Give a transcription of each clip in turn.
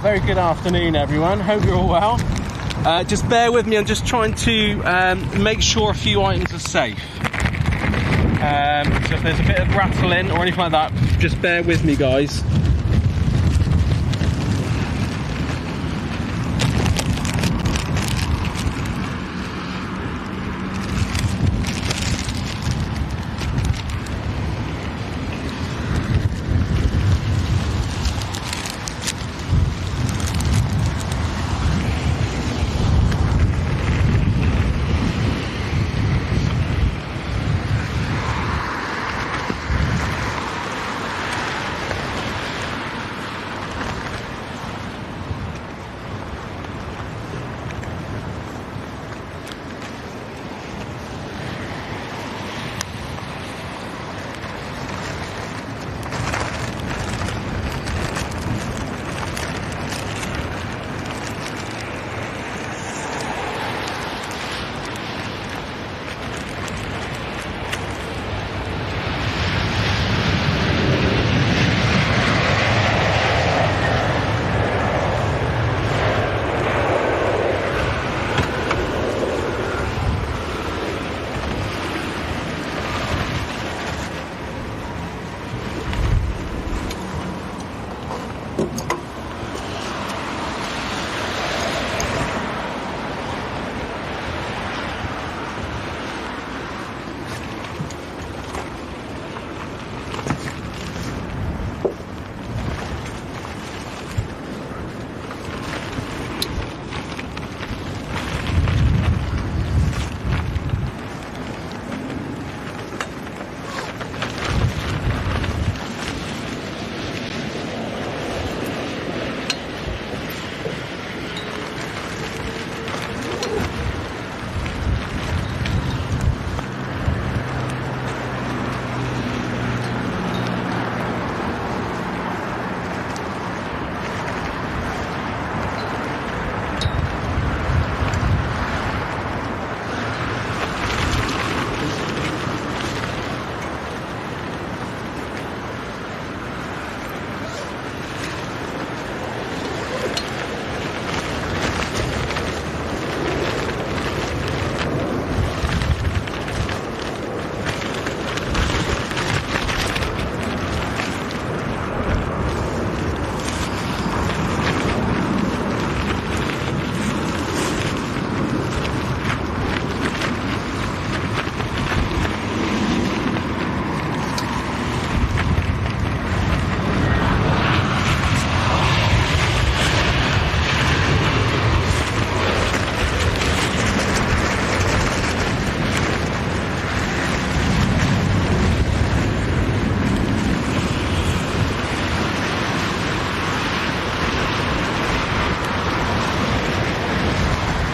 Very good afternoon, everyone. Hope you're all well. Just bear with me. I'm just trying to make sure a few items are safe. So if there's a bit of rattling or anything like that, just bear with me, guys.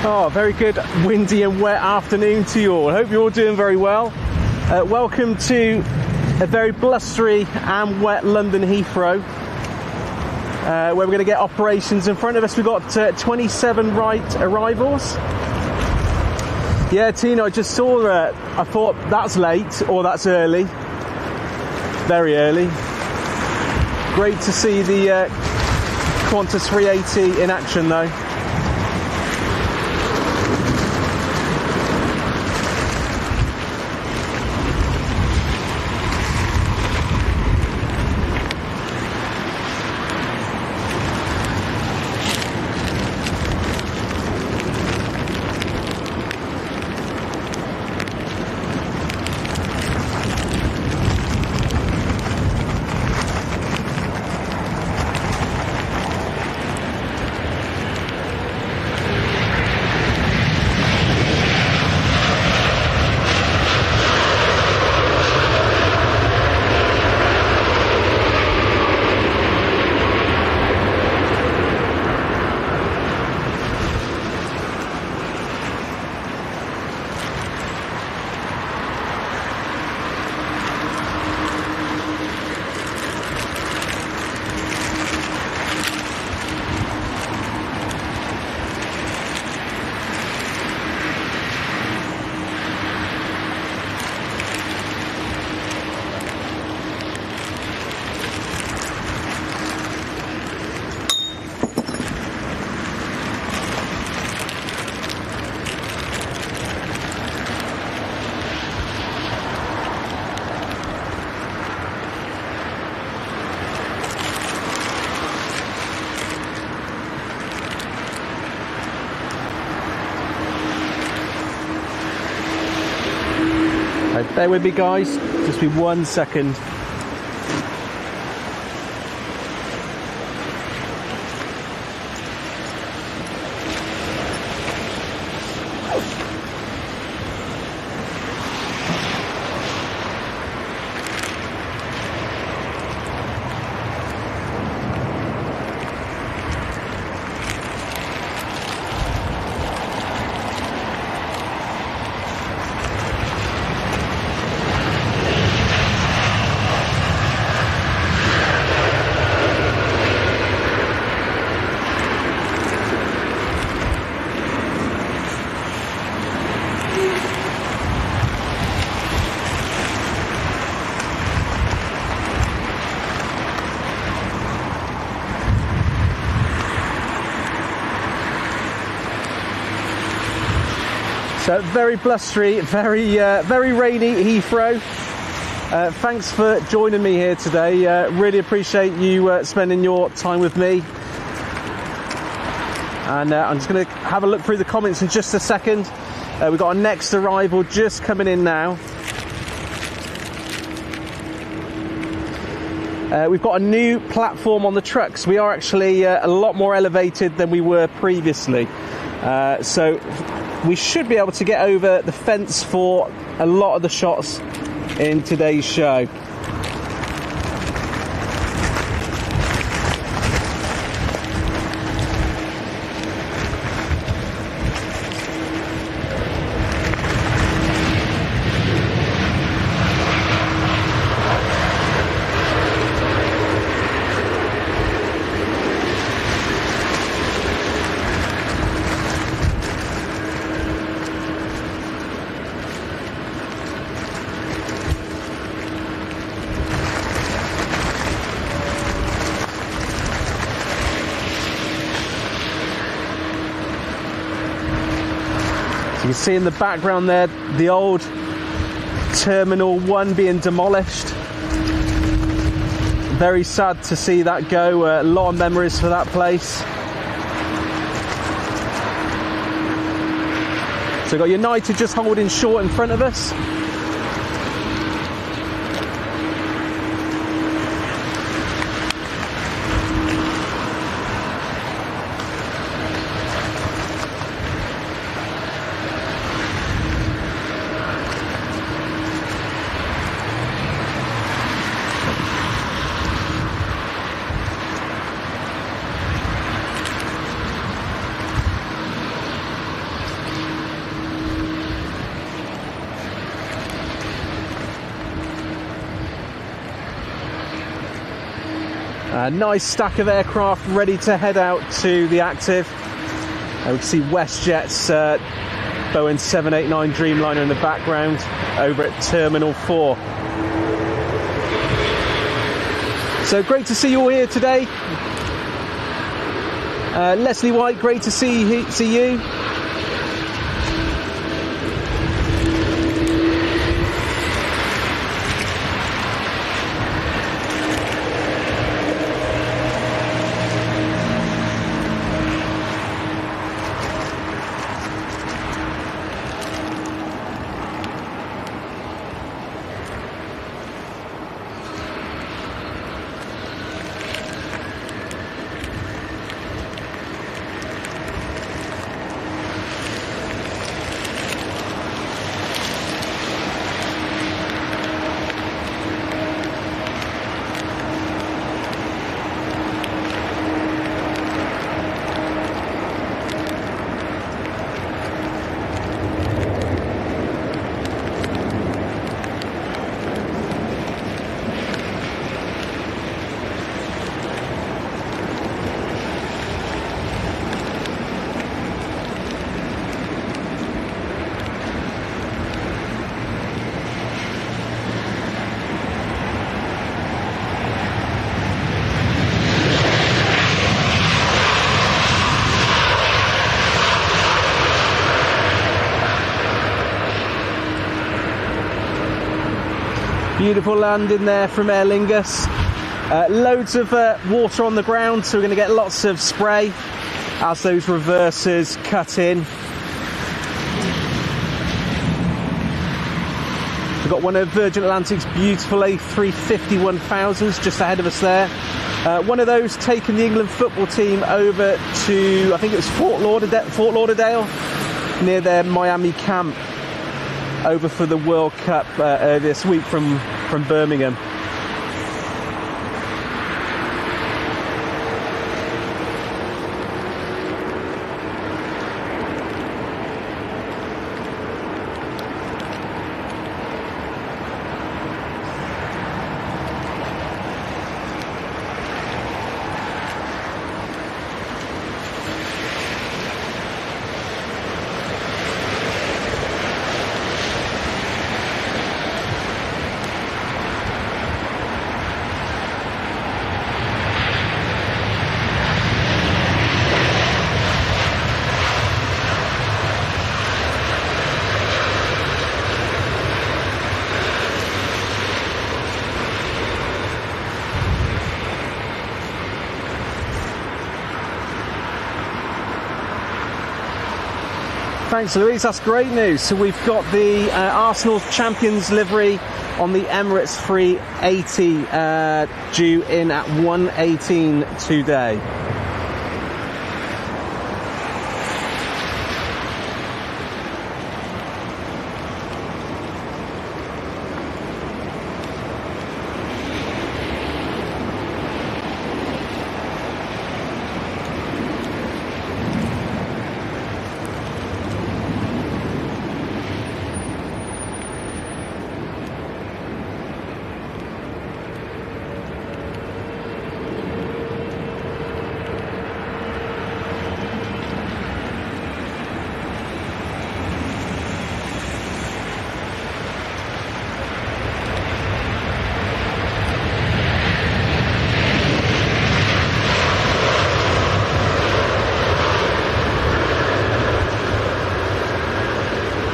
Oh, very good windy and wet afternoon to you all. Hope you're all doing very well. Welcome to a very blustery and wet London Heathrow, where we're going to get operations. In front of us we've got 27 right arrivals. Yeah, Tina, I just saw that. I thought that's late or that's early. Very early. Great to see the Qantas 380 in action though. Bear with me, guys. Just be 1 second. So very blustery, very rainy Heathrow. Thanks for joining me here today. Really appreciate you spending your time with me. And I'm just going to have a look through the comments in just a second. We've got our next arrival just coming in now. We've got a new platform on the trucks. We are actually a lot more elevated than we were previously. So we should be able to get over the fence for a lot of the shots in today's show. You can see in the background there the old Terminal 1 being demolished. Very sad to see that go. A lot of memories for that place. So we've got United just holding short in front of us. A nice stack of aircraft ready to head out to the active. We can see WestJet's Boeing 789 Dreamliner in the background over at Terminal 4. So great to see you all here today. Leslie White, great to see you. Beautiful landing there from Aer Lingus. Loads of water on the ground, so we're going to get lots of spray as those reversers cut in. We've got one of Virgin Atlantic's beautiful A350 1000s just ahead of us there. One of those taking the England football team over to, I think it was Fort Lauderdale, near their Miami camp, over for the World Cup this week from Birmingham. Thanks, Louise. That's great news. So we've got the Arsenal Champions livery on the Emirates 380 due in at 1:18 today.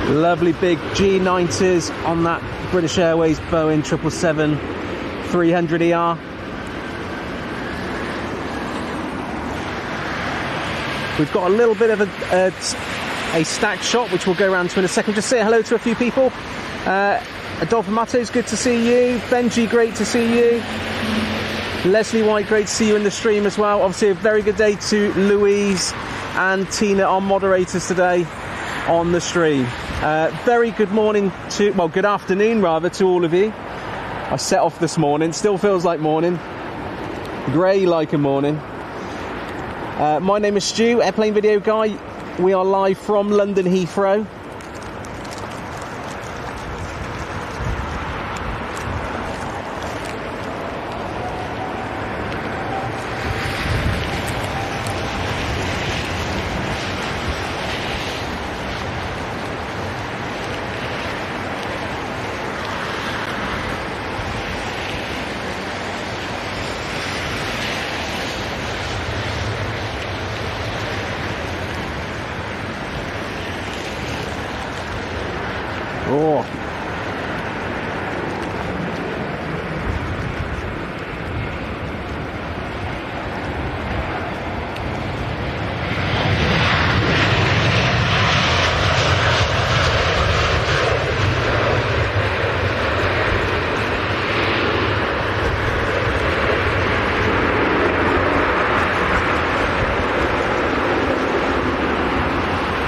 Lovely big G90s on that British Airways Boeing 777-300ER. We've got a little bit of a stacked shot, which we'll go around to in a second. Just say hello to a few people. Adolfo Matos, good to see you. Benji, great to see you. Leslie White, great to see you in the stream as well. Obviously a very good day to Louise and Tina, our moderators today on the stream. Very good morning good afternoon rather to all of you. I set off this morning, still feels like morning, grey like a morning. My name is Stu, Airplane Video Guy. We are live from London Heathrow. Oh.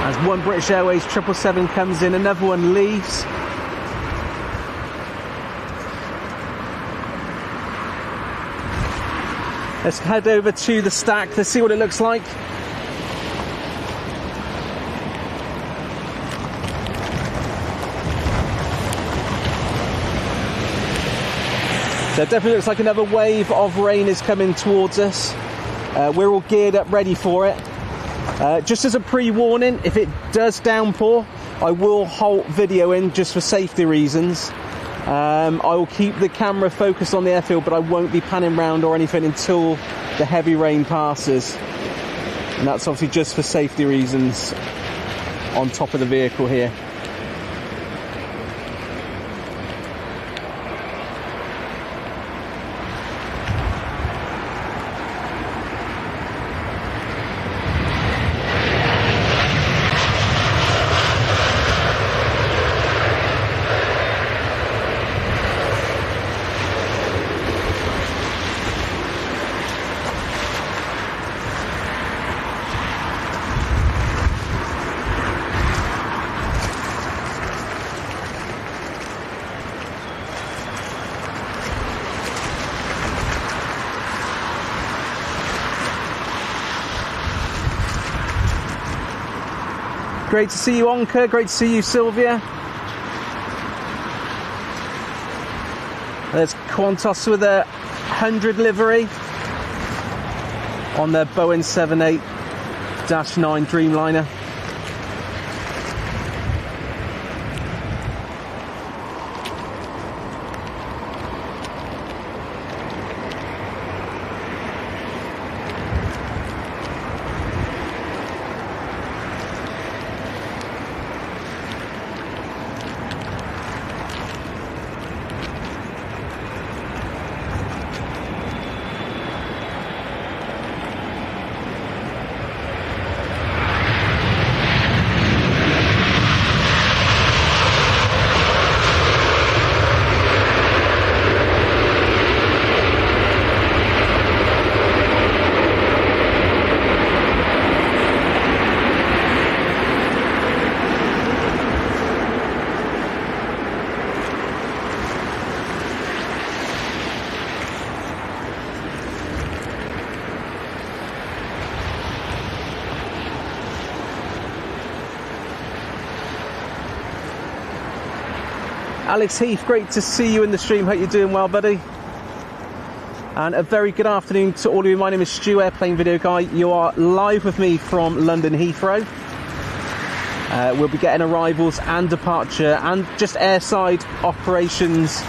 As one British Airways 777 comes in, another one leaves. Let's head over to the stack. Let's see what it looks like. So it definitely looks like another wave of rain is coming towards us. We're all geared up, ready for it. Just as a pre-warning, if it does downpour, I will halt videoing just for safety reasons. I will keep the camera focused on the airfield, but I won't be panning round or anything until the heavy rain passes. And that's obviously just for safety reasons on top of the vehicle here. Great to see you, Onka. Great to see you, Sylvia. There's Qantas with a 100 livery on their Boeing 78-9 Dreamliner. Alex Heath, great to see you in the stream. Hope you're doing well, buddy. And a very good afternoon to all of you. My name is Stu, Airplane Video Guy. You are live with me from London Heathrow. We'll be getting arrivals and departure and just airside operations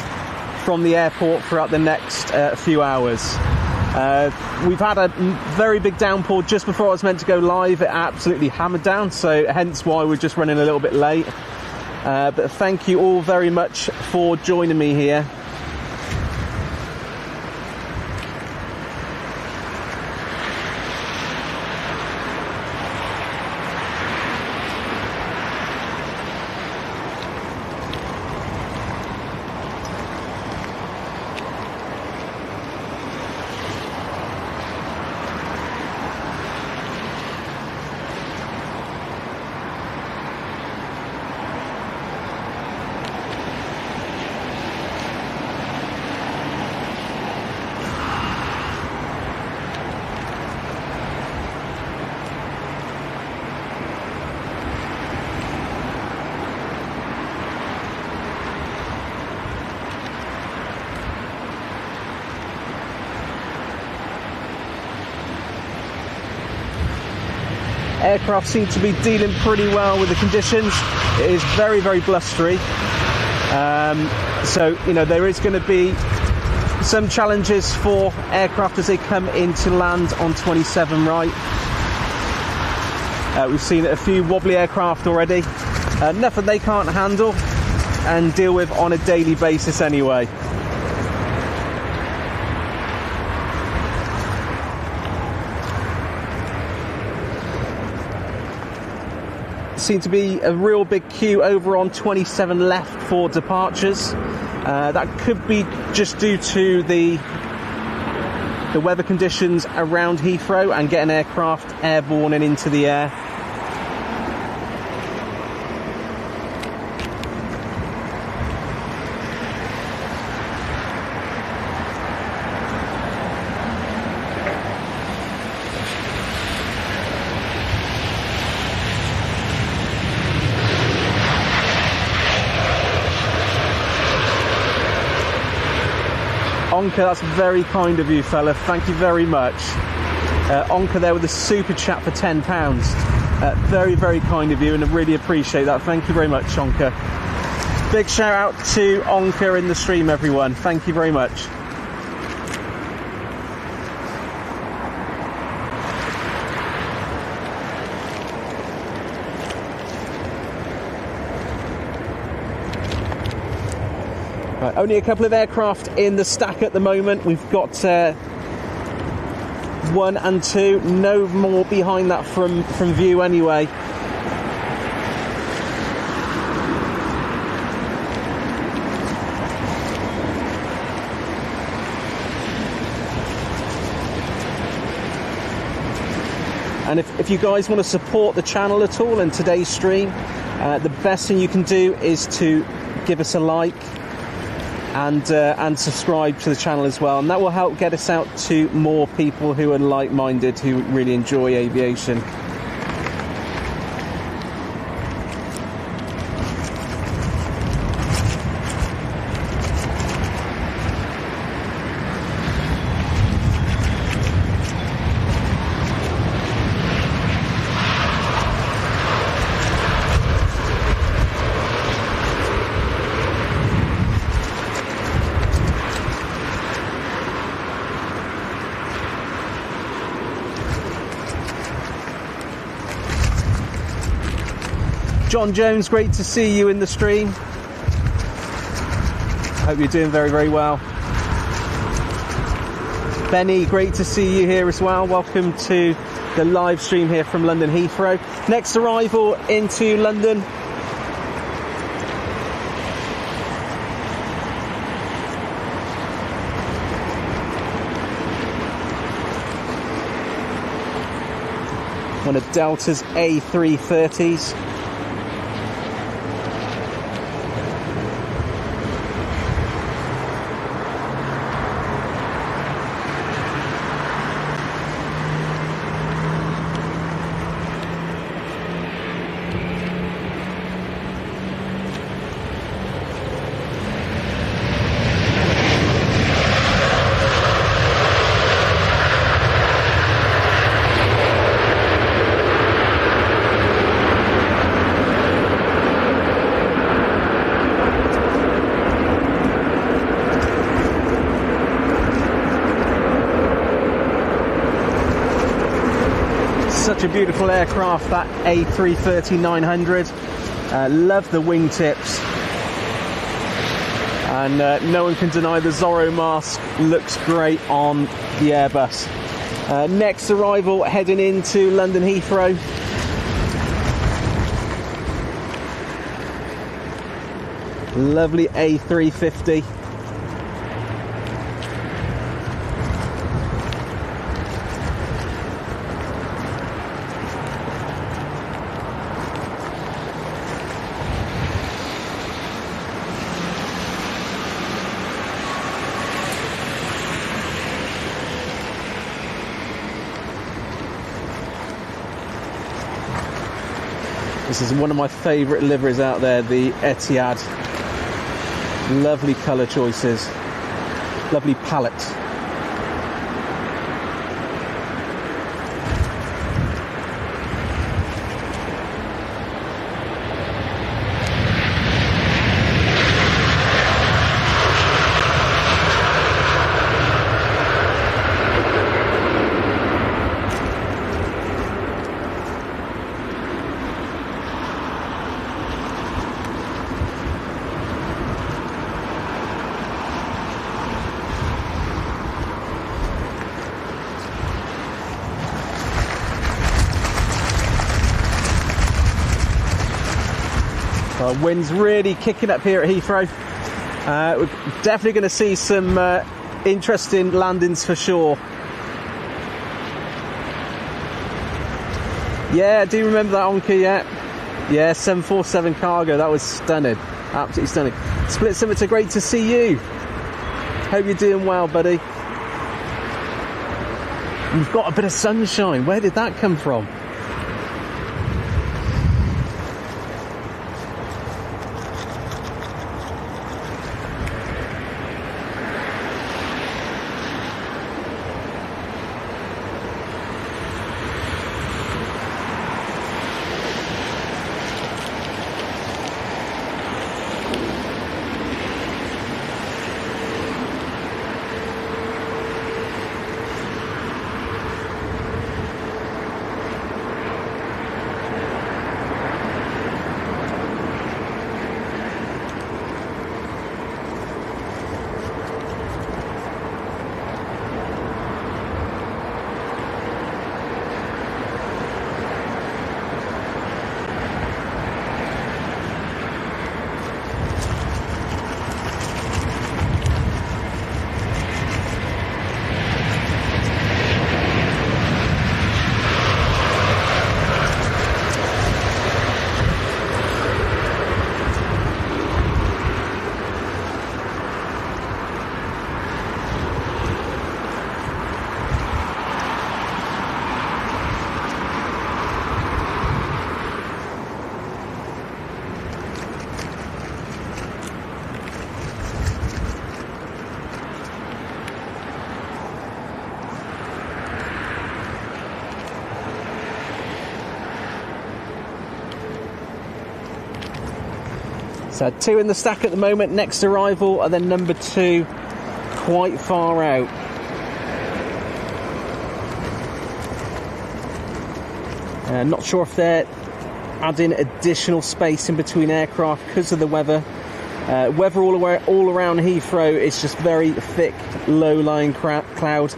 from the airport throughout the next few hours. We've had a very big downpour just before I was meant to go live. It absolutely hammered down, so hence why we're just running a little bit late. But thank you all very much for joining me here. Aircraft seem to be dealing pretty well with the conditions. It is very, very blustery. So, you know, there is going to be some challenges for aircraft as they come into land on 27 right. We've seen a few wobbly aircraft already. Nothing they can't handle and deal with on a daily basis anyway. Seem to be a real big queue over on 27 left for departures. That could be just due to the weather conditions around Heathrow and getting aircraft airborne and into the air. Onka, that's very kind of you, fella. Thank you very much. Onka there with a super chat for £10. Very, very kind of you, and I really appreciate that. Thank you very much, Onka. Big shout out to Onka in the stream, everyone. Thank you very much. Only a couple of aircraft in the stack at the moment. We've got 1 and 2, no more behind that from view anyway. And if you guys want to support the channel at all in today's stream, the best thing you can do is to give us a like and subscribe to the channel as well, and that will help get us out to more people who are like-minded, who really enjoy aviation. John Jones, great to see you in the stream. Hope you're doing very, very well. Benny, great to see you here as well. Welcome to the live stream here from London Heathrow. Next arrival into London. One of Delta's A330s. Such a beautiful aircraft, that A330-900. Love the wingtips. And no one can deny the Zorro mask looks great on the Airbus. Next arrival heading into London Heathrow. Lovely A350. This is one of my favourite liveries out there, the Etihad. Lovely colour choices, lovely palette. Wind's really kicking up here at Heathrow. We're definitely going to see some interesting landings for sure. Yeah, do you remember that Onka yet? Yeah, 747 cargo. That was stunning. Absolutely stunning. Split Scimitar, great to see you. Hope you're doing well, buddy. We've got a bit of sunshine. Where did that come from? So 2 in the stack at the moment, next arrival, and then number 2 quite far out. Not sure if they're adding additional space in between aircraft because of the weather. Weather all around Heathrow is just very thick, low-lying cloud.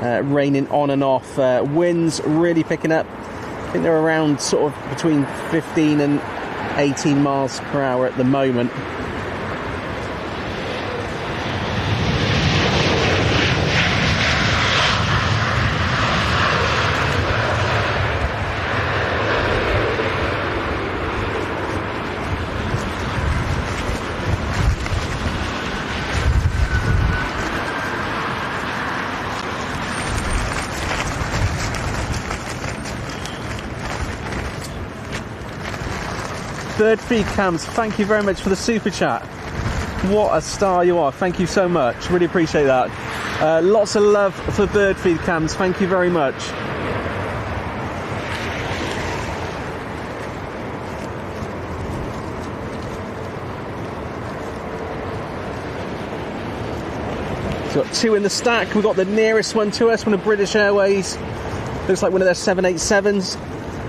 Raining on and off. Winds really picking up. I think they're around sort of between 15 and 18 miles per hour at the moment. Bird feed cams, thank you very much for the super chat. What a star you are, thank you so much, really appreciate that. Lots of love for bird feed cams, thank you very much. So got 2 in the stack. We've got the nearest one to us, one of British Airways, looks like one of their 787s.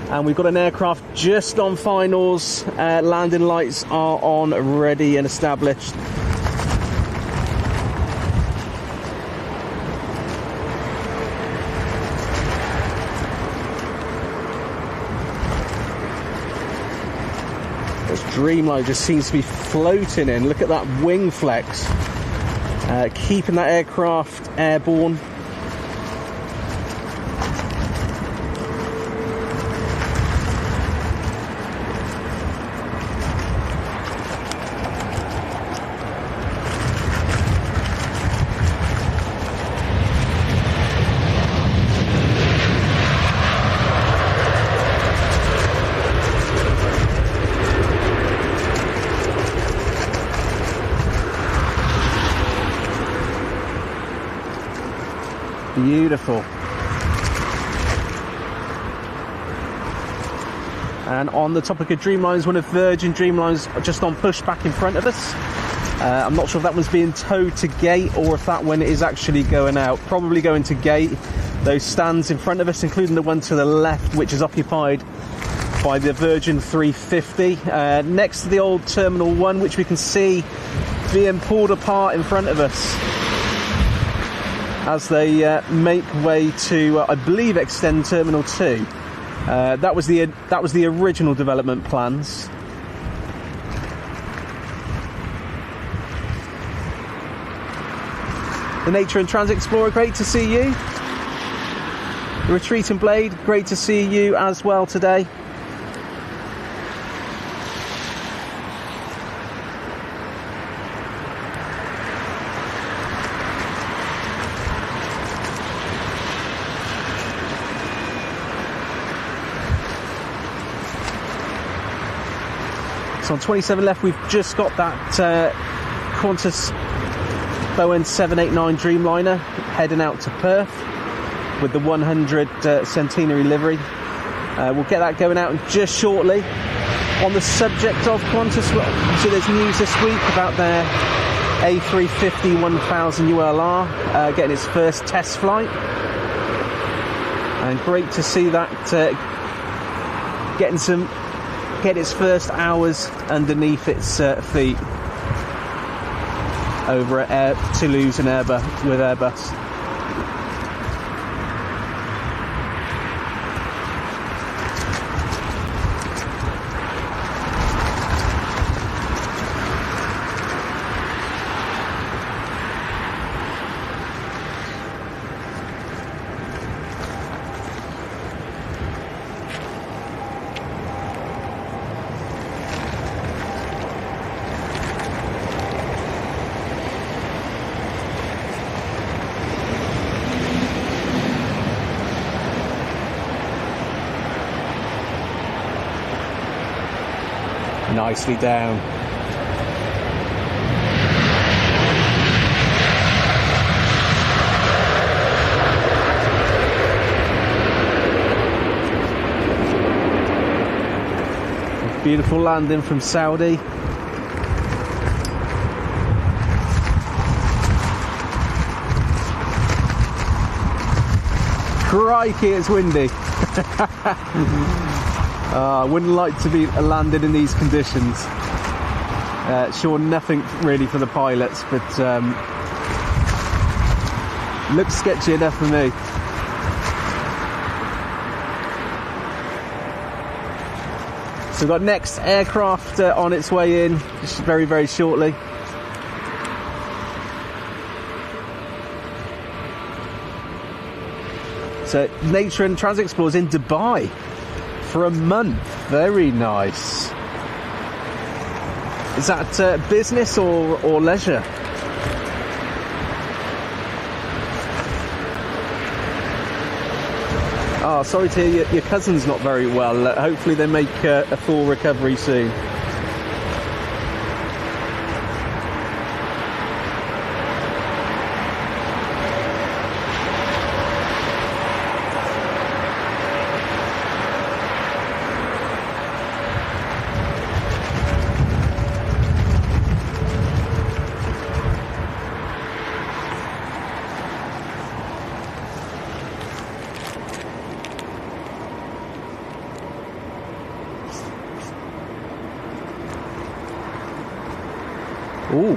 And we've got an aircraft just on finals. Landing lights are on, ready and established. This Dreamliner just seems to be floating in. Look at that wing flex. Keeping that aircraft airborne. Beautiful. And on the topic of Dreamliners, one of Virgin Dreamliners just on pushback in front of us. I'm not sure if that one's being towed to gate or if that one is actually going out. Probably going to gate. Those stands in front of us, including the one to the left, which is occupied by the Virgin 350. Next to the old Terminal 1, which we can see being pulled apart in front of us as they make way to, I believe, extend Terminal 2. That was the original development plans. The Nature and Transit Explorer, great to see you. The Retreat and Blade, great to see you as well today. So on 27 left, we've just got that Qantas Boeing 789 Dreamliner heading out to Perth with the 100 centenary livery. We'll get that going out just shortly. On the subject of Qantas, so there's news this week about their A350 1000 ULR getting its first test flight. And great to see that get its first hours underneath its feet over at Toulouse and with Airbus. Nicely down. Beautiful landing from Saudi. Crikey, it's windy. I wouldn't like to be landed in these conditions. Sure, nothing really for the pilots, but looks sketchy enough for me. So we've got next aircraft on its way in, just very, very shortly. So Nature and Transit Explorers in Dubai for a month. Very nice. Is that business or leisure? Oh, sorry to hear your cousin's not very well. Hopefully they make a full recovery soon. Ooh.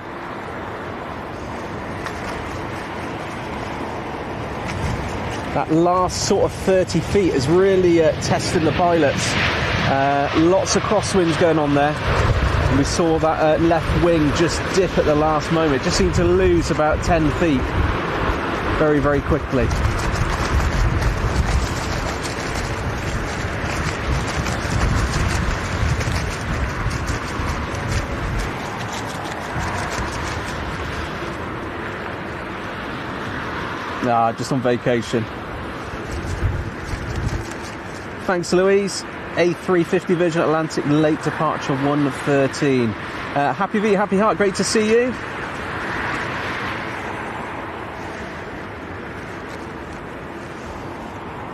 That last sort of 30 feet is really testing the pilots. Lots of crosswinds going on there. And we saw that left wing just dip at the last moment. Just seemed to lose about 10 feet very, very quickly. Nah, just on vacation. Thanks, Louise. A350 Virgin Atlantic, late departure, 1 of 13. Happy V, happy heart, great to see you.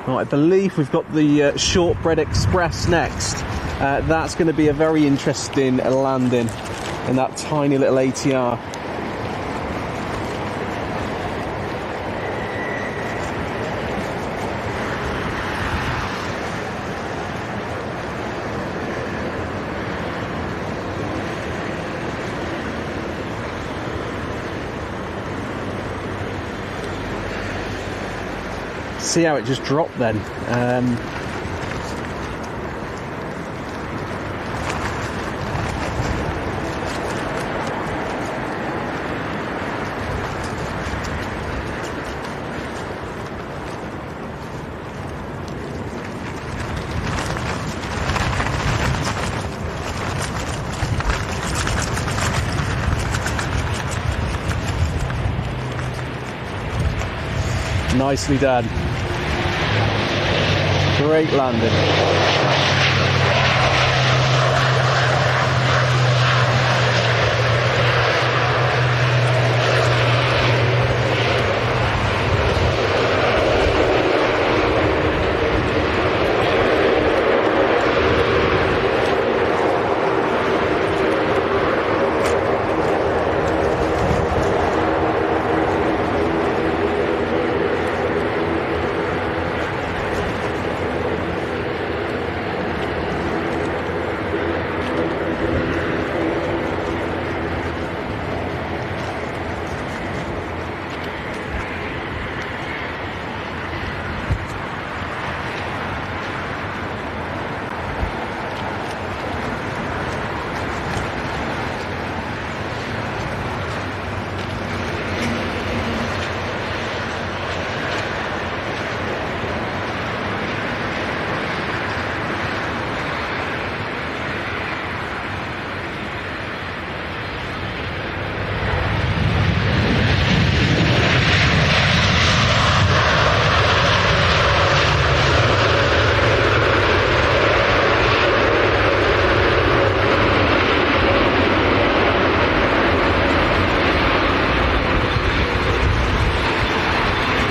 Right, I believe we've got the Shortbread Express next. That's going to be a very interesting landing in that tiny little ATR. See how it just dropped then. Nicely done. Great landing.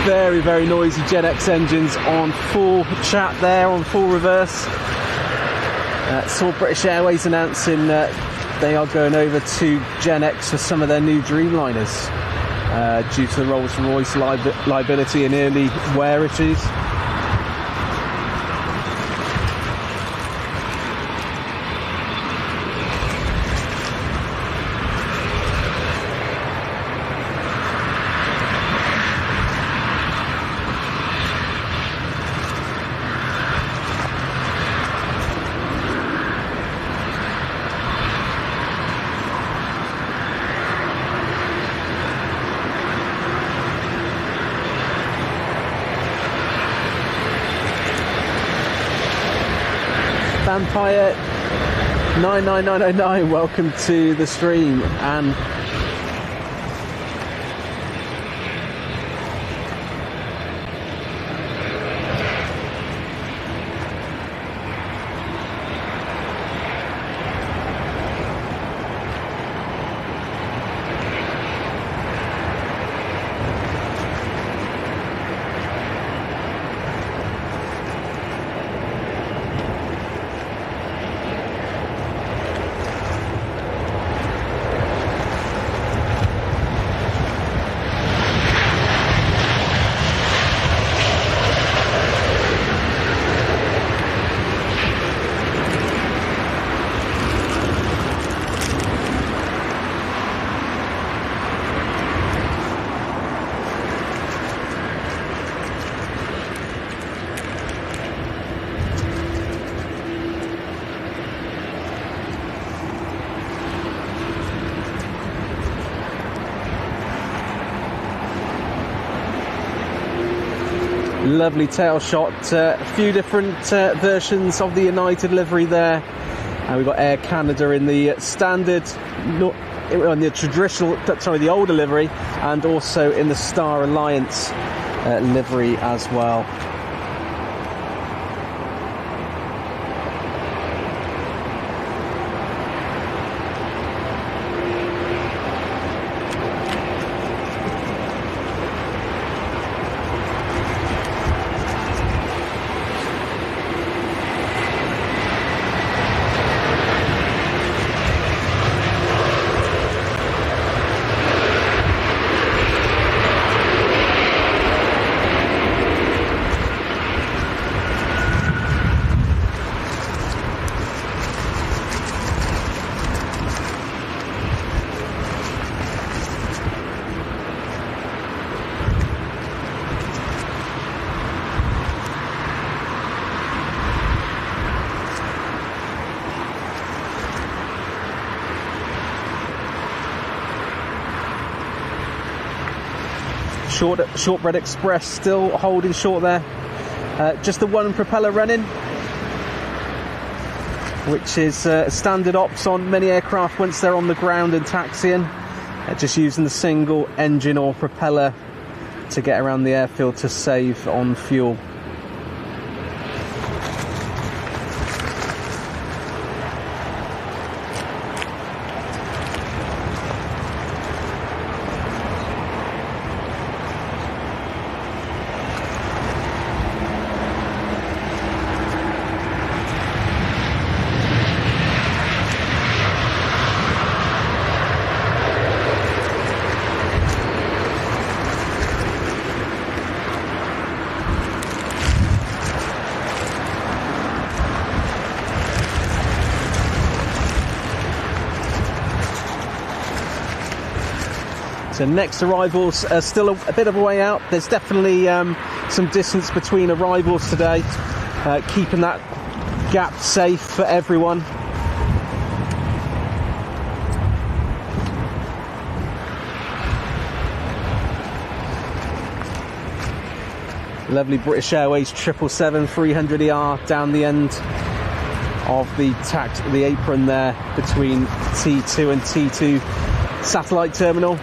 Very, very noisy Gen X engines on full chat there, on full reverse. Saw British Airways announcing they are going over to Gen X for some of their new Dreamliners due to the Rolls-Royce liability and early wear issues. Vampire 99909, welcome to the stream. And lovely tail shot, a few different versions of the United livery there, and we've got Air Canada in the standard, in the traditional, sorry, the older livery, and also in the Star Alliance livery as well. Shortbread Express still holding short there. Just the one propeller running, which is standard ops on many aircraft once they're on the ground and taxiing. Just using the single engine or propeller to get around the airfield to save on fuel. So next arrivals are still a bit of a way out. There's definitely some distance between arrivals today, keeping that gap safe for everyone. Lovely British Airways 777-300ER down the end of the apron there between T2 and T2 satellite terminal.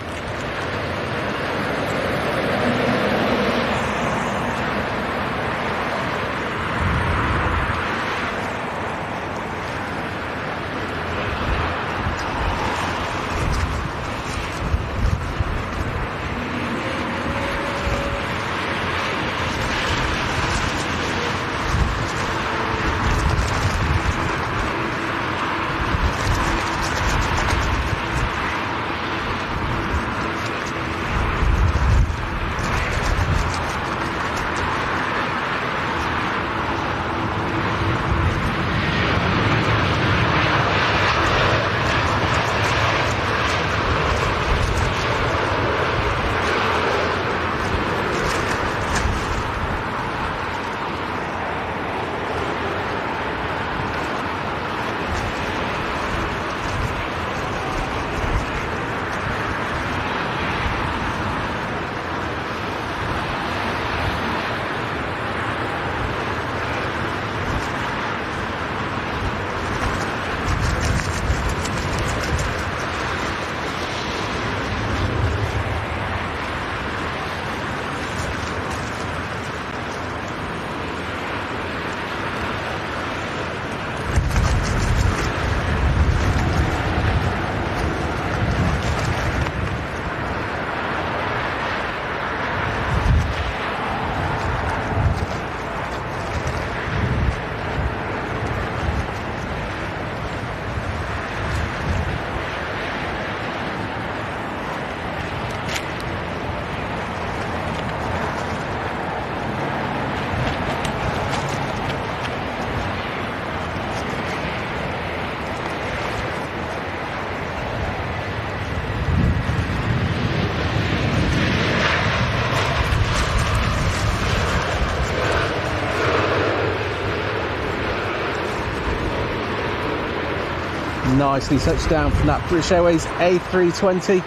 Nicely touched down from that British Airways A320.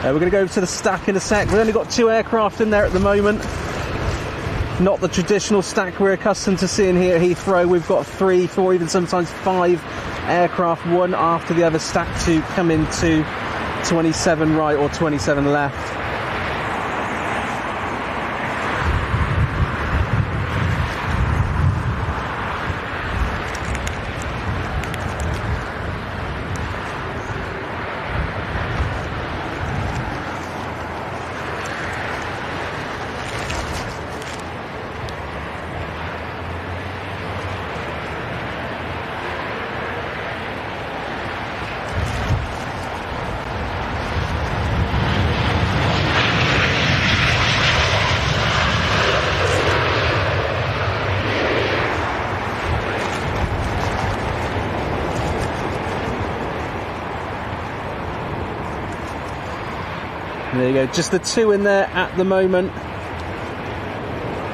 We're going to go over to the stack in a sec. We've only got 2 aircraft in there at the moment. Not the traditional stack we're accustomed to seeing here at Heathrow. We've got 3, 4, even sometimes 5 aircraft, one after the other, stacked to come into 27 right or 27 left. There you go, just the 2 in there at the moment.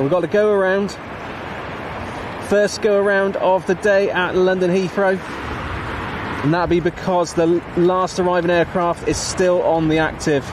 We've got to go around. First go around of the day at London Heathrow. And that'll be because the last arriving aircraft is still on the active.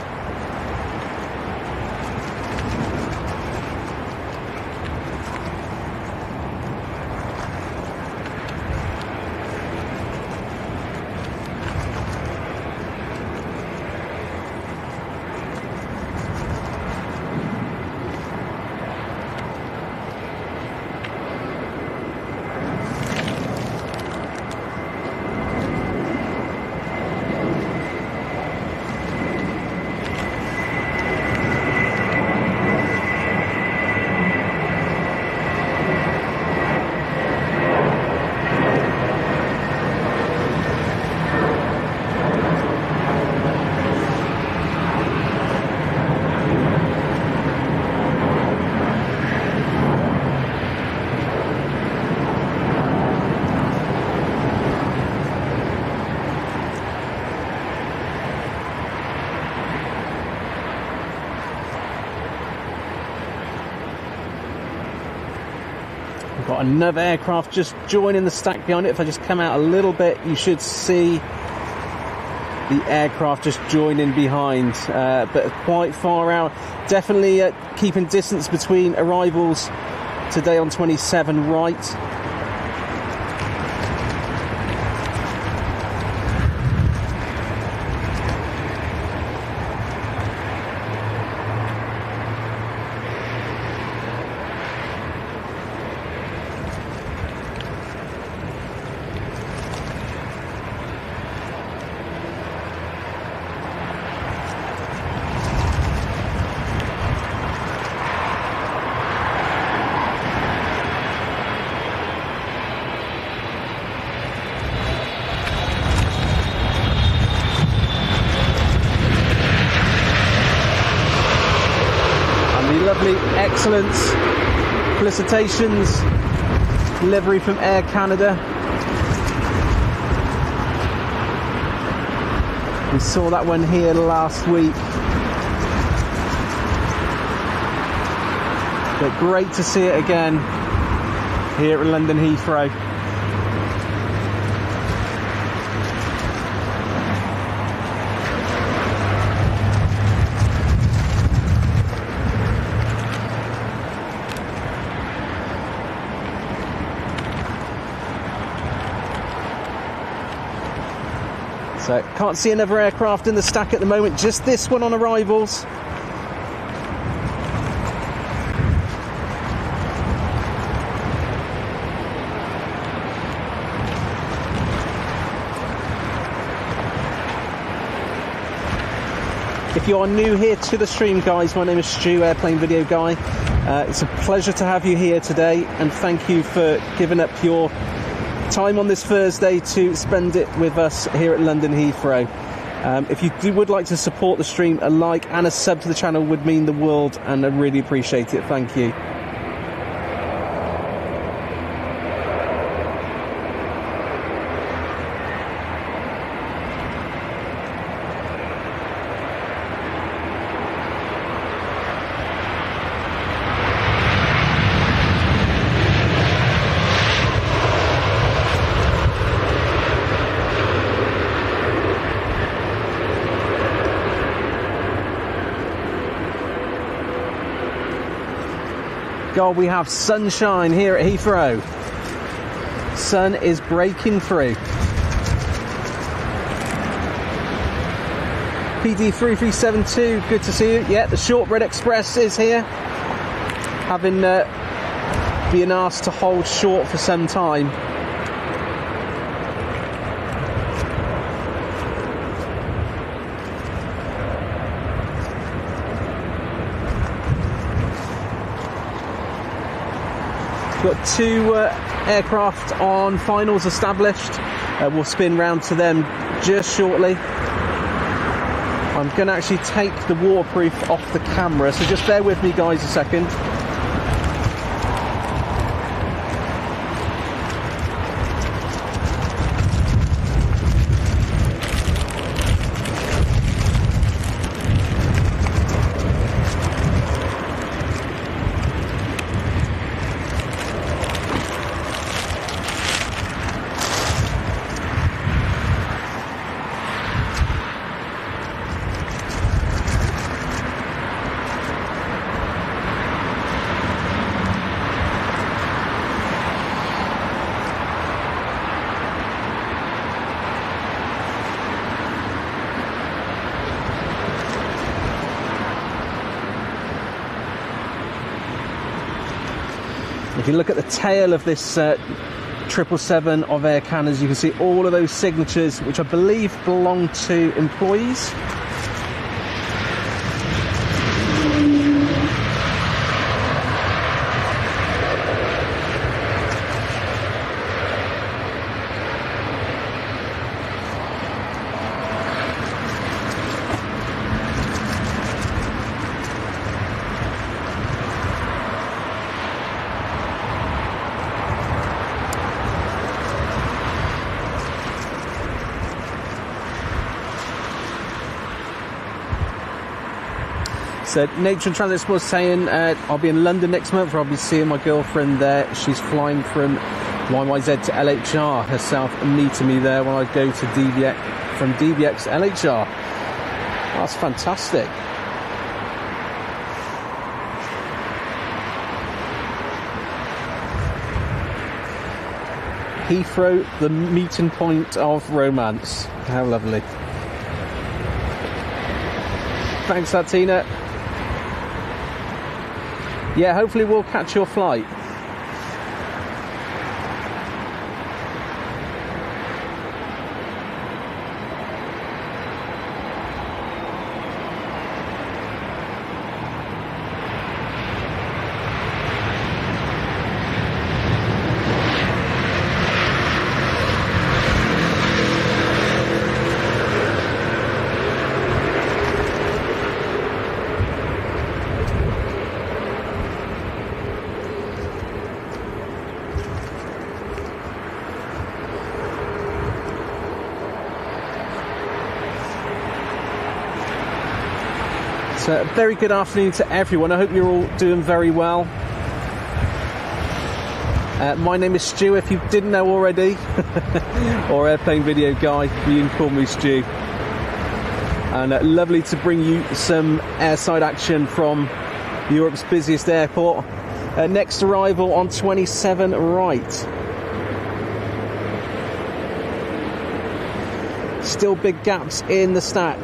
We've got another aircraft just joining the stack behind it. If I just come out a little bit, you should see the aircraft just joining behind, but quite far out. Definitely keeping distance between arrivals today on 27 right. Lovely, excellent felicitations, livery from Air Canada. We saw that one here last week. But great to see it again here at London Heathrow. So can't see another aircraft in the stack at the moment, just this one on arrivals. If you are new here to the stream, guys, my name is Stu, Airplane Video Guy. It's a pleasure to have you here today, and thank you for giving up your time on this Thursday to spend it with us here at London Heathrow. If you would like to support the stream, a like and a sub to the channel would mean the world, and I really appreciate it. Thank you. God, we have sunshine here at Heathrow. Sun is breaking through. PD3372, good to see you. Yeah, the Shortbread Express is here. Having been asked to hold short for some time. Got two aircraft on finals established. We'll spin round to them just shortly. I'm going to actually take the waterproof off the camera, so just bear with me guys a second. If you look at the tail of this 777 of Air Canada's, you can see all of those signatures, which I believe belong to employees. So Nature and Transit was saying I'll be in London next month, where I'll be seeing my girlfriend there. She's flying from YYZ to LHR herself and meeting me there when I go to DBX, from DBX LHR. That's fantastic. Heathrow, the meeting point of romance. How lovely. Thanks, Tina. Yeah, hopefully we'll catch your flight. So, a very good afternoon to everyone. I hope you're all doing very well. My name is Stu, if you didn't know already, or Airplane Video Guy, you can call me Stu. And lovely to bring you some airside action from Europe's busiest airport. Next arrival on 27 right. Still big gaps in the stack.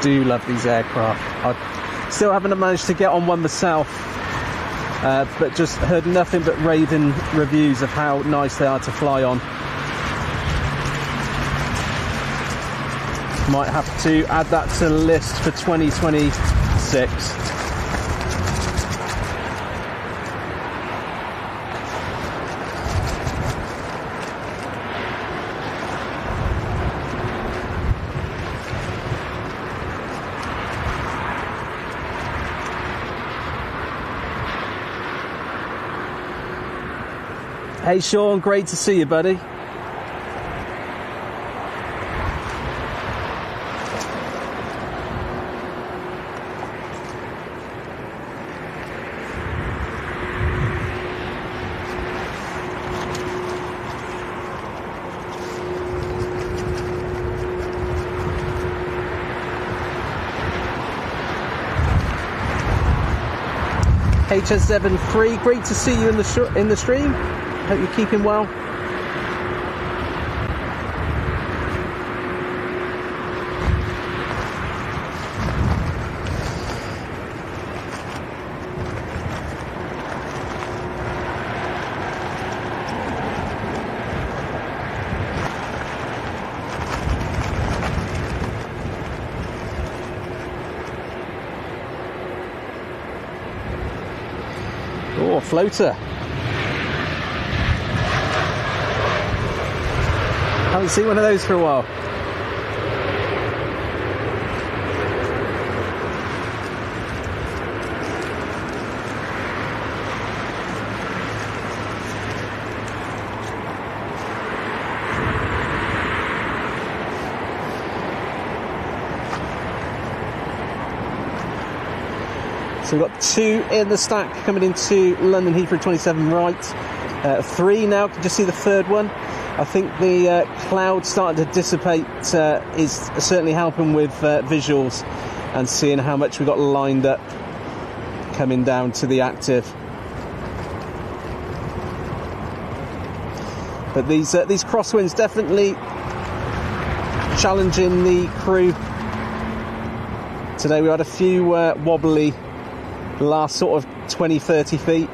Do love these aircraft. I still haven't managed to get on one myself, but just heard nothing but raving reviews of how nice they are to fly on. Might have to add that to the list for 2026. Hey Sean, great to see you, buddy. HS73, great to see you in the stream. Hope you're keeping well. Oh, floater. Haven't seen one of those for a while. So we've got 2 in the stack coming into London Heathrow 27 right. 3 now, can just see the 3rd one. I think the cloud starting to dissipate is certainly helping with visuals and seeing how much we've got lined up coming down to the active. But these crosswinds definitely challenging the crew. Today we had a few wobbly last sort of 20-30 feet.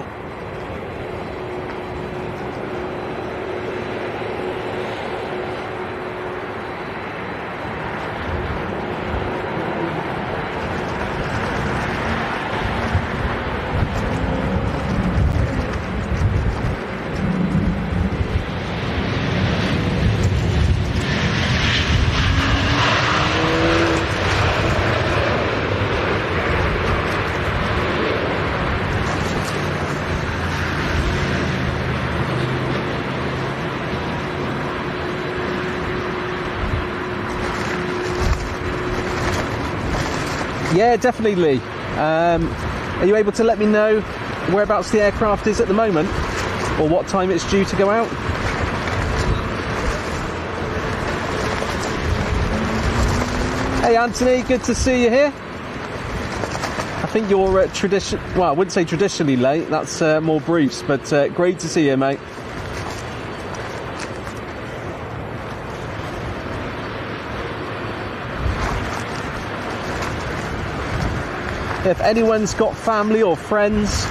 Yeah, definitely, Lee. Are you able to let me know whereabouts the aircraft is at the moment, or what time it's due to go out? Hey Anthony, good to see you here. I think you're well, I wouldn't say traditionally late, that's more Bruce, but great to see you, mate. If anyone's got family or friends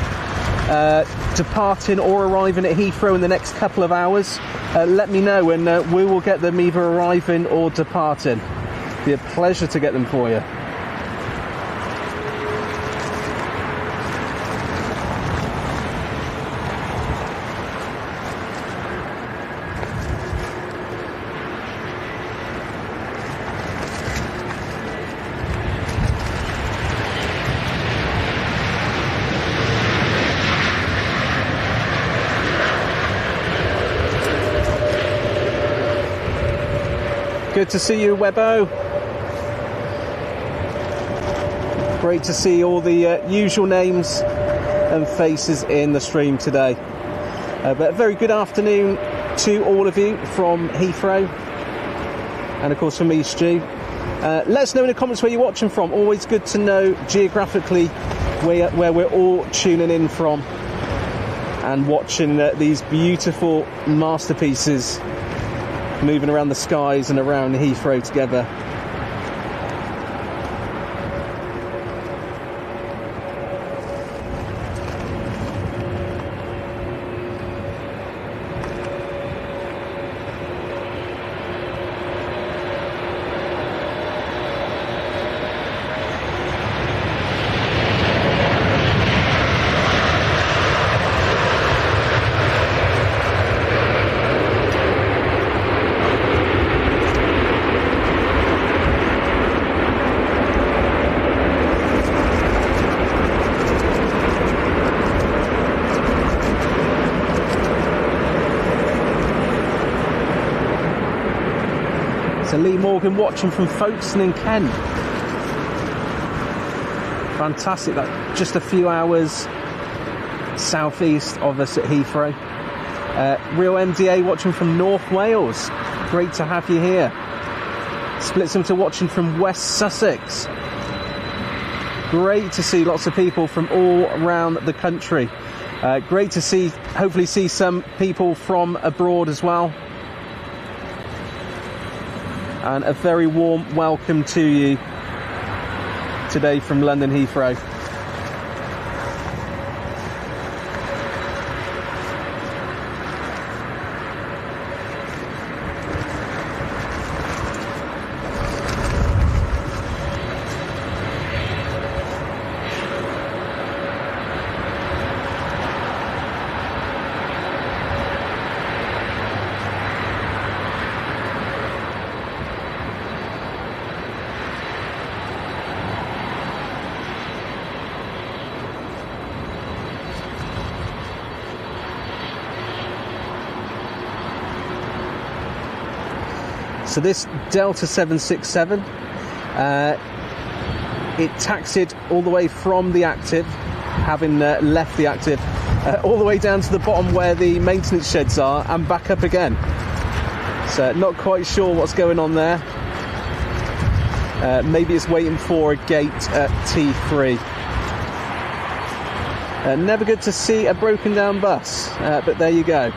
departing or arriving at Heathrow in the next couple of hours, let me know and we will get them either arriving or departing. Be a pleasure to get them for you. Good to see you, Webbo. Great to see all the usual names and faces in the stream today. But a very good afternoon to all of you from Heathrow, and of course from me, Stu. Let us know in the comments where you're watching from. Always good to know geographically where we're all tuning in from and watching these beautiful masterpieces moving around the skies and around Heathrow together. So Lee Morgan watching from Folkestone in Kent. Fantastic, like just a few hours southeast of us at Heathrow. Real MDA watching from North Wales. Great to have you here. Splitsum watching from West Sussex. Great to see lots of people from all around the country. Great to see, hopefully see some people from abroad as well. And a very warm welcome to you today from London Heathrow. So this Delta 767, it taxied all the way from the active, having left the active, all the way down to the bottom where the maintenance sheds are and back up again. So not quite sure what's going on there. Maybe it's waiting for a gate at T3. Never good to see a broken down bus, but there you go.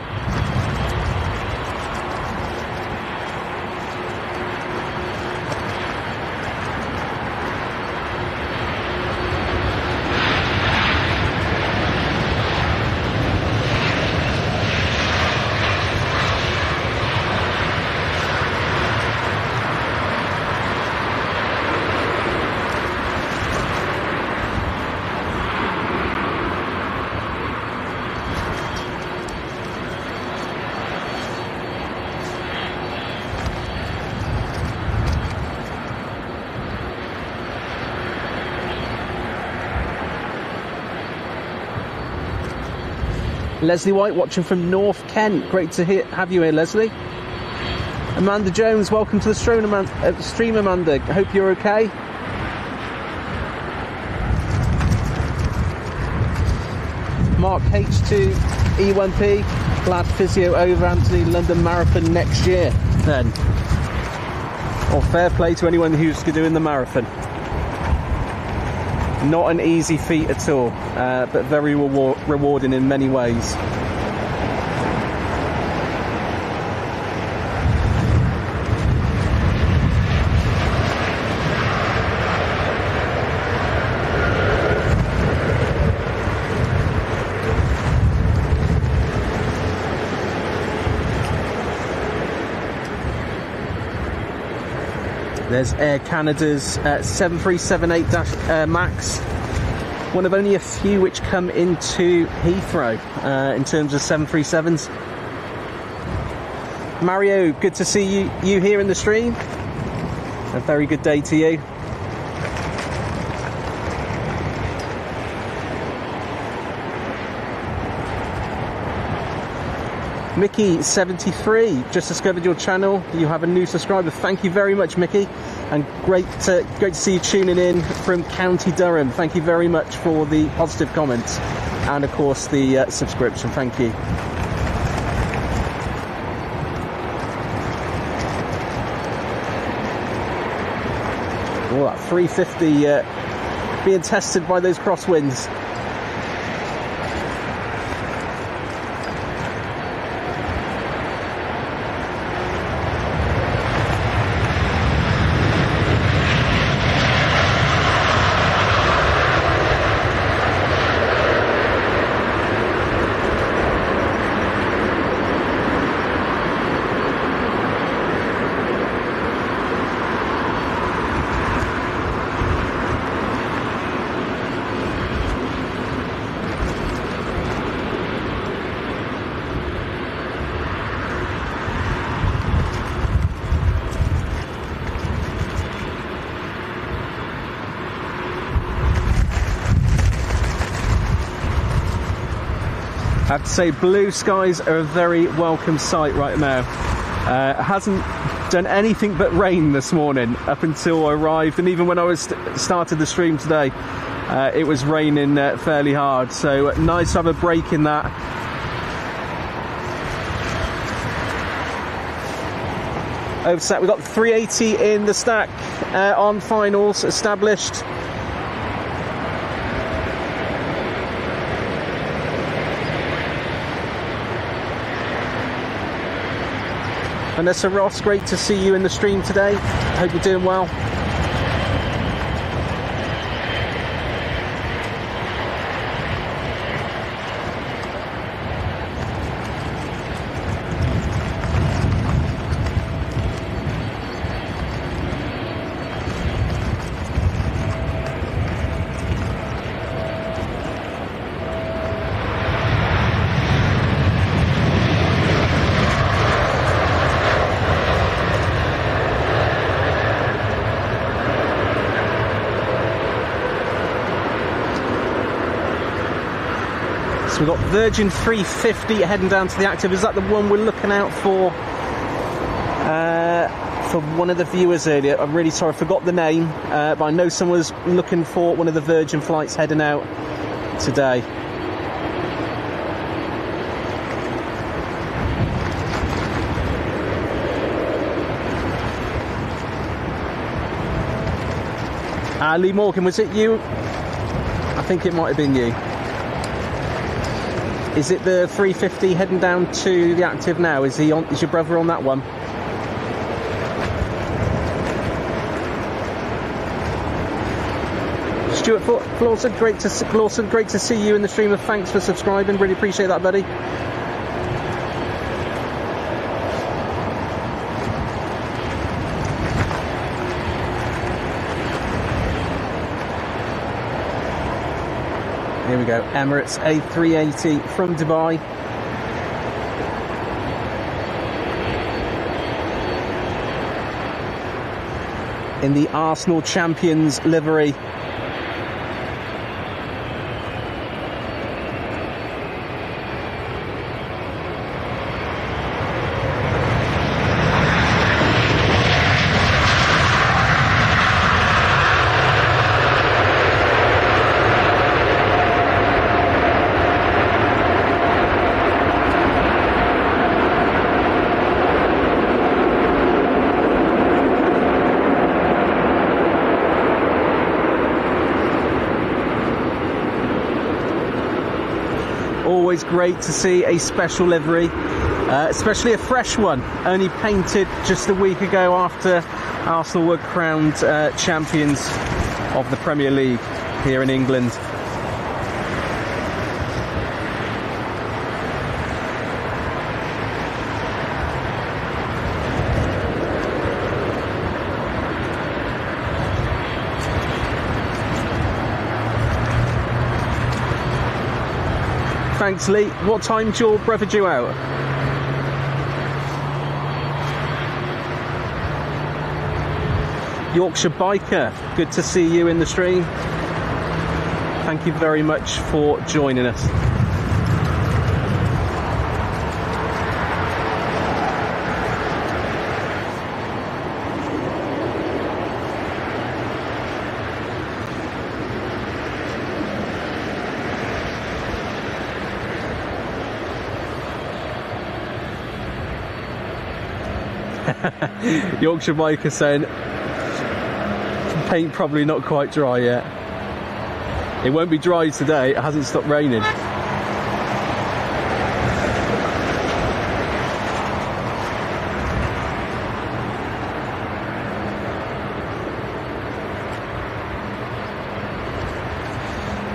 Leslie White watching from North Kent. Great to have you here, Leslie. Amanda Jones, welcome to the stream, Amanda. Hope you're okay. Mark H2E1P. Glad physio over Anthony London Marathon next year then. Or fair play to anyone who's doing the marathon. Not an easy feat at all, but very rewarding in many ways. There's Air Canada's 7378 MAX, one of only a few which come into Heathrow in terms of 737s. Mario, good to see you here in the stream. A very good day to you. Mickey73, just discovered your channel. You have a new subscriber. Thank you very much, Mickey, and great to see you tuning in from County Durham. Thank you very much for the positive comments and, of course, the subscription. Thank you. Oh, that 350 being tested by those crosswinds. I have to say, blue skies are a very welcome sight right now. It hasn't done anything but rain this morning up until I arrived, and even when I was started the stream today, it was raining fairly hard. So nice to have a break in that. Overset, we've got 380 in the stack on finals established. Vanessa Ross, great to see you in the stream today. Hope you're doing well. We've got Virgin 350 heading down to the active. Is that the one we're looking out for? For one of the viewers earlier. I'm really sorry, I forgot the name, but I know someone was looking for one of the Virgin flights heading out today. Lee Morgan, was it you? I think it might have been you. Is it the 350 heading down to the active now? Is he on? Is your brother on that one? Stuart Flawson, great to see you in the stream. Thanks for subscribing. Really appreciate that, buddy. Here we go, Emirates A380 from Dubai. In the Arsenal Champions livery. Always great to see a special livery, especially a fresh one, only painted just a week ago after Arsenal were crowned champions of the Premier League here in England. Thanks, Lee. What time's your brother due out? Yorkshire Biker, good to see you in the stream. Thank you very much for joining us. Yorkshire Biker saying paint probably not quite dry yet. It won't be dry today, it hasn't stopped raining.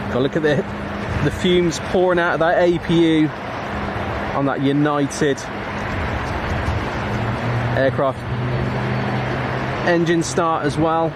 Got to look at the fumes pouring out of that APU on that United aircraft. Engine start as well.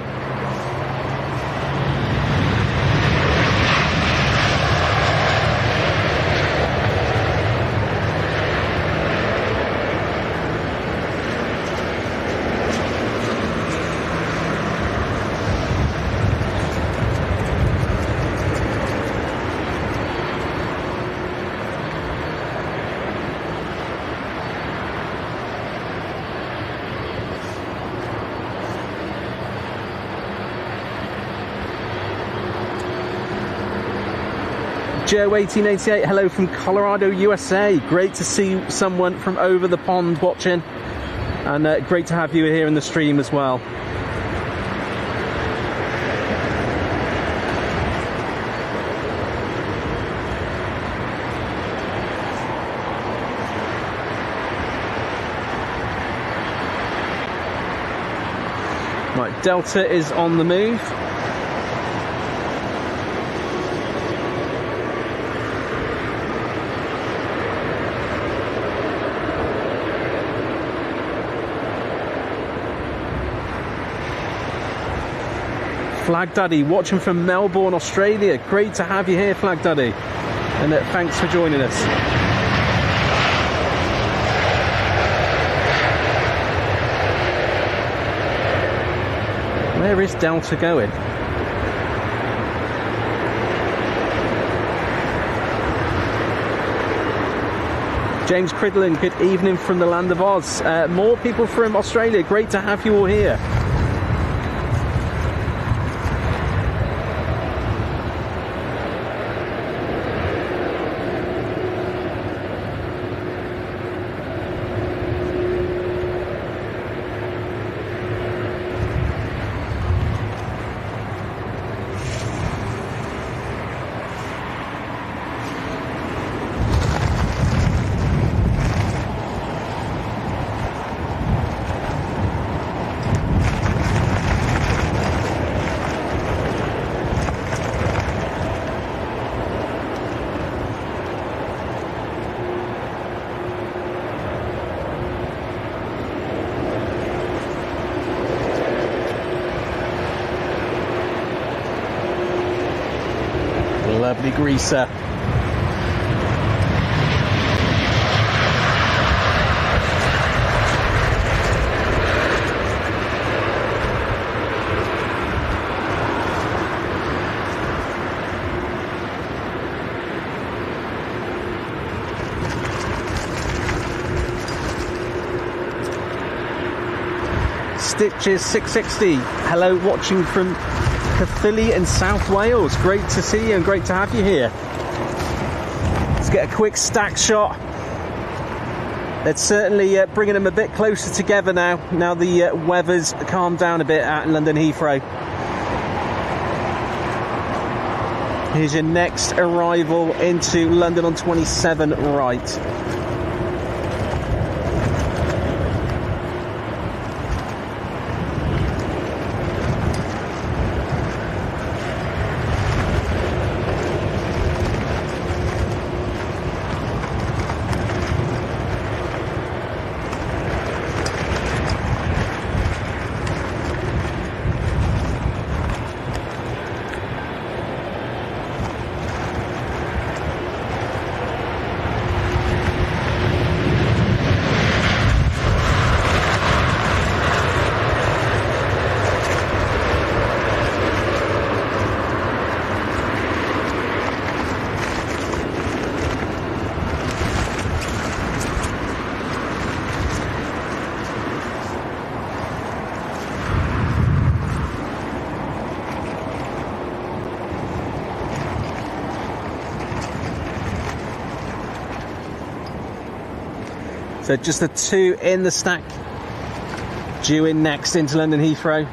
Joe1888, hello from Colorado, USA. Great to see someone from over the pond watching, and great to have you here in the stream as well. Right, Delta is on the move. Flag Daddy, watching from Melbourne, Australia. Great to have you here, Flag Daddy. And thanks for joining us. Where is Delta going? James Cridlin, good evening from the land of Oz. More people from Australia. Great to have you all here. Lovely greaser. Stitches 660. Hello, watching from Caerphilly in South Wales. Great to see you and great to have you here. Let's get a quick stack shot. Let's certainly bringing them a bit closer together now the weather's calmed down a bit out in London Heathrow. Here's your next arrival into London on 27 right. So just the two in the stack, due in next into London Heathrow.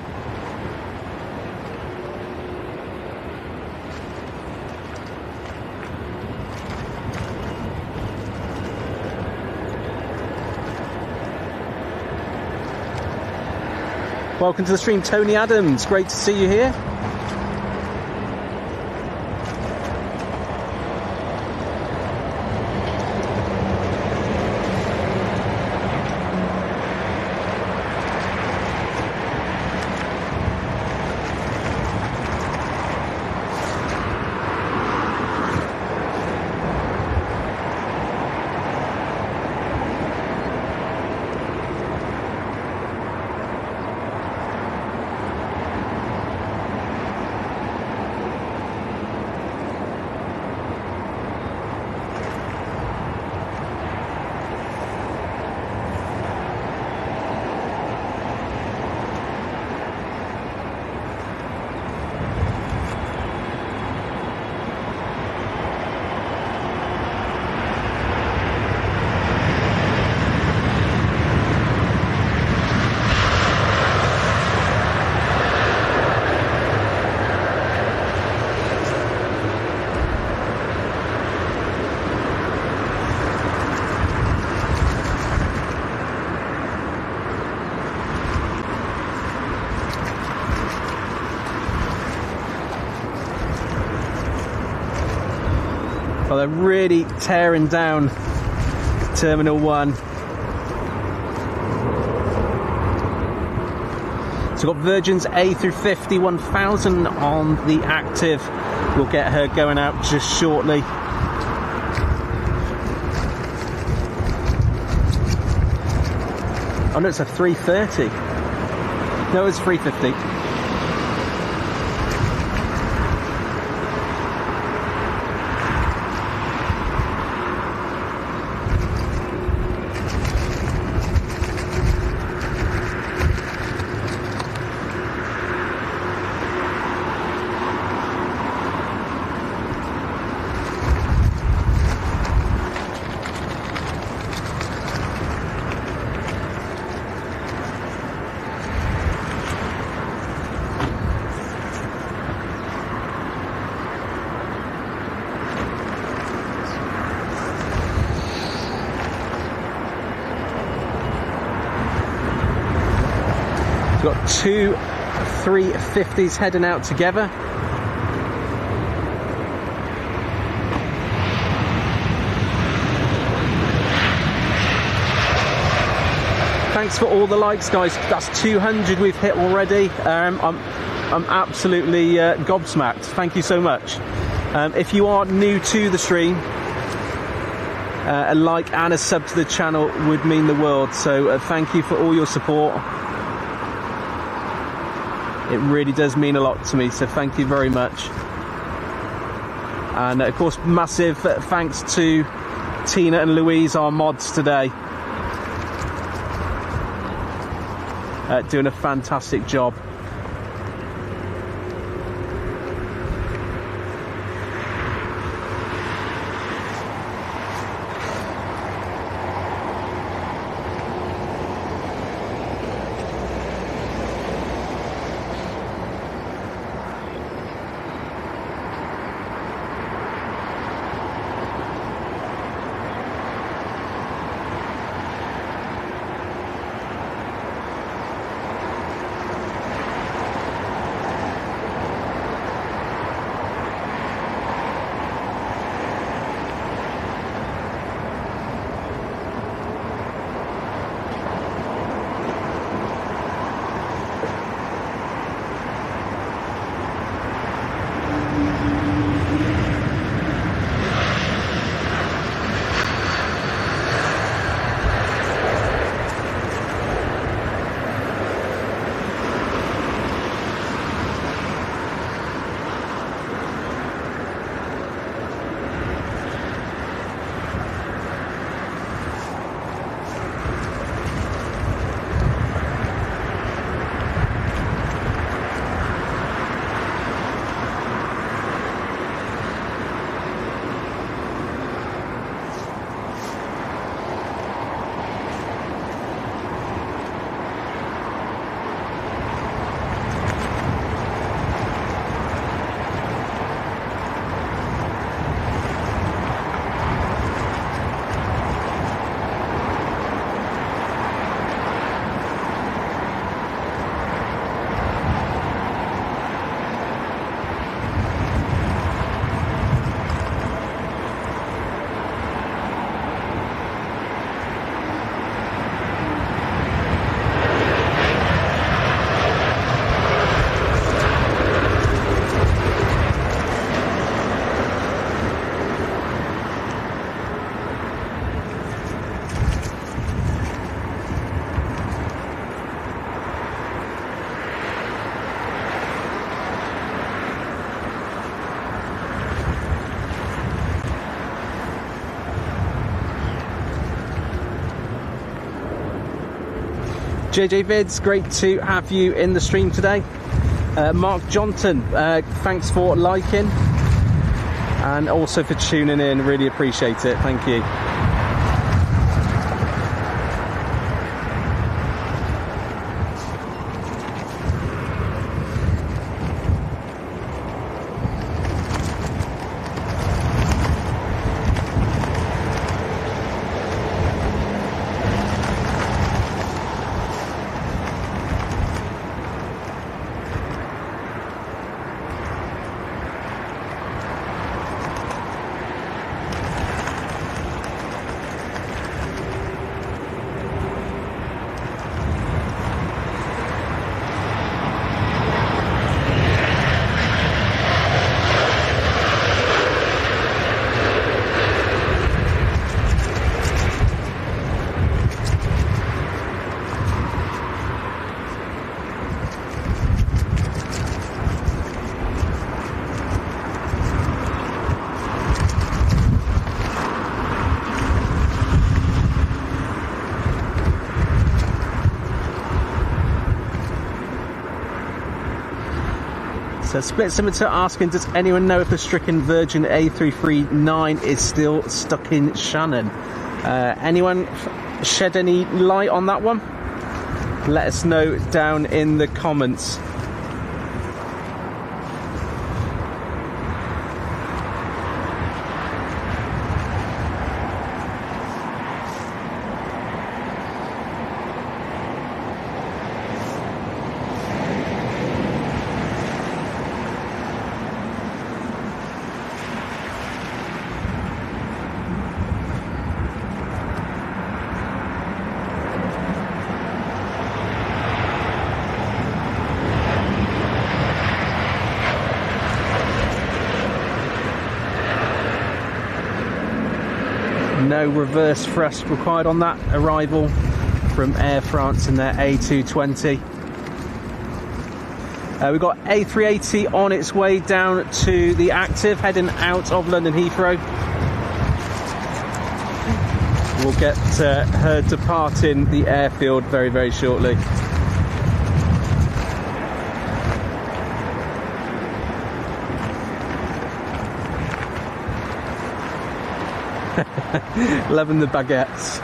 Welcome to the stream, Tony Adams. Great to see you here. really tearing down Terminal 1. So we've got Virgin's A through 50, 1000 on the active. We'll get her going out just shortly. Oh no, it's a 330. No, it's 350. Got two 350s heading out together. Thanks for all the likes, guys. That's 200 we've hit already. I'm absolutely gobsmacked. Thank you so much. If you are new to the stream, a like and a sub to the channel would mean the world. So thank you for all your support. It really does mean a lot to me, so thank you very much. And of course, massive thanks to Tina and Louise, our mods today. Doing a fantastic job. JJ Vids, great to have you in the stream today. Mark Johnson, thanks for liking and also for tuning in, really appreciate it, thank you. So Split Scimitar asking, does anyone know if the stricken Virgin A339 is still stuck in Shannon? Anyone shed any light on that one? Let us know down in the comments. No reverse thrust required on that arrival from Air France in their A220. We've got A380 on its way down to the active, heading out of London Heathrow. We'll get her departing the airfield very, very shortly. Loving the baguettes.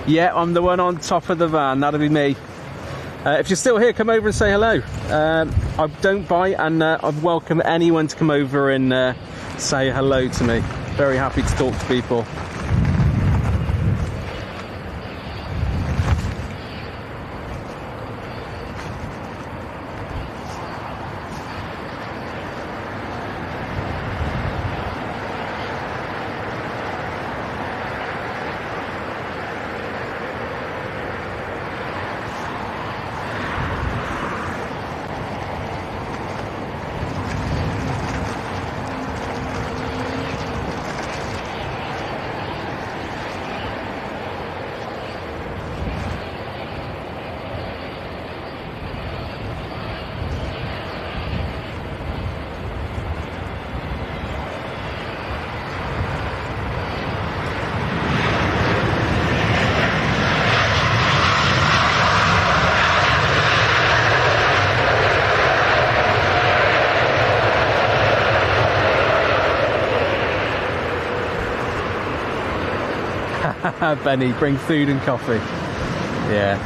Yeah, I'm the one on top of the van, that'll be me. If you're still here, come over and say hello. I don't bite, and I welcome anyone to come over and say hello to me. Very happy to talk to people. Benny, bring food and coffee. Yeah.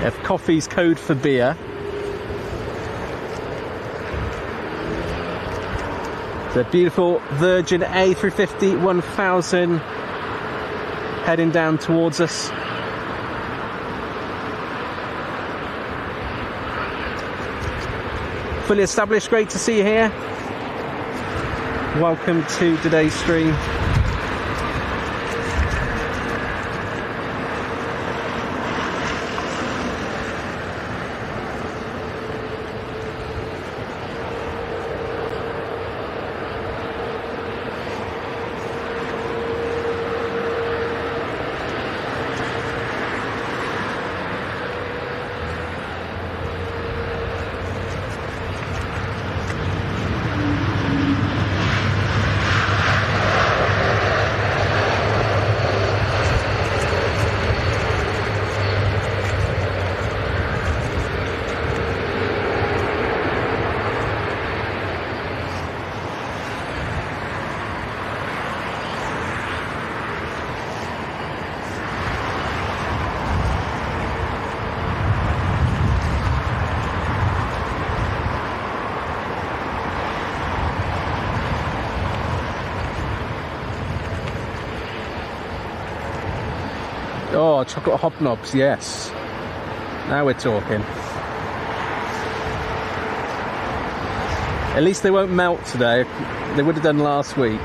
If coffee's code for beer. The beautiful Virgin A350 1000 heading down towards us. Fully established, great to see you here. Welcome to today's stream. Oh, chocolate hobnobs, yes. Now we're talking. At least they won't melt today. They would have done last week.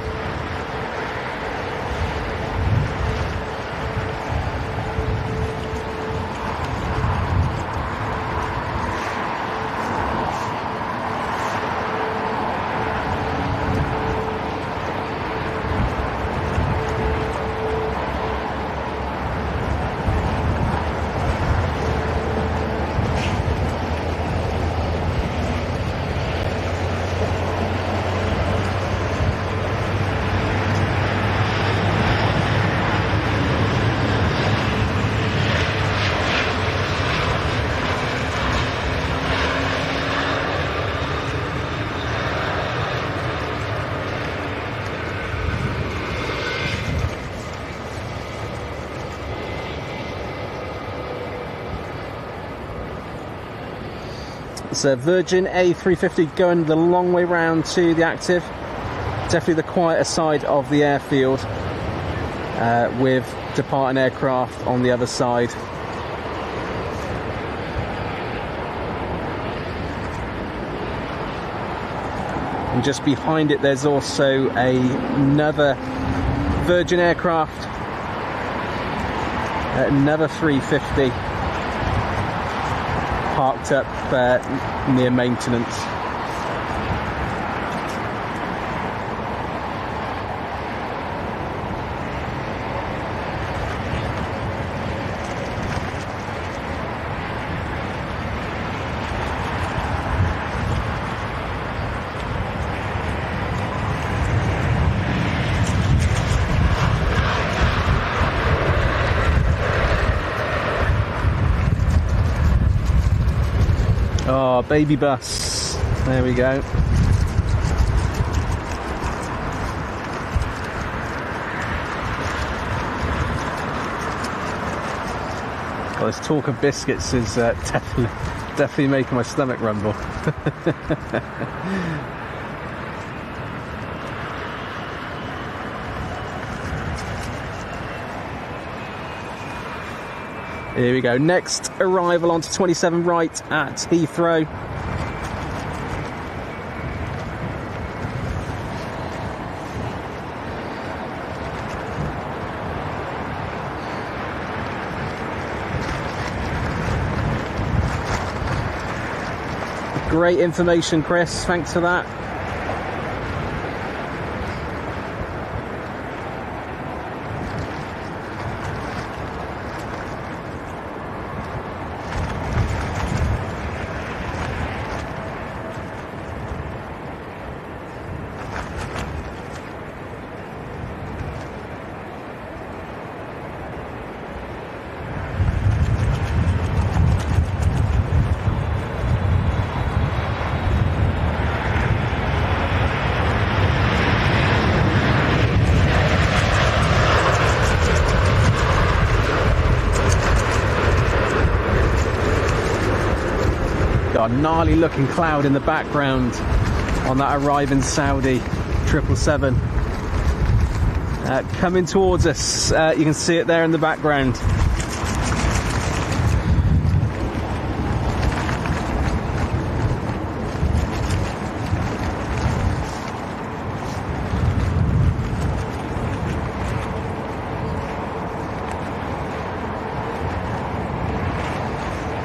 It's a Virgin A350 going the long way round to the active. Definitely the quieter side of the airfield, with departing aircraft on the other side. And just behind it there's also another Virgin aircraft, another 350. Parked up near maintenance. Oh, baby bus. There we go. Well, this talk of biscuits is definitely making my stomach rumble. Here we go. Next arrival onto 27 right at Heathrow. Great information, Chris. Thanks for that. Got a gnarly looking cloud in the background on that arriving Saudi 777. Coming towards us, you can see it there in the background.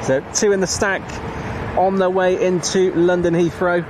So 2 in the stack on their way into London Heathrow.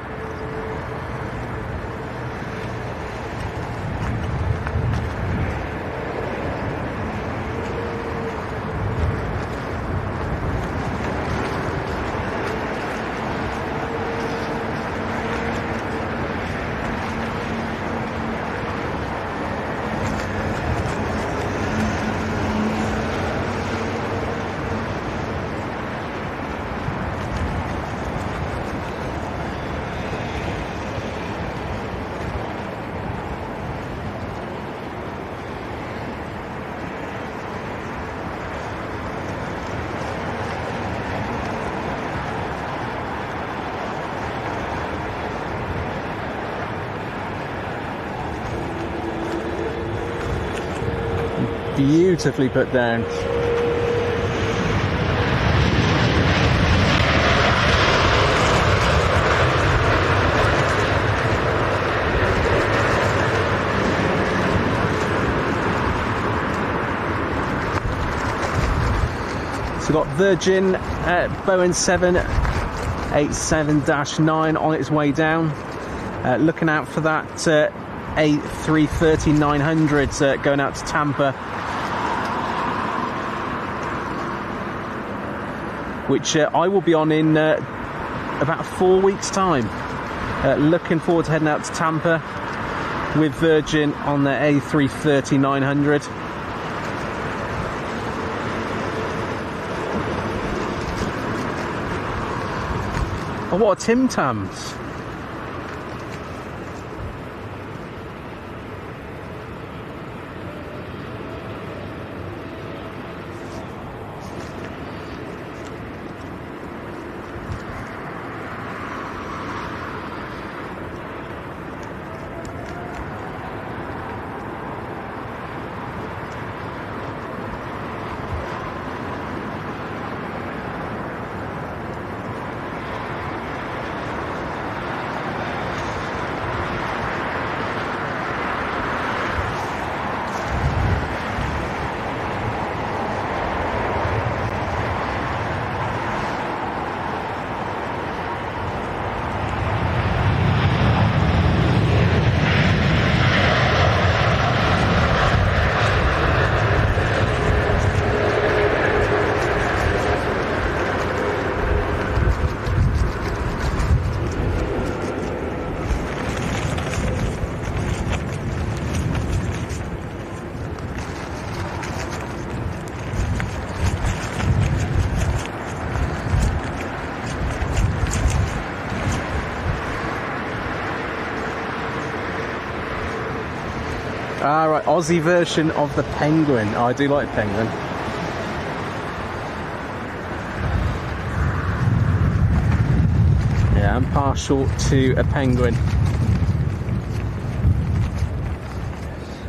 Beautifully put down. So we've got Virgin Boeing 787-9 on its way down. Looking out for that A330-900 going out to Tampa, which I will be on in about 4 weeks' time. Looking forward to heading out to Tampa with Virgin on their A330-900. Oh, what a Tim Tams! Ah, right, Aussie version of the Penguin. Oh, I do like Penguin. Yeah, I'm partial to a Penguin.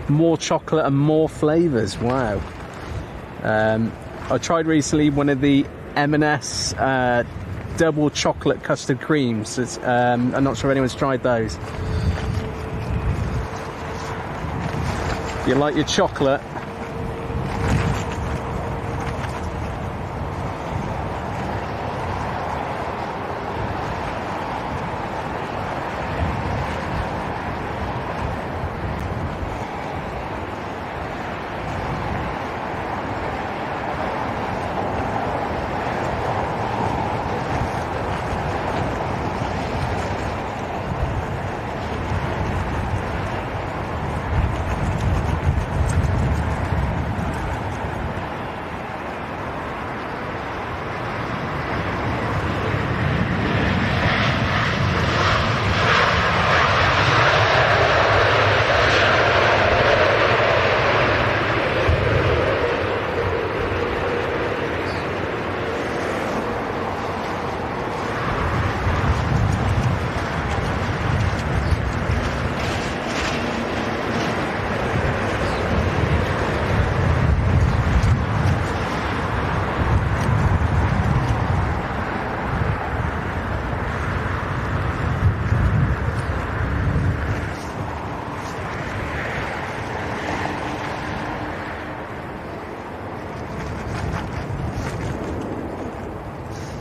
More chocolate and more flavours, wow. I tried recently one of the M&S double chocolate custard creams. I'm not sure if anyone's tried those. You like your chocolate?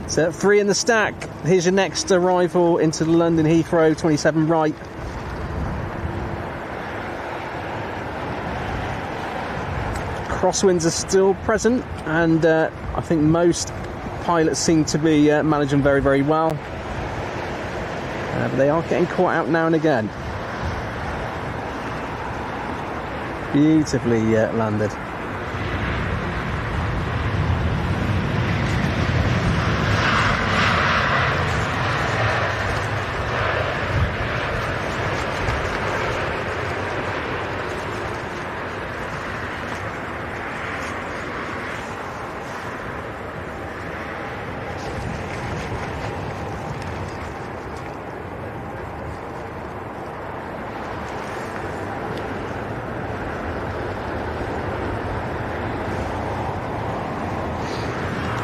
So 3 in the stack. Here's your next arrival into the London Heathrow, 27 right. Crosswinds are still present, and I think most pilots seem to be managing very, very well. But they are getting caught out now and again. Beautifully landed.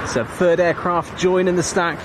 So third aircraft joining the stack.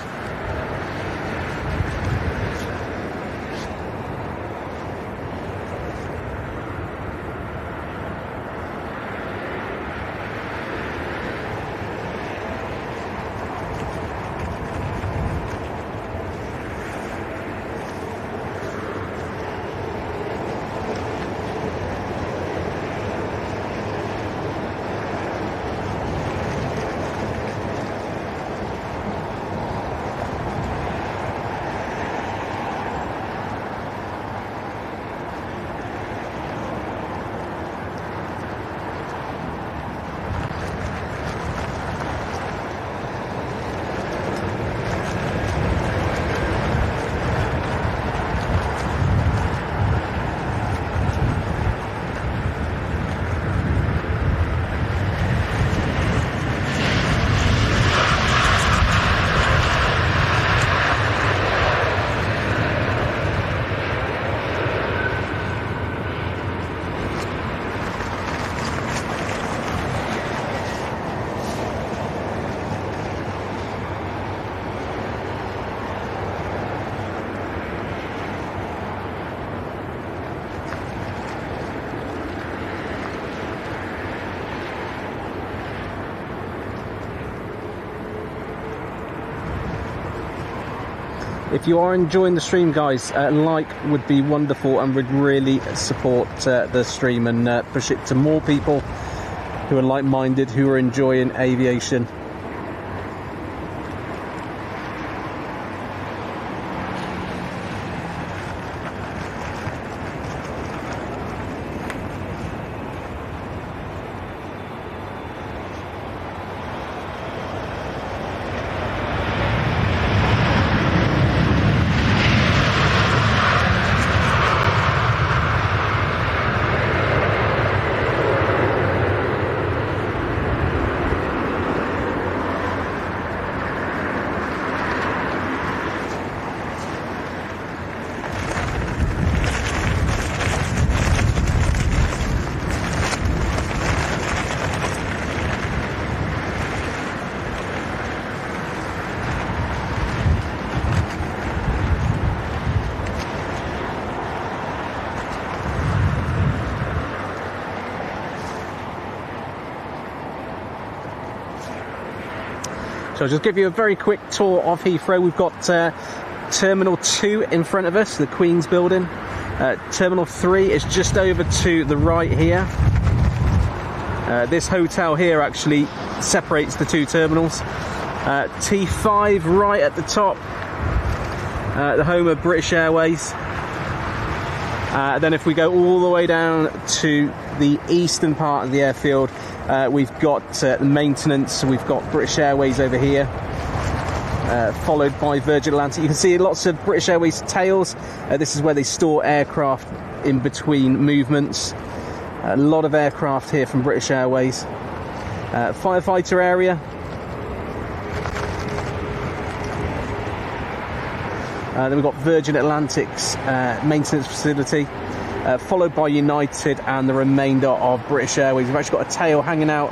If you are enjoying the stream, guys, like would be wonderful and would really support the stream and push it to more people who are like-minded, who are enjoying aviation. So I'll just give you a very quick tour of Heathrow. We've got Terminal 2 in front of us, the Queen's building. Terminal 3 is just over to the right here. This hotel here actually separates the two terminals. T5 right at the top, the home of British Airways. Then if we go all the way down to the eastern part of the airfield, we've got the maintenance. We've got British Airways over here, followed by Virgin Atlantic. You can see lots of British Airways tails. This is where they store aircraft in between movements. A lot of aircraft here from British Airways. Firefighter area. Then we've got Virgin Atlantic's maintenance facility, followed by United and the remainder of British Airways. We've actually got a tail hanging out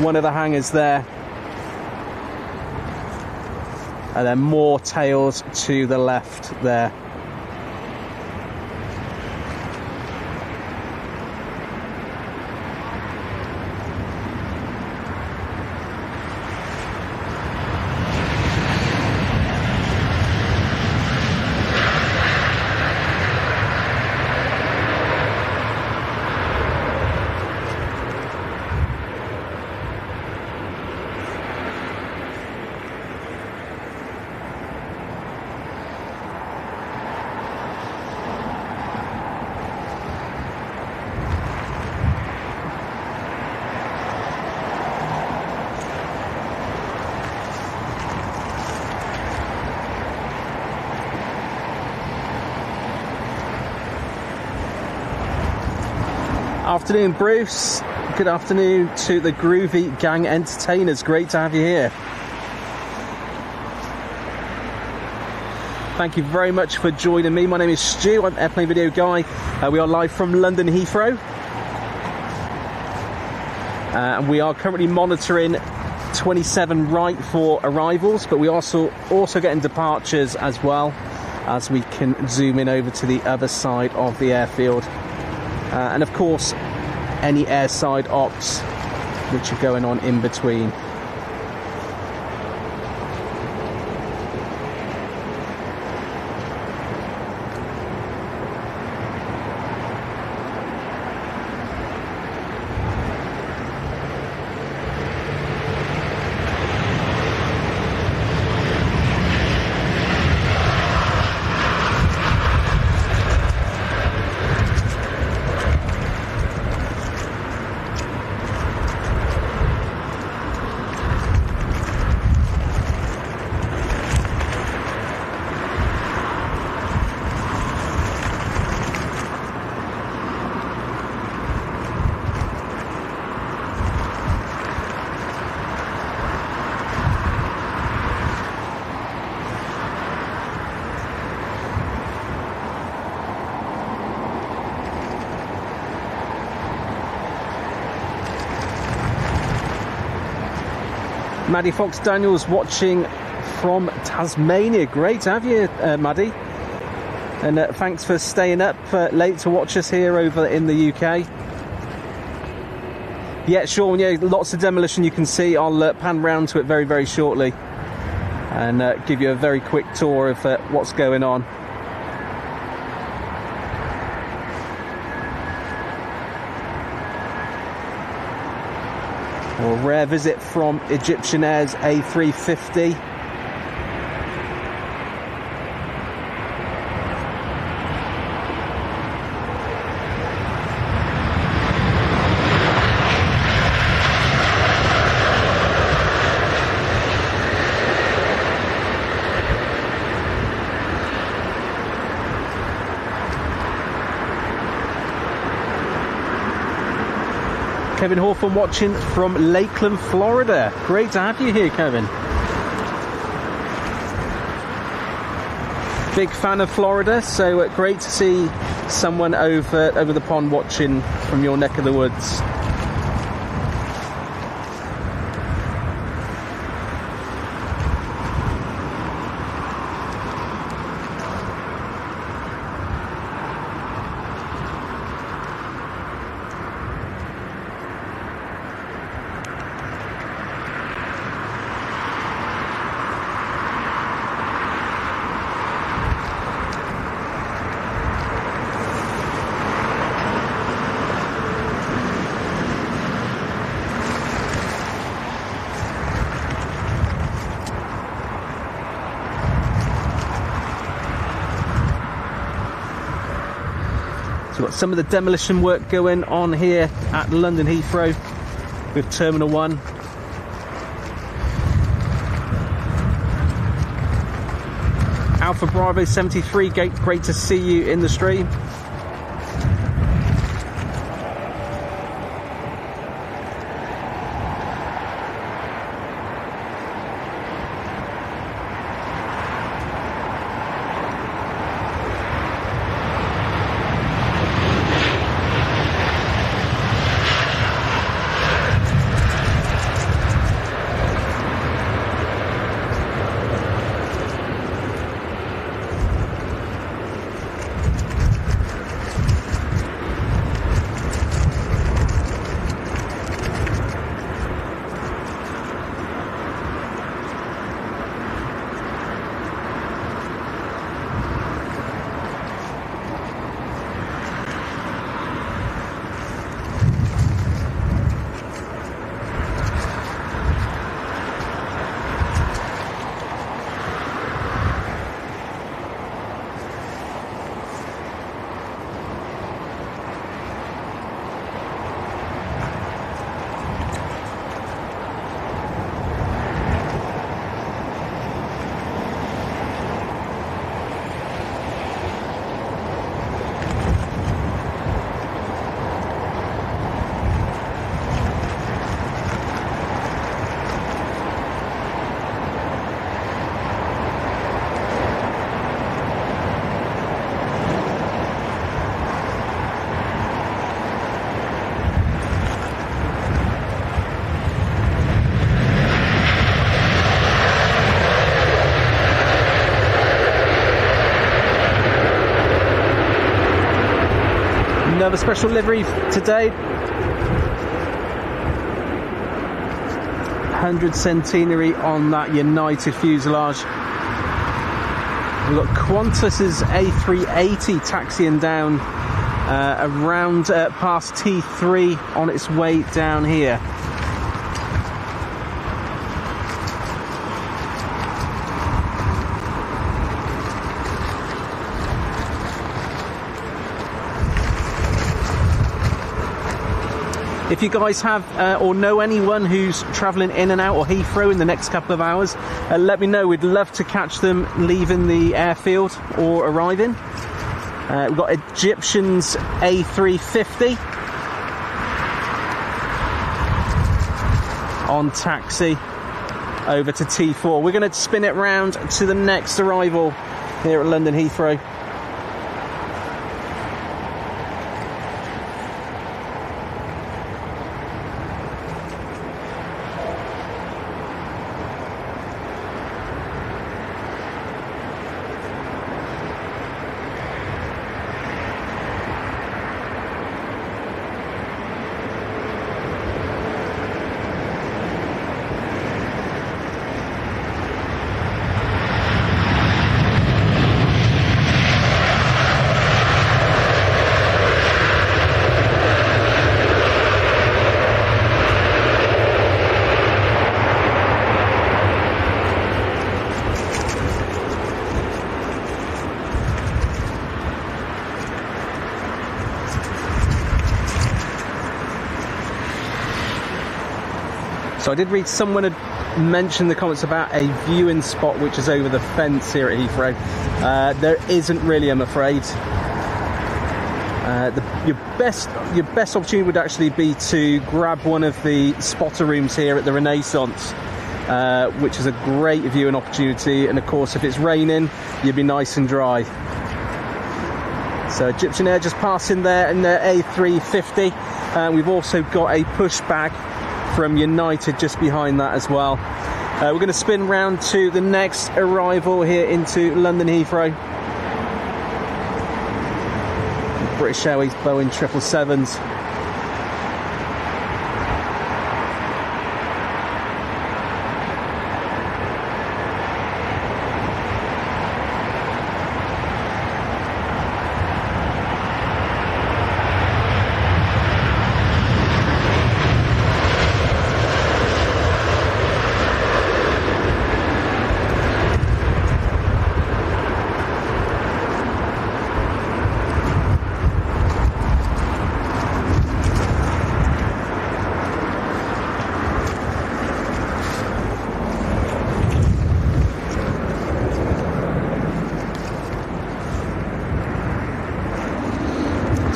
one of the hangars there. And then more tails to the left there. Afternoon, Bruce. Good afternoon to the Groovy Gang Entertainers. Great to have you here. Thank you very much for joining me. My name is Stu. I'm Airplane Video Guy. We are live from London Heathrow. And we are currently monitoring 27 right for arrivals, but we also getting departures as well, as we can zoom in over to the other side of the airfield. And of course, any airside ops which are going on in between. Maddie Fox Daniels watching from Tasmania. Great to have you, Maddie. And thanks for staying up late to watch us here over in the UK. Yeah, Sean, yeah, lots of demolition you can see. I'll pan round to it very, very shortly. and give you a very quick tour of what's going on. Well, a rare visit from Egyptian Air's A350. Kevin Hawthorne watching from Lakeland, Florida. Great to have you here, Kevin. Big fan of Florida, so great to see someone over the pond watching from your neck of the woods. So we've got some of the demolition work going on here at London Heathrow with Terminal 1. Alpha Bravo 73, great to see you in the stream. Another special livery today. 100 centenary on that United fuselage. We've got Qantas's A380 taxiing down around past T3 on its way down here. If you guys have or know anyone who's travelling in and out of Heathrow in the next couple of hours, let me know. We'd love to catch them leaving the airfield or arriving. We've got Egyptian's A350 on taxi over to T4. We're going to spin it round to the next arrival here at London Heathrow. So I did read someone had mentioned in the comments about a viewing spot which is over the fence here at Heathrow. There isn't really, I'm afraid. Your best opportunity would actually be to grab one of the spotter rooms here at the Renaissance, which is a great viewing opportunity, and of course if it's raining you'll be nice and dry. So Egyptian Air just passing there in their A350. We've also got a pushback from United just behind that as well. We're going to spin round to the next arrival here into London Heathrow. British Airways Boeing 777s.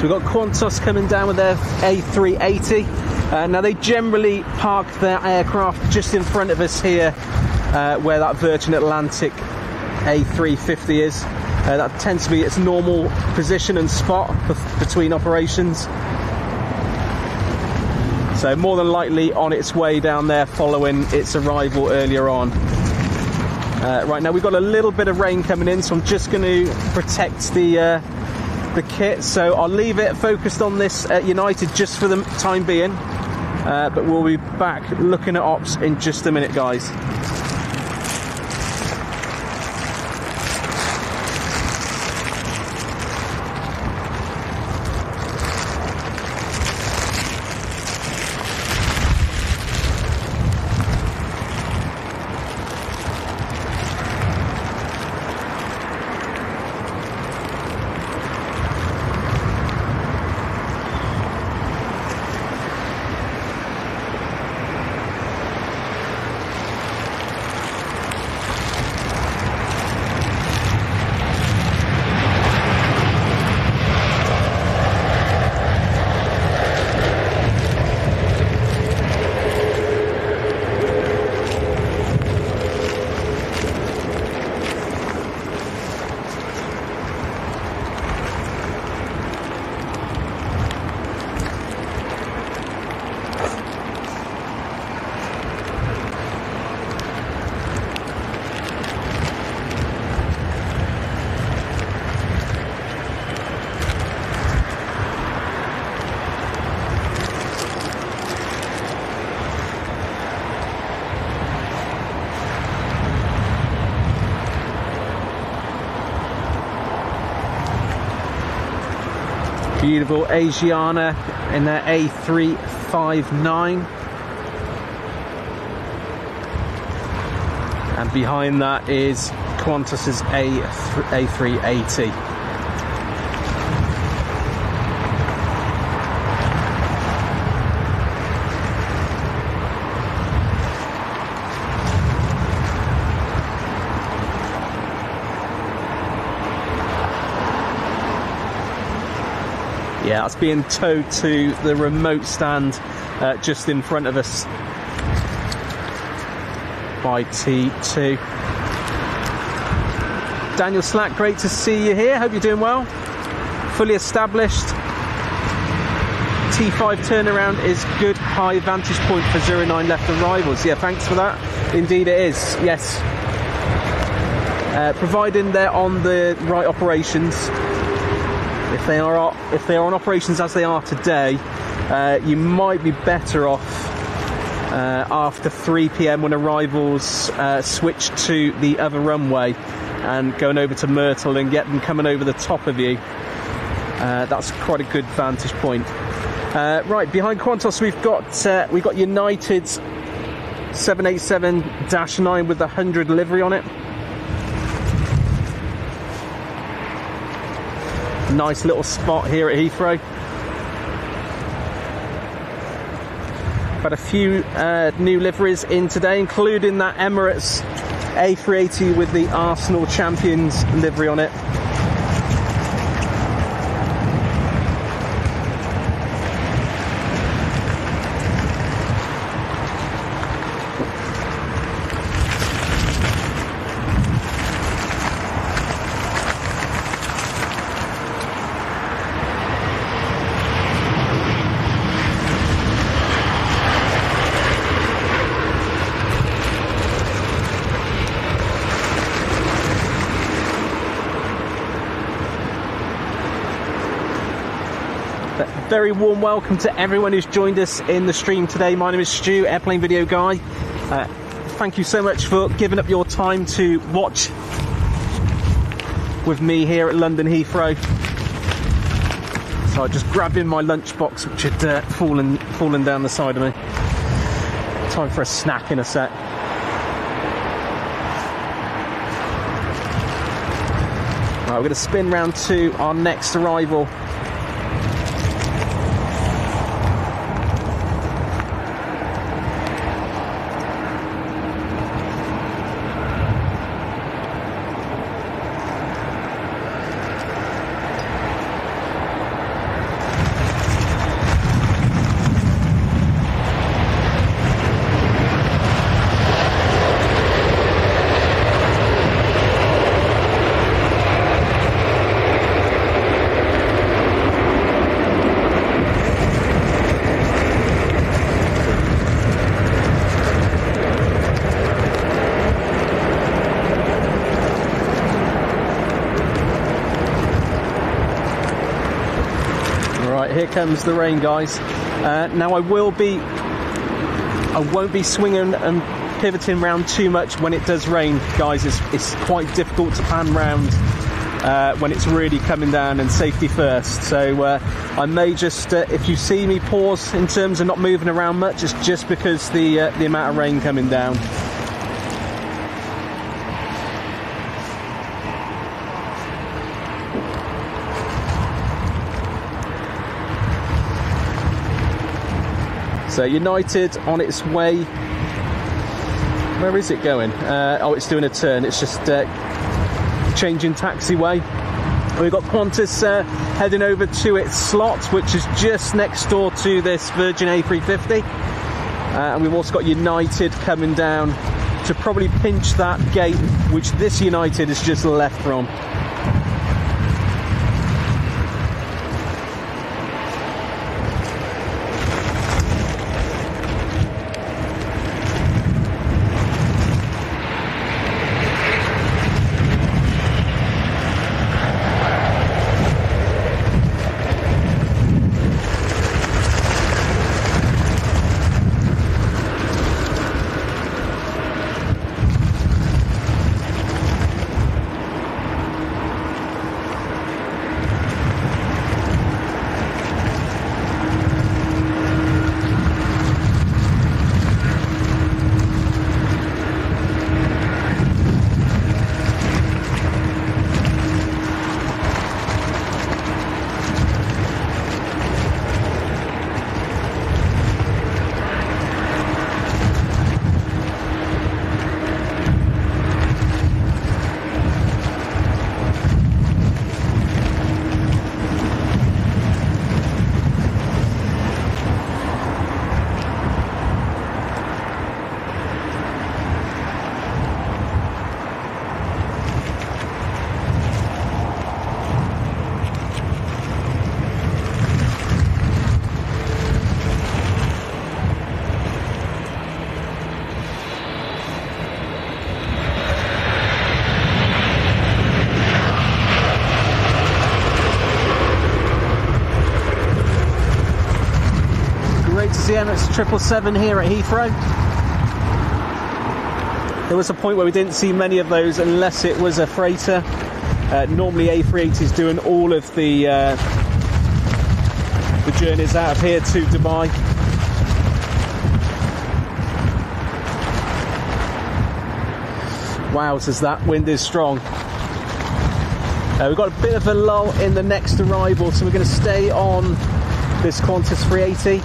We've got Qantas coming down with their A380. Now they generally park their aircraft just in front of us here, where that Virgin Atlantic A350 is. That tends to be its normal position and spot between operations. So more than likely on its way down there following its arrival earlier on. Right now we've got a little bit of rain coming in, so I'm just going to protect the kit, so I'll leave it focused on this United just for the time being, but we'll be back looking at ops in just a minute, guys. Beautiful Asiana in their A359, and behind that is Qantas's A380. Yeah, that's being towed to the remote stand just in front of us by T2. Daniel Slack, great to see you here. Hope you're doing well. Fully established. T5 turnaround is good. High vantage point for 09 left arrivals. Yeah, thanks for that. Indeed it is, yes. Providing they're on the right operations. If they are on operations as they are today, you might be better off after 3 PM when arrivals switch to the other runway and going over to Myrtle and get them coming over the top of you. That's quite a good vantage point. Right, behind Qantas we've got United's 787-9 with the 100 livery on it. Nice little spot here at Heathrow. Had a few new liveries in today, including that Emirates A380 with the Arsenal Champions livery on it. Very warm welcome to everyone who's joined us in the stream today. My name is Stu, Airplane Video Guy. Thank you so much for giving up your time to watch with me here at London Heathrow. So I just grabbed in my lunchbox, which had fallen down the side of me. Time for a snack in a sec. Right, we're going to spin round to our next arrival. Here comes the rain, guys. Now I won't be swinging and pivoting around too much when it does rain, guys. It's quite difficult to pan round when it's really coming down, and safety first. So I may just, if you see me pause in terms of not moving around much, it's just because the amount of rain coming down. So United on its way. Where is it going? Oh, it's doing a turn. It's just changing taxiway. We've got Qantas heading over to its slot, which is just next door to this Virgin A350. And we've also got United coming down to probably pinch that gate, which this United has just left from. Emirates 777 here at Heathrow. There was a point where we didn't see many of those unless it was a freighter. Normally A380 is doing all of the journeys out of here to Dubai. Wow, says that wind is strong. We've got a bit of a lull in the next arrival, so we're going to stay on this Qantas 380.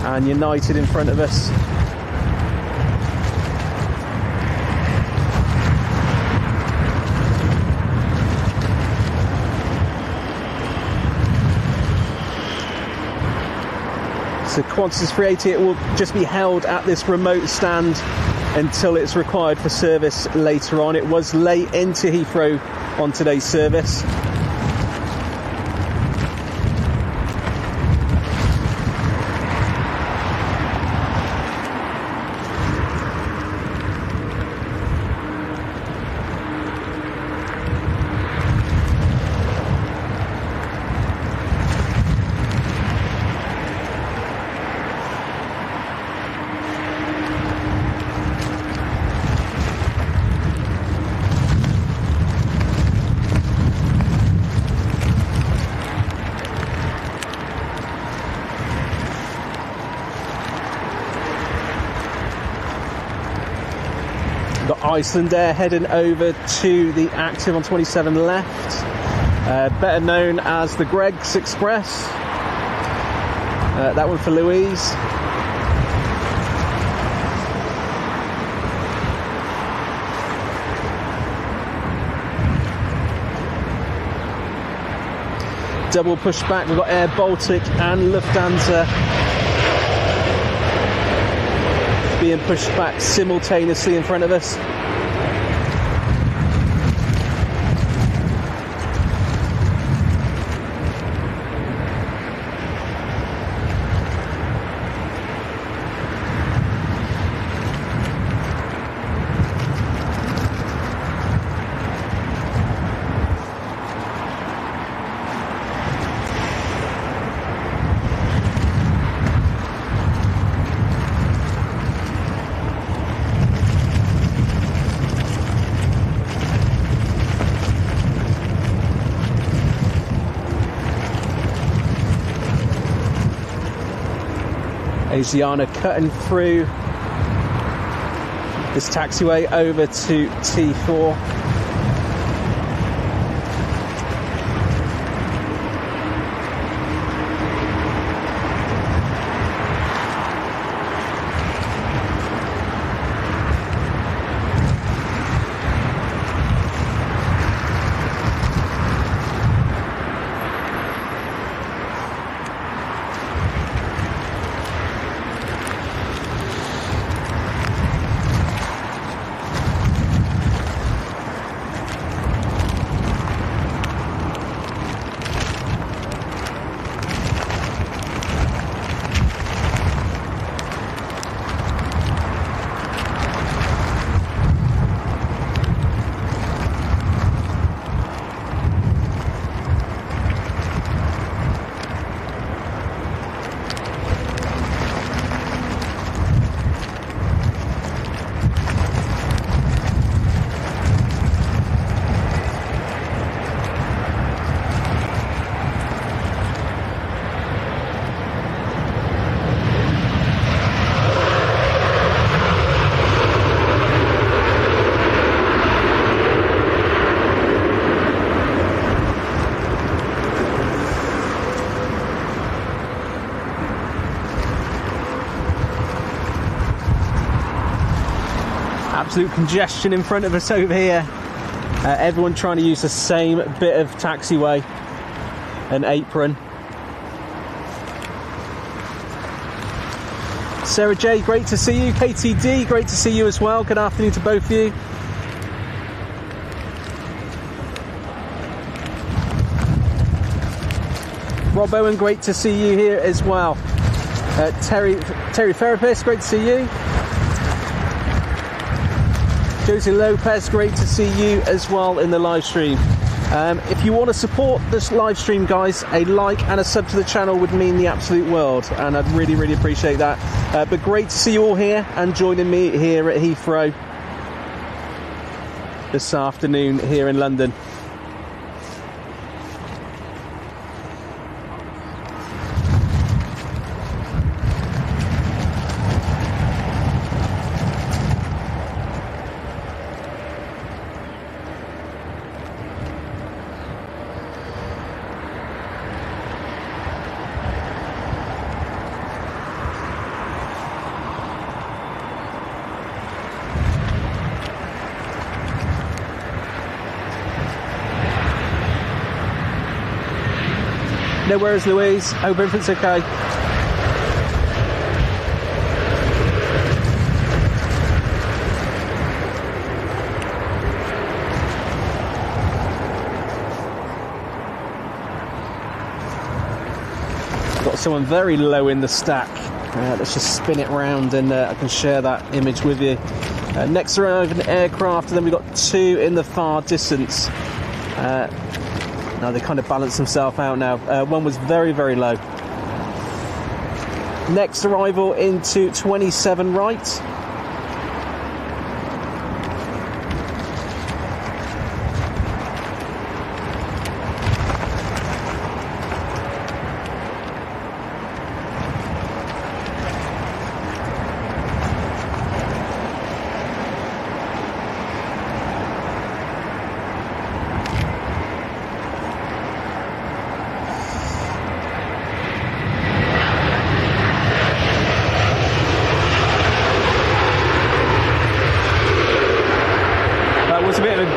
and United in front of us. So Qantas 380, it will just be held at this remote stand until it's required for service later on. It was late into Heathrow on today's service. Got Iceland Air heading over to the active on 27 left, better known as the Greg's Express. That one for Louise. Double pushback, we've got Air Baltic and Lufthansa being pushed back simultaneously in front of us. Asiana cutting through this taxiway over to T4. Absolute congestion in front of us over here. Everyone trying to use the same bit of taxiway and apron. Sarah J, great to see you. KTD, great to see you as well. Good afternoon to both of you. Rob Owen, great to see you here as well. Terry Therapist, great to see you. Josie Lopez, great to see you as well in the live stream. If you want to support this live stream, guys, a like and a sub to the channel would mean the absolute world, and I'd really, really appreciate that. But great to see you all here and joining me here at Heathrow this afternoon here in London. no worries, Louise. Hope everything's okay. Got someone very low in the stack. Let's just spin it round and I can share that image with you. Next arriving aircraft, and then we've got two in the far distance. Now they kind of balance themselves out now. One was very, very low. Next arrival into 27 right.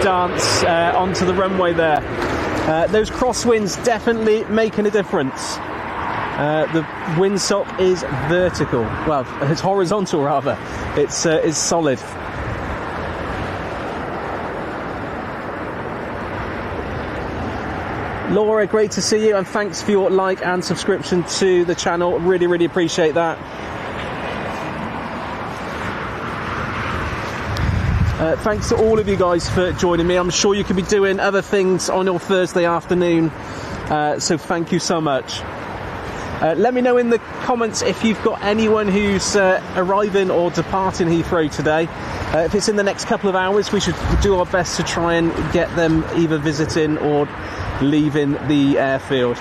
Dance onto the runway there. Those crosswinds definitely making a difference. The windsock is vertical. Well, it's horizontal rather. It's solid. Laura, great to see you, and thanks for your like and subscription to the channel. Really, really appreciate that. Thanks to all of you guys for joining me. I'm sure you could be doing other things on your Thursday afternoon, so thank you so much. Let me know in the comments if you've got anyone who's arriving or departing Heathrow today. If it's in the next couple of hours, we should do our best to try and get them either visiting or leaving the airfield.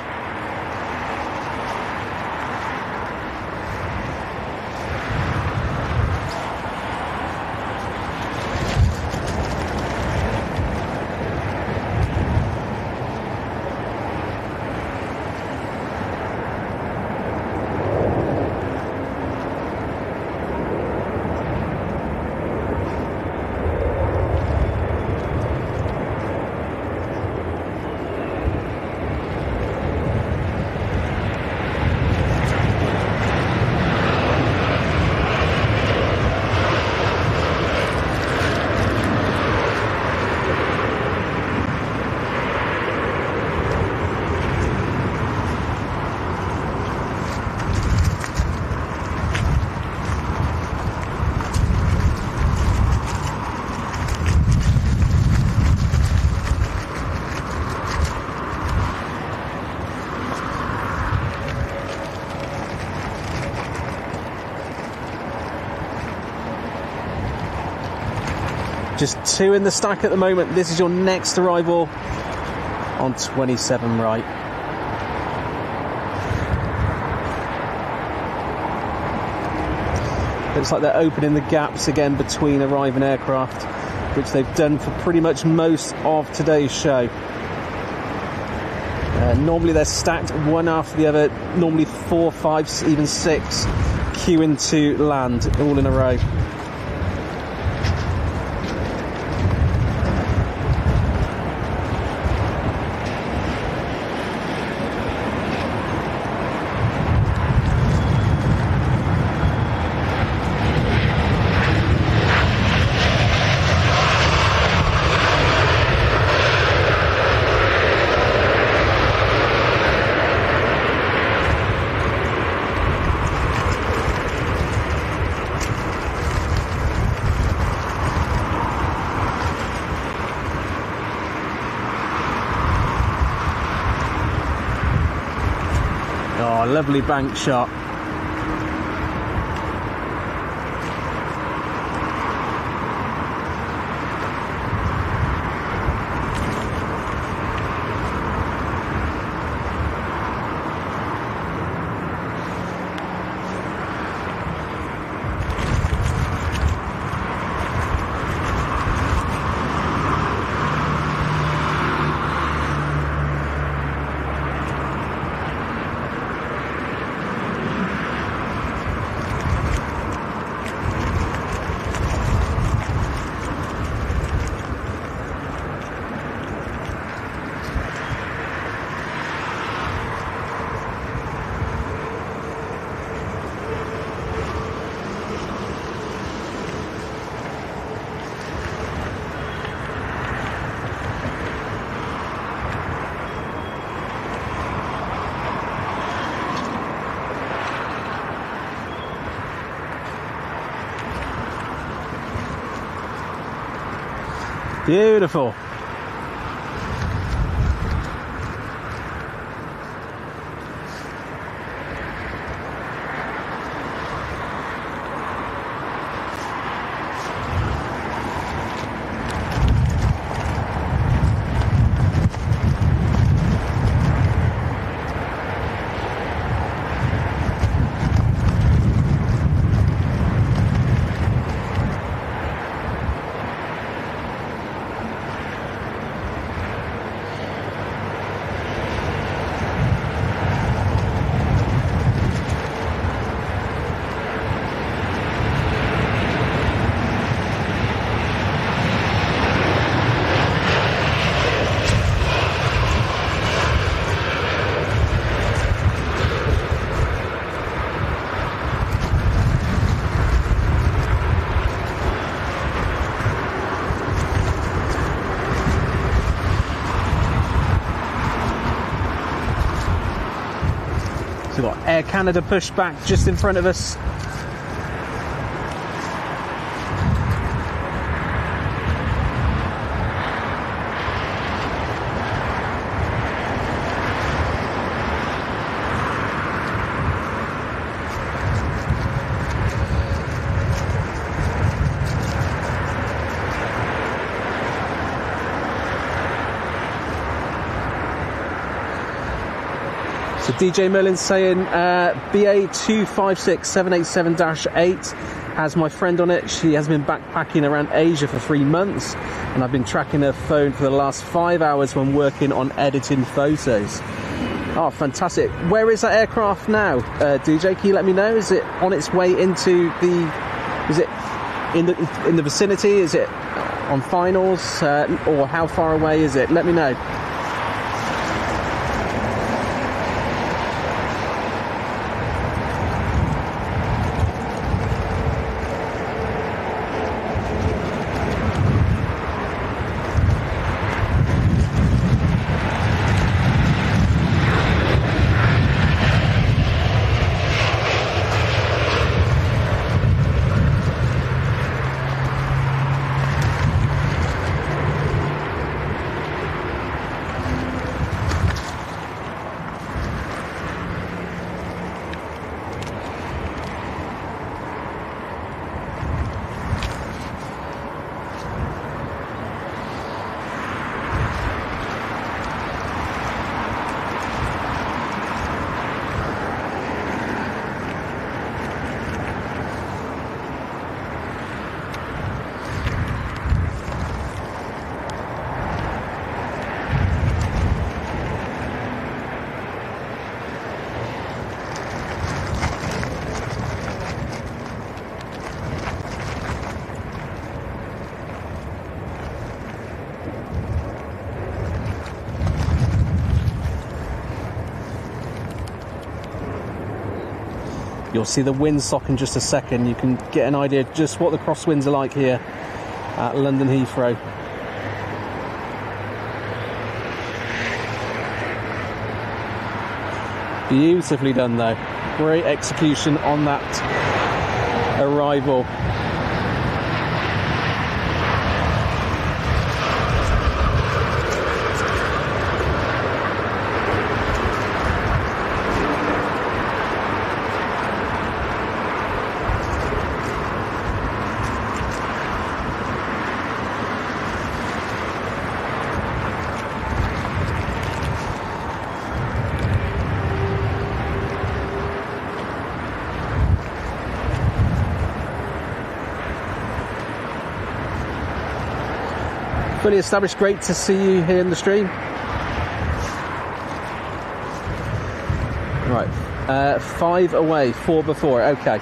Just two in the stack at the moment. This is your next arrival on 27 right. Looks like they're opening the gaps again between arriving aircraft, which they've done for pretty much most of today's show. Normally they're stacked one after the other, normally 4, 5, even 6 queuing to land all in a row. Oh, lovely bank shot. Beautiful. So we've got Air Canada pushback just in front of us. So DJ Merlin's saying BA 256787-8 has my friend on it. She has been backpacking around Asia for 3 months, and I've been tracking her phone for the last 5 hours when working on editing photos. Oh, fantastic. Where is that aircraft now, DJ? Can you let me know? Is it on its way into the... Is it in the vicinity? Is it on finals? Or how far away is it? Let me know. You'll see the windsock in just a second. You can get an idea of just what the crosswinds are like here at London Heathrow. Beautifully done though. Great execution on that arrival. Fully established, great to see you here in the stream. Right, 5 away, 4 before, okay.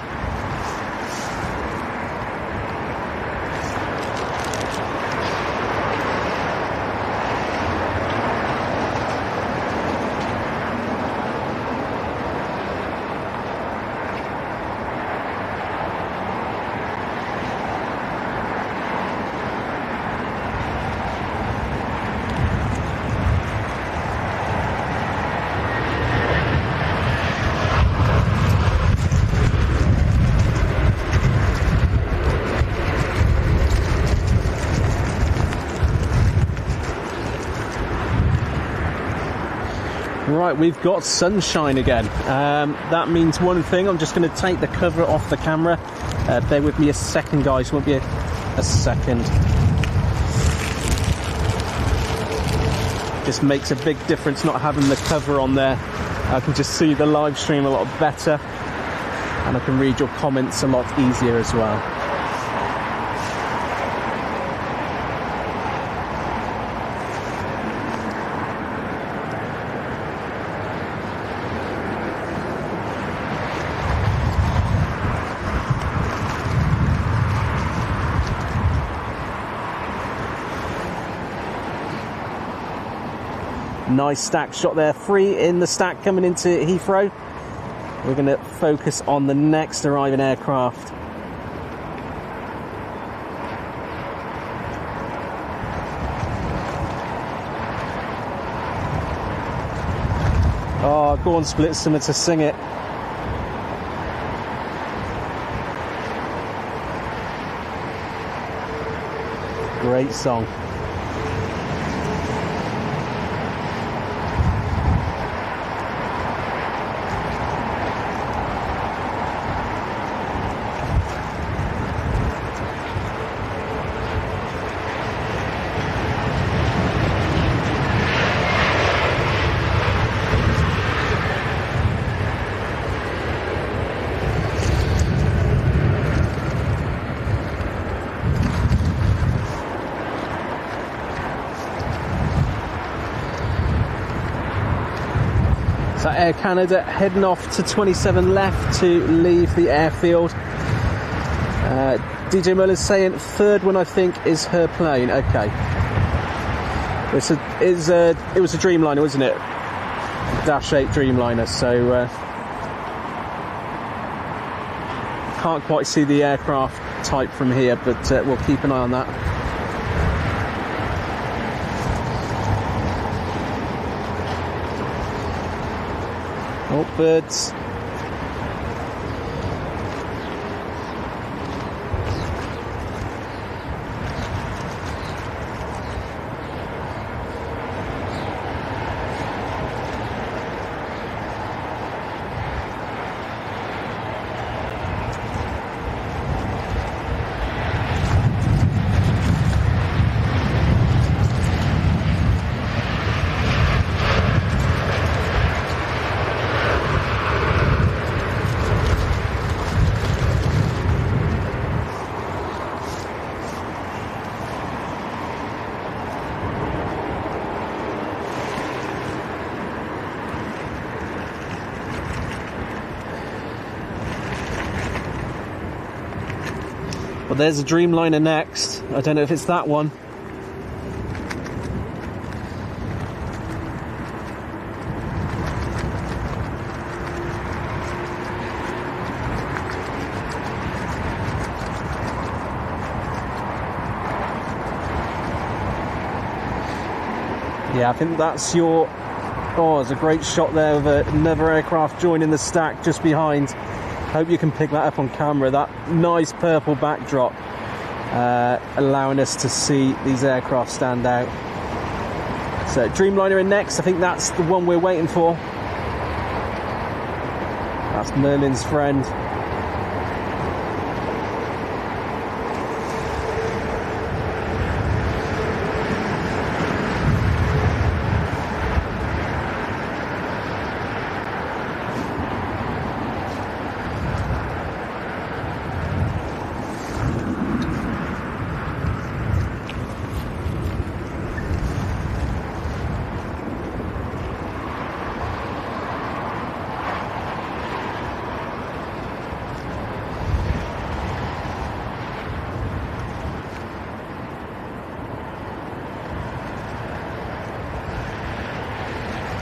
Right, we've got sunshine again. That means one thing. I'm just going to take the cover off the camera. Bear with me a second, guys. Won't be a second. Just makes a big difference not having the cover on there. I can just see the live stream a lot better, and I can read your comments a lot easier as well. Nice stack shot there, 3 in the stack coming into Heathrow. We're going to focus on the next arriving aircraft. Oh, go on, Split Summer, to sing it. Great song. Air Canada heading off to 27 left to leave the airfield. DJ Muller's saying third one, I think, is her plane. Okay. It was a Dreamliner, wasn't it? Dash 8 Dreamliner, so can't quite see the aircraft type from here, but we'll keep an eye on that. Oh, birds. Well, there's a Dreamliner next. I don't know if it's that one. Yeah, I think that's your... Oh, there's a great shot there of another aircraft joining the stack just behind. Hope you can pick that up on camera. That nice purple backdrop allowing us to see these aircraft stand out. So Dreamliner in next. I think that's the one we're waiting for. That's Merlin's friend.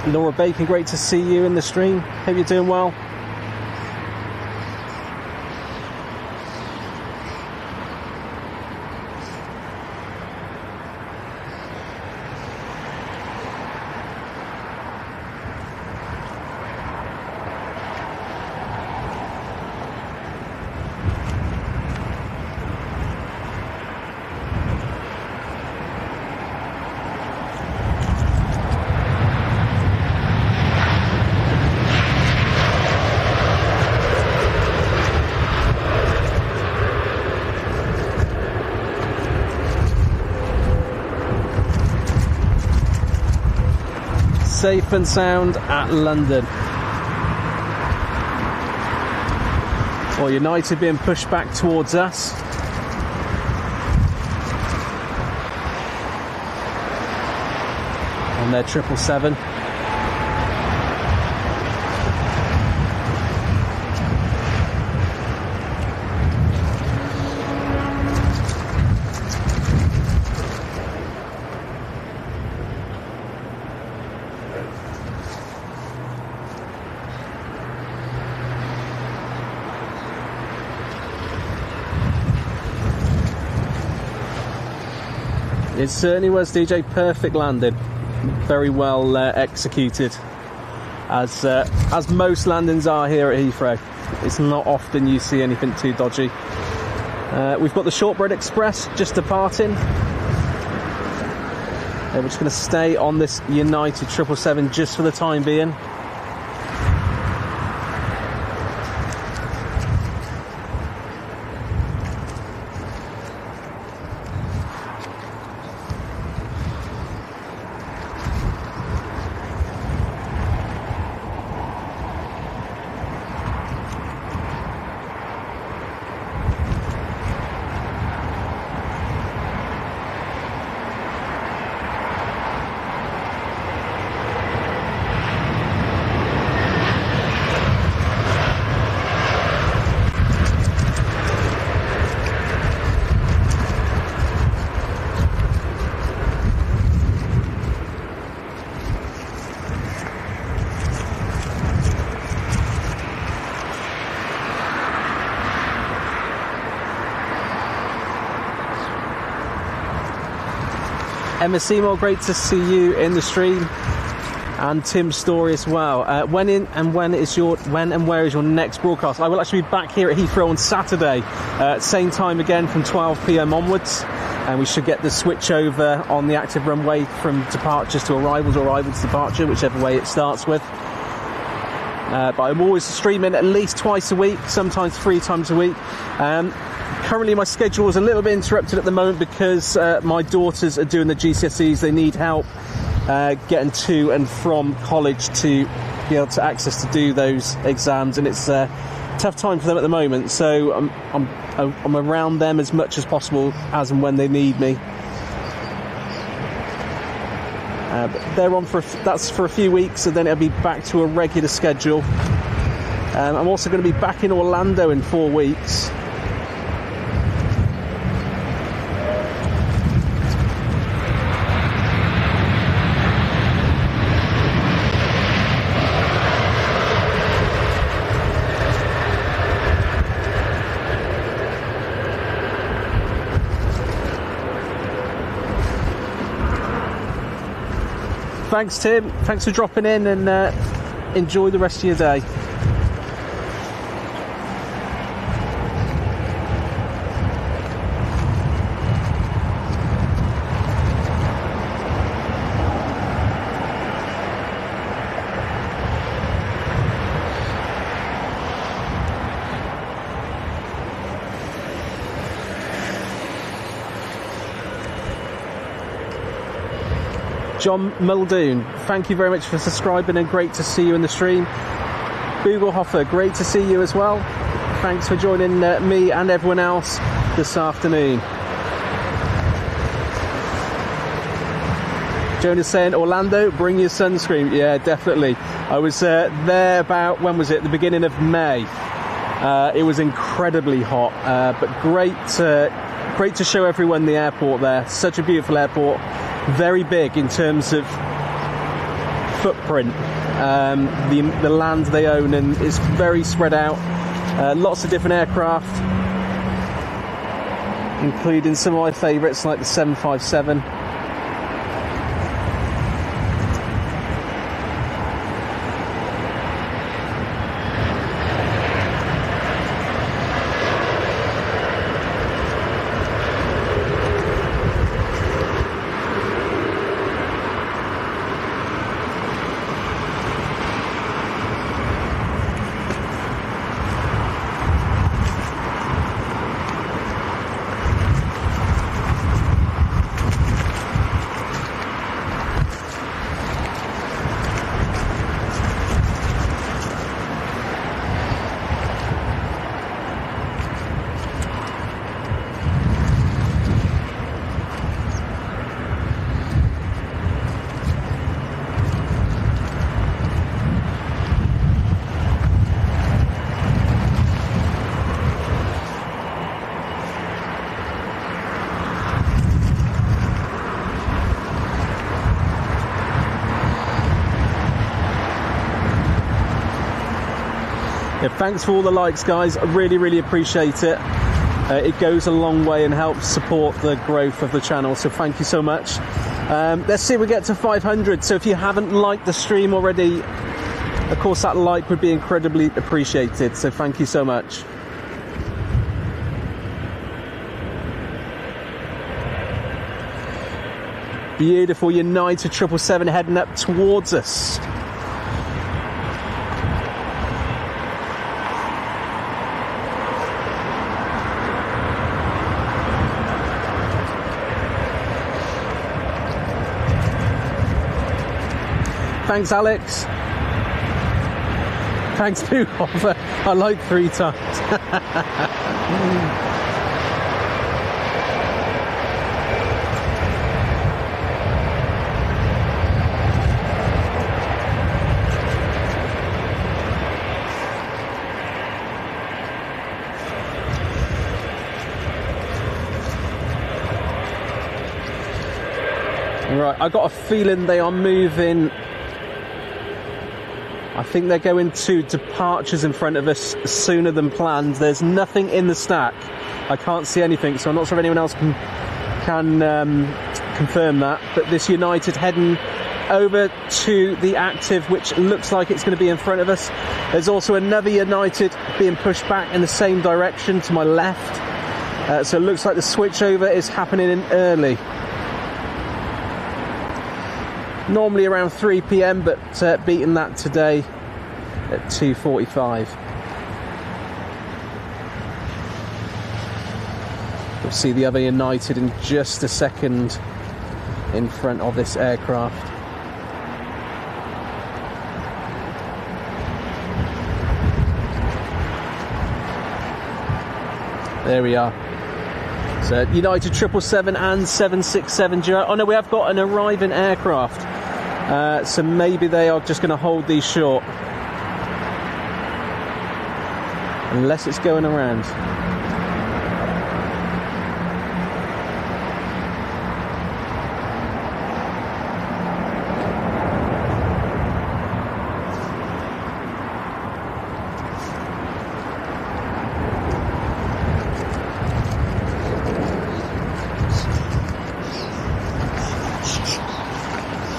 Laura Bacon, great to see you in the stream. Hope you're doing well. safe and sound at London. Or United being pushed back towards us. On their 777. It certainly was, DJ. Perfect landing. Very well executed, as most landings are here at Heathrow. It's not often you see anything too dodgy. We've got the Shortbread Express just departing. We're just going to stay on this United 777 just for the time being. Emma Seymour, great to see you in the stream, and Tim Story as well. When and where is your next broadcast? I will actually be back here at Heathrow on Saturday, same time again from 12 p.m. onwards, and we should get the switch over on the active runway from departures to arrivals, or arrivals to departure, whichever way it starts with. But I'm always streaming at least twice a week, sometimes 3 times a week. Currently my schedule is a little bit interrupted at the moment because my daughters are doing the GCSEs. They need help getting to and from college to be able to access to do those exams, and it's a tough time for them at the moment, so I'm around them as much as possible as and when they need me. But they're on that's for a few weeks, and then it'll be back to a regular schedule. I'm also going to be back in Orlando in 4 weeks. Thanks, Tim. Thanks for dropping in, and enjoy the rest of your day. John Muldoon, thank you very much for subscribing, and great to see you in the stream. Bugelhofer, great to see you as well. Thanks for joining me and everyone else this afternoon. Jonah's saying, Orlando, bring your sunscreen. Yeah, definitely. I was there about, when was it? The beginning of May. It was incredibly hot, but great to show everyone the airport there. Such a beautiful airport. Very big in terms of footprint, the land they own, and it's very spread out. Lots of different aircraft, including some of my favourites like the 757. Yeah, thanks for all the likes, guys. I really, really appreciate it. It goes a long way and helps support the growth of the channel, so thank you so much. Let's see if we get to 500. So if you haven't liked the stream already, of course that like would be incredibly appreciated, so thank you so much. Beautiful United 777 heading up towards us. Thanks, Alex. Thanks, Buchhofer. I like 3 times. Right, I got a feeling they are moving. I think they're going to departures in front of us sooner than planned. There's nothing in the stack. I can't see anything, so I'm not sure if anyone else can confirm that. But this United heading over to the active, which looks like it's going to be in front of us. There's also another United being pushed back in the same direction to my left. So it looks like the switchover is happening in early. Normally around 3 p.m, but beating that today at 2:45. We'll see the other United in just a second in front of this aircraft. There we are. So United 777 and 767. Oh no, we have got an arriving aircraft. So maybe they are just going to hold these short. Unless it's going around.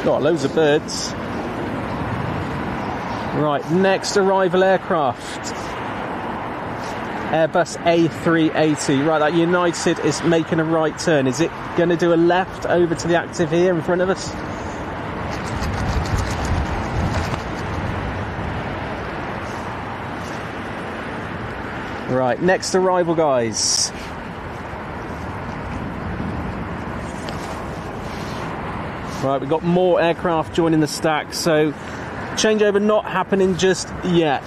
Got loads of birds. Right, next arrival aircraft. Airbus A380. Right, that United is making a right turn. Is it going to do a left over to the active here in front of us? Right, next arrival, guys. Right, we've got more aircraft joining the stack, so changeover not happening just yet.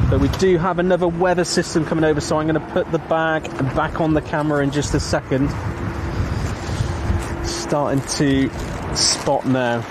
But we do have another weather system coming over, so I'm going to put the bag back on the camera in just a second. Starting to spot now.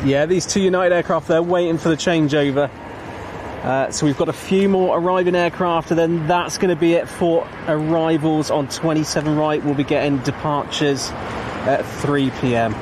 Yeah, these two United aircraft, they're waiting for the changeover. So we've got a few more arriving aircraft, and then that's going to be it for arrivals on 27 right. We'll be getting departures at 3 p.m.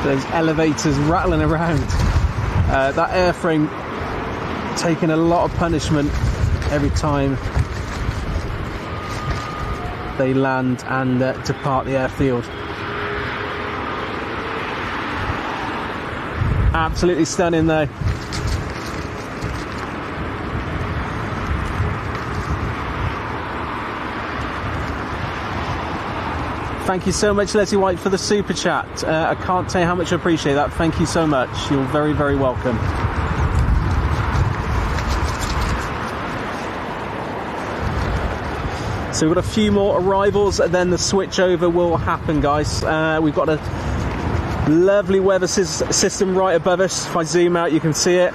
Those elevators rattling around. That airframe taking a lot of punishment every time they land and depart the airfield. Absolutely stunning though. Thank you so much, Leslie White, for the super chat. I can't tell you how much I appreciate that. Thank you so much. You're very, very welcome. So we've got a few more arrivals, and then the switchover will happen, guys. We've got a lovely weather system right above us. If I zoom out, you can see it.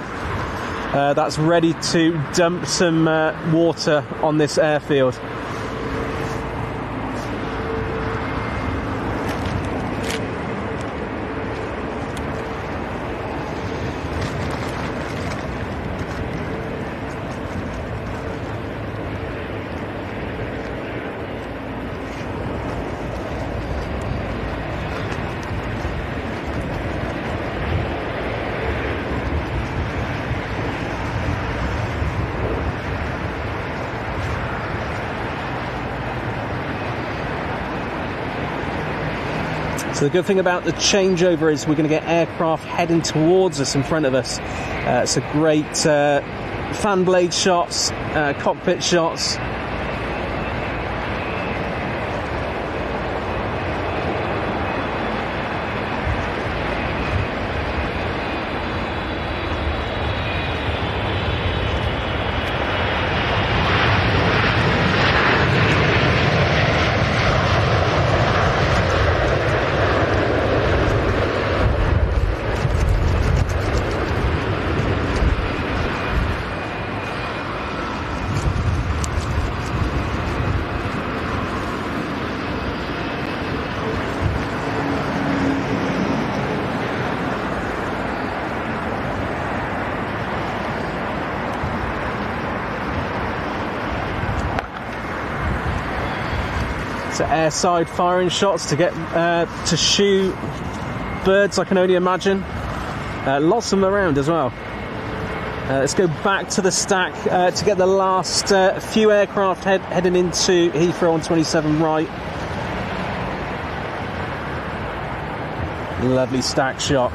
That's ready to dump some water on this airfield. So the good thing about the changeover is we're going to get aircraft heading towards us in front of us. So great fan blade shots, cockpit shots. So airside firing shots to get to shoot birds, I can only imagine. Lots of them around as well. Let's go back to the stack to get the last few aircraft heading into Heathrow on 27 right. Lovely stack shot.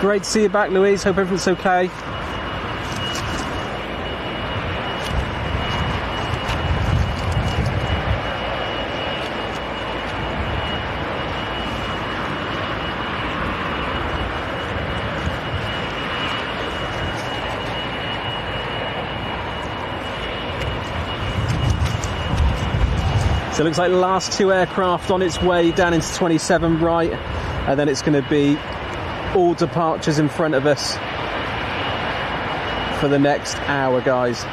Great to see you back, Louise. Hope everything's okay. So it looks like the last two aircraft on its way down into 27 right, and then it's going to be all departures in front of us for the next hour, guys.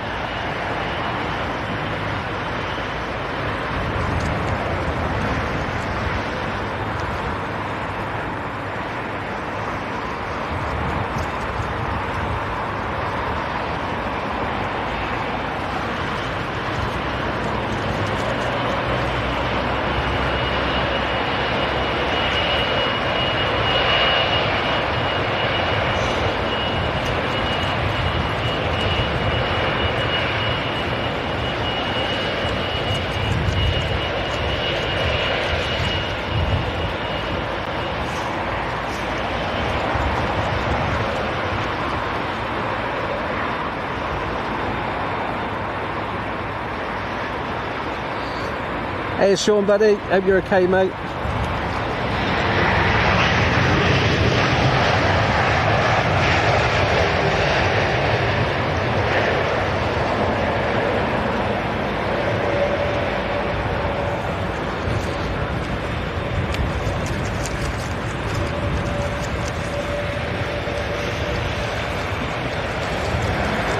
Hey, Sean, buddy. Hope you're okay, mate.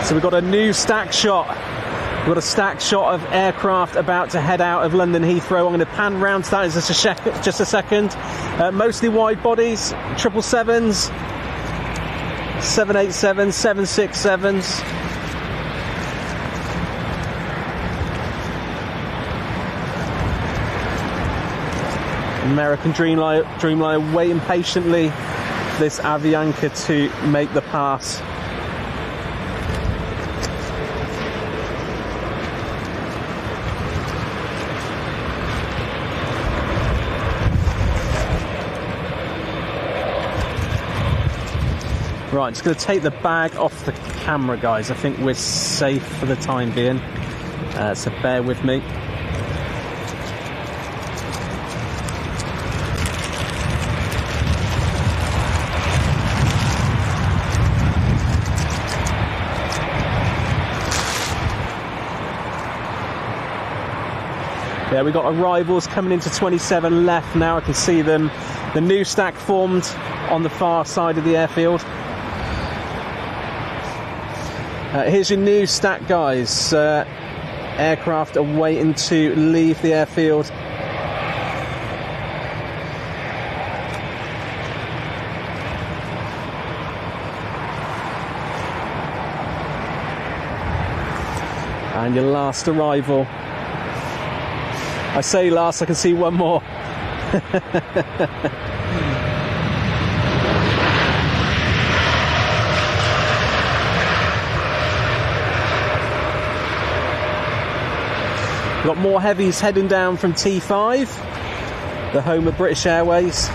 So we've got a new stack shot. We've got a stack shot of aircraft about to head out of London Heathrow. I'm going to pan round to that in just a second. Mostly wide bodies, 777s, 787s, 767s. American Dreamliner waiting patiently for this Avianca to make the pass. Right, just going to take the bag off the camera, guys. I think we're safe for the time being, so bear with me. Yeah, we've got arrivals coming into 27 left now. I can see them. The new stack formed on the far side of the airfield. Here's your new stack, guys. Aircraft are waiting to leave the airfield. And your last arrival. I say last, I can see one more. Got more heavies heading down from T5, the home of British Airways.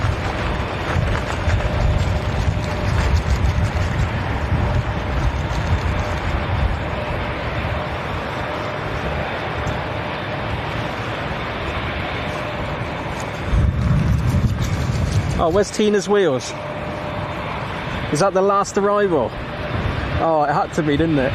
Oh, where's Tina's wheels? Is that the last arrival? Oh, it had to be, didn't it?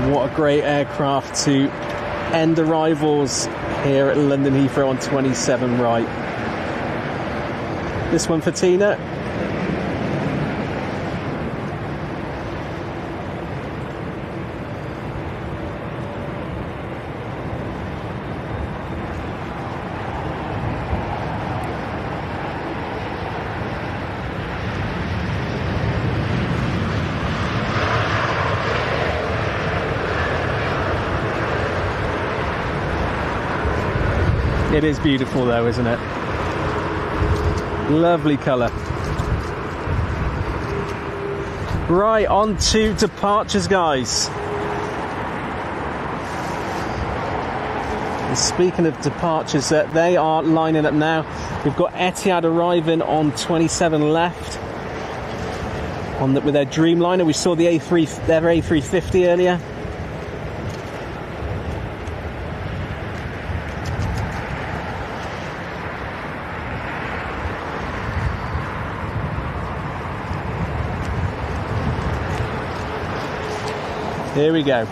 What a great aircraft to end arrivals here at London Heathrow on 27 right. This one for Tina. It is beautiful though, isn't it? Lovely colour. Right, on to departures, guys. And speaking of departures, they are lining up now. We've got Etihad arriving on 27 left with their Dreamliner. We saw their A350 earlier. Here we go.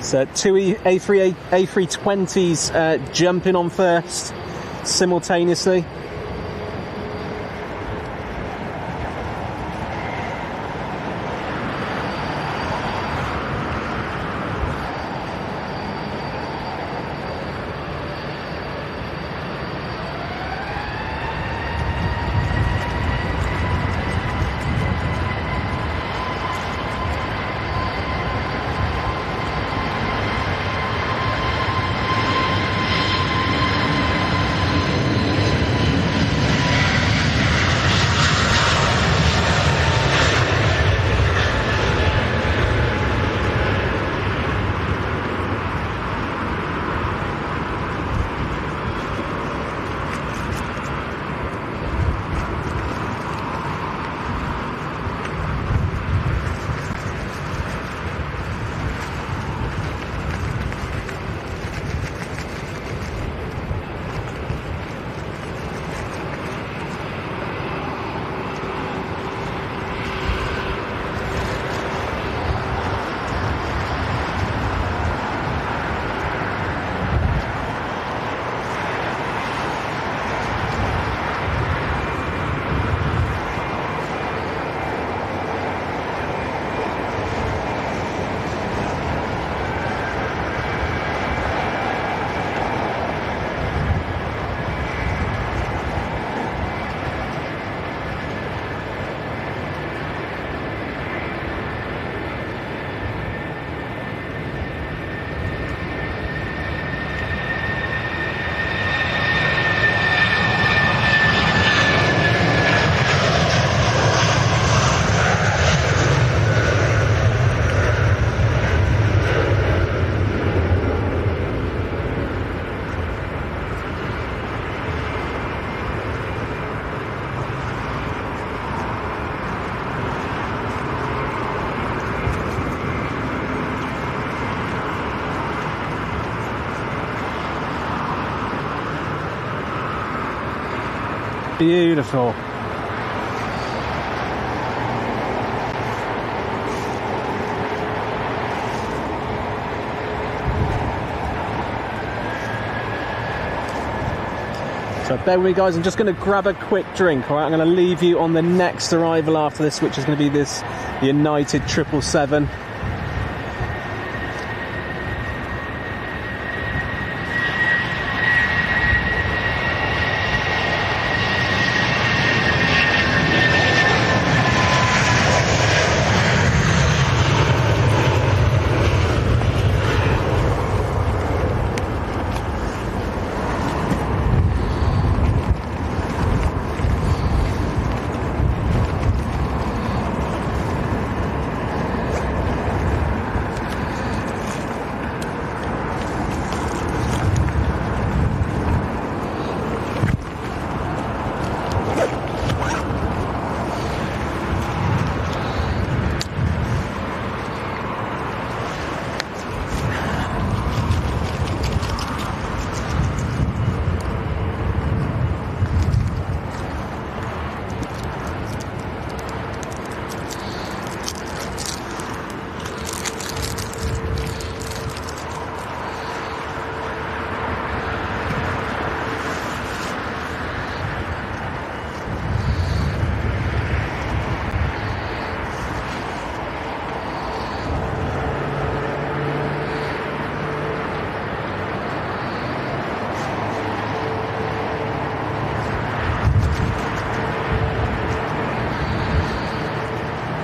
So two A320s jumping on first simultaneously. Beautiful. So bear with me, guys, I'm just going to grab a quick drink. All right, I'm going to leave you on the next arrival after this, which is going to be this United 777.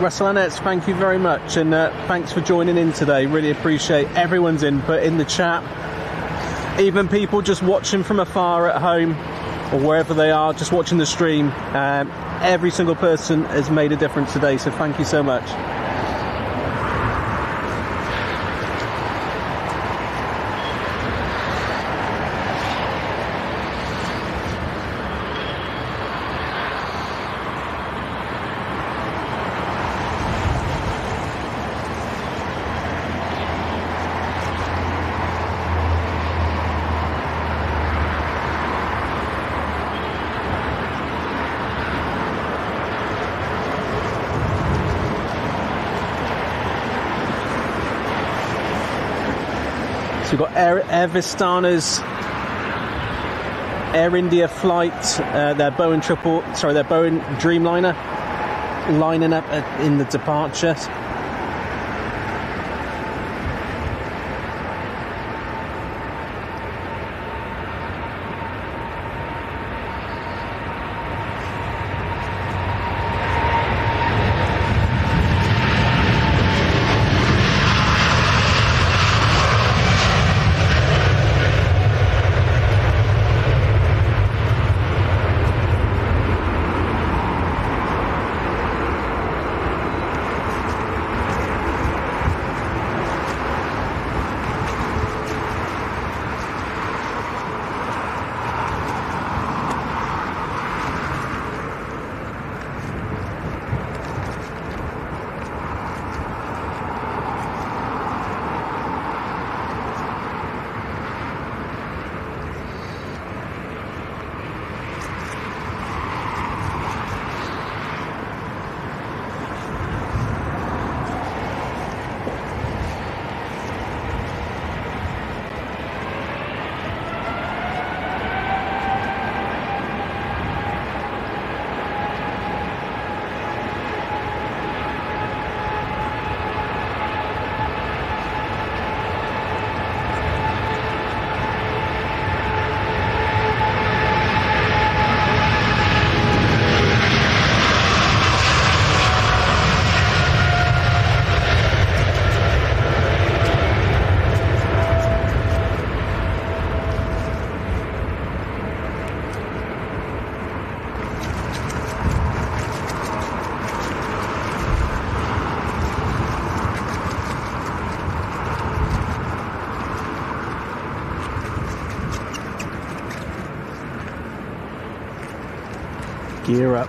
Russell Annetts, thank you very much, and thanks for joining in today. Really appreciate everyone's input in the chat, even people just watching from afar at home or wherever they are, just watching the stream. Every single person has made a difference today, so thank you so much. We've got Air Vistana's Air India flight, their Boeing Dreamliner lining up in the departure. Gear up.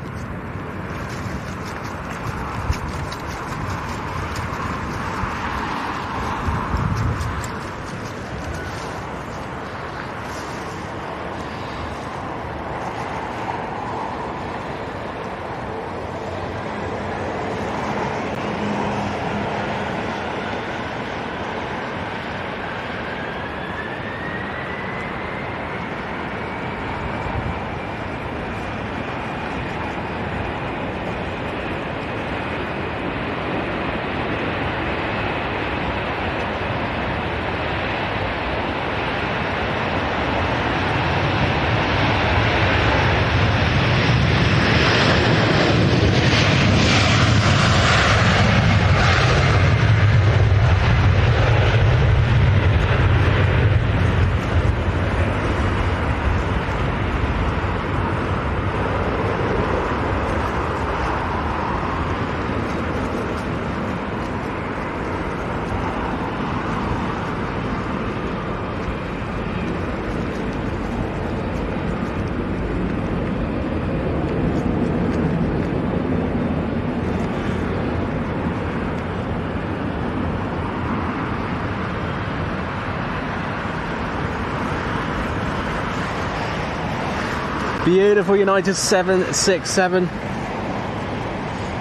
Beautiful United 767.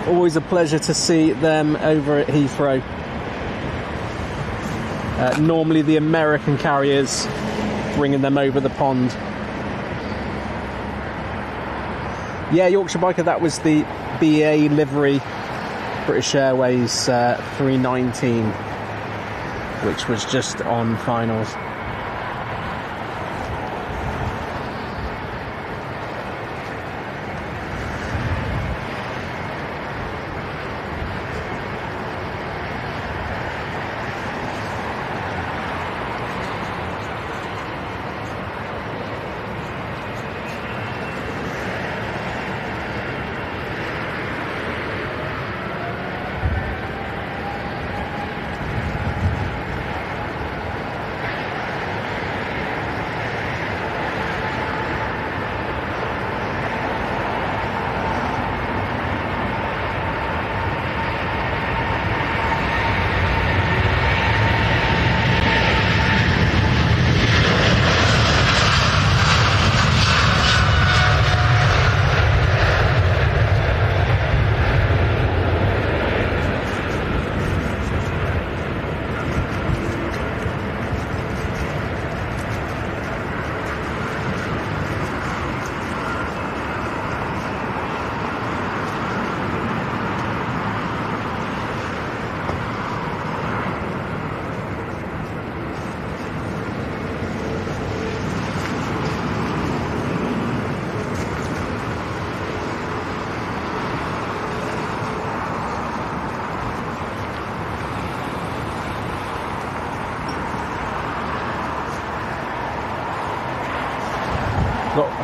Always a pleasure to see them over at Heathrow. Normally the American carriers bringing them over the pond. Yeah, Yorkshire Biker, that was the BA livery British Airways 319, which was just on finals.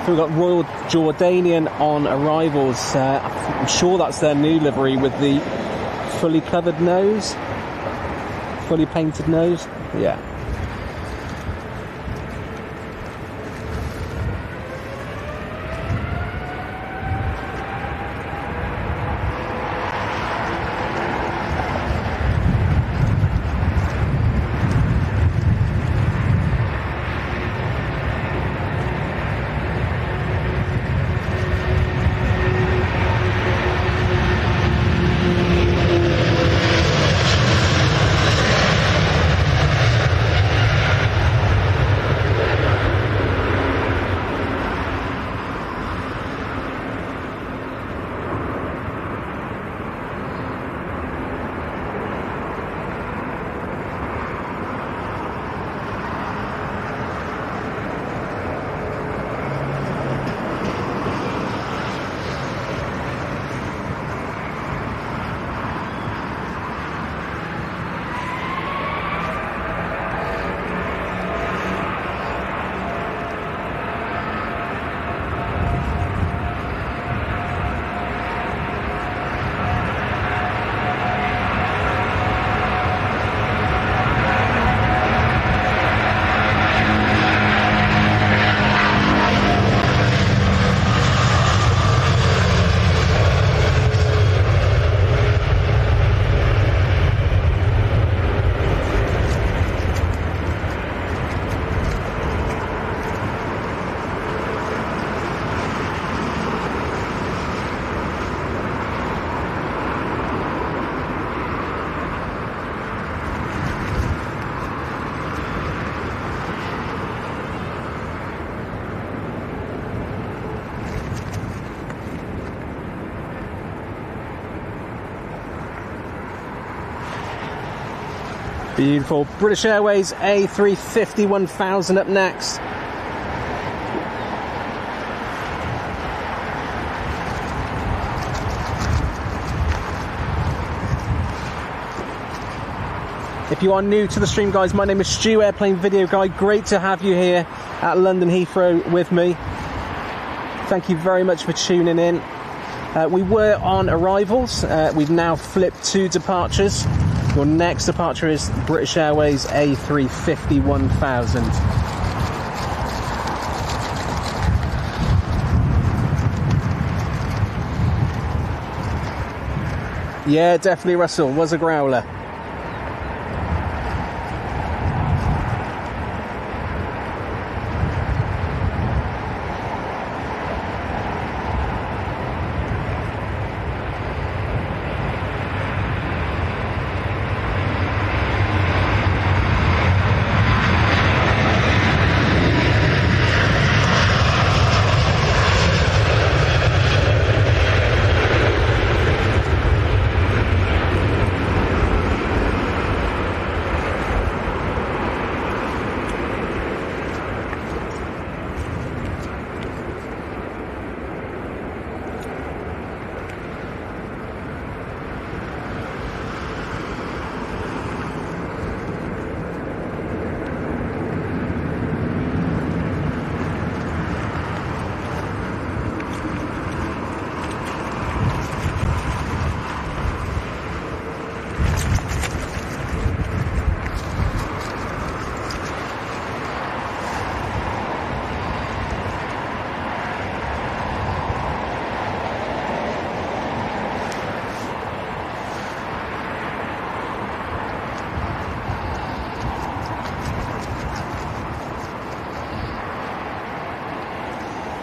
So we've got Royal Jordanian on arrivals. I'm sure that's their new livery with the fully covered nose, fully painted nose. Yeah. Beautiful. British Airways A350 1000 up next. If you are new to the stream, guys, my name is Stu, Airplane Video Guy. Great to have you here at London Heathrow with me. Thank you very much for tuning in. We were on arrivals. We've now flipped to departures. Your next departure is British Airways A350 1000. Yeah, definitely, Russell. Was a growler.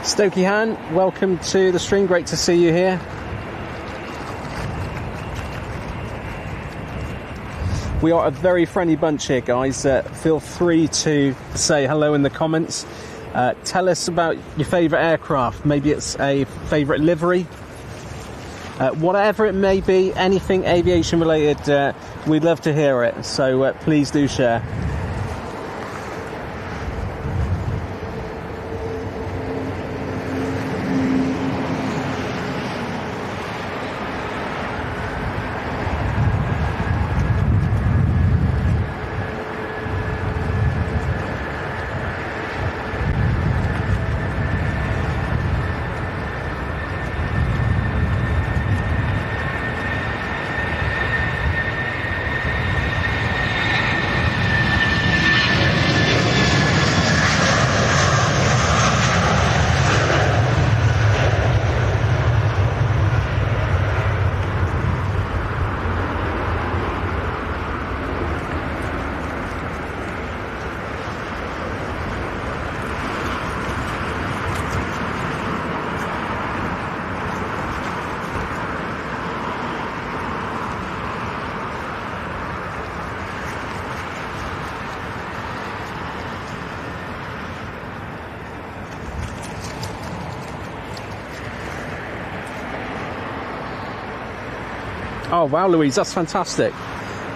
Stokey Han, welcome to the stream. Great to see you here. We are a very friendly bunch here, guys. Feel free to say hello in the comments. Tell us about your favourite aircraft. Maybe it's a favourite livery. Whatever it may be, anything aviation related, we'd love to hear it. So please do share. Oh wow, Louise, that's fantastic.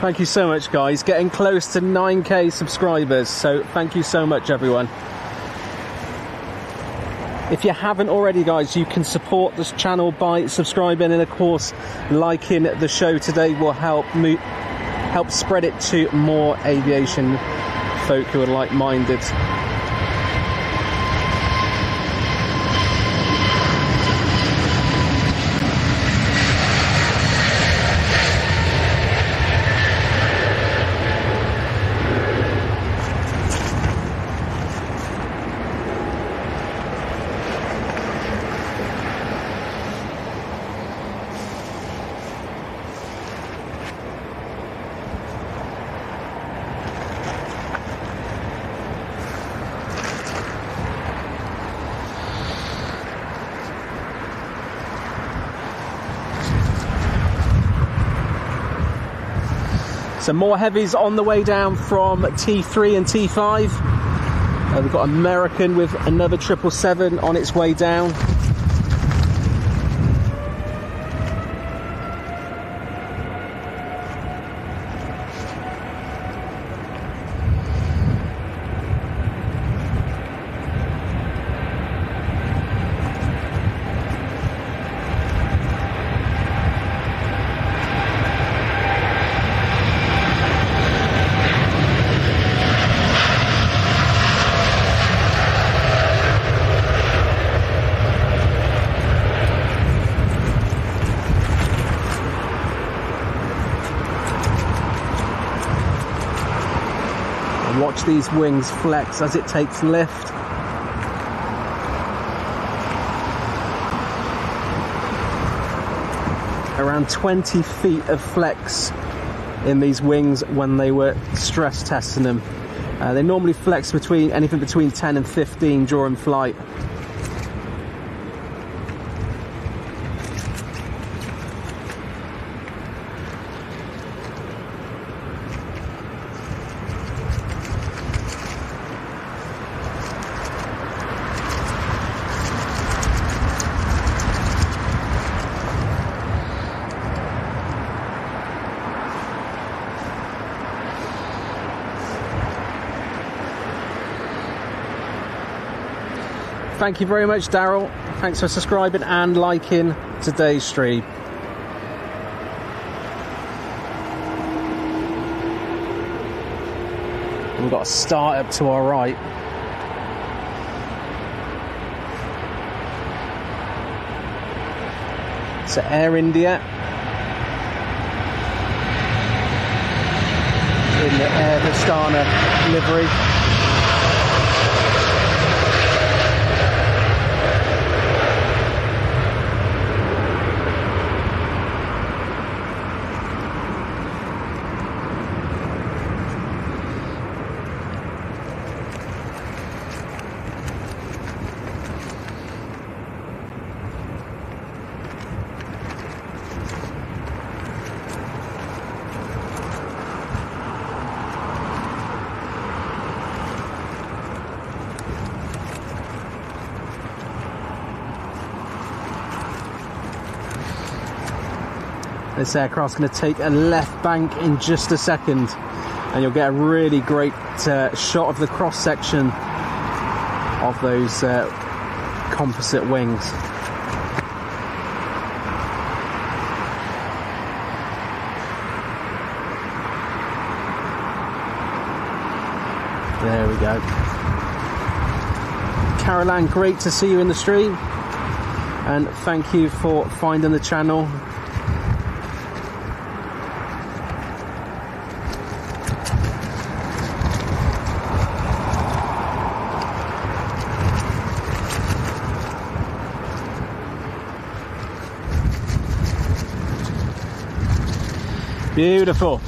Thank you so much, guys. Getting close to 9k subscribers, so thank you so much, everyone. If you haven't already, guys, you can support this channel by subscribing, and of course liking the show today will help spread it to more aviation folk who are like-minded. Some more heavies on the way down from T3 and T5. We've got American with another 777 on its way down. Watch these wings flex as it takes lift. Around 20 feet of flex in these wings when they were stress testing them. They normally flex between anything between 10 and 15 during flight. Thank you very much, Daryl. Thanks for subscribing and liking today's stream. We've got a start up to our right. So Air India in the Air Vistana livery. This aircraft's going to take a left bank in just a second, and you'll get a really great shot of the cross section of those composite wings. There we go. Caroline, great to see you in the stream, and thank you for finding the channel. Beautiful.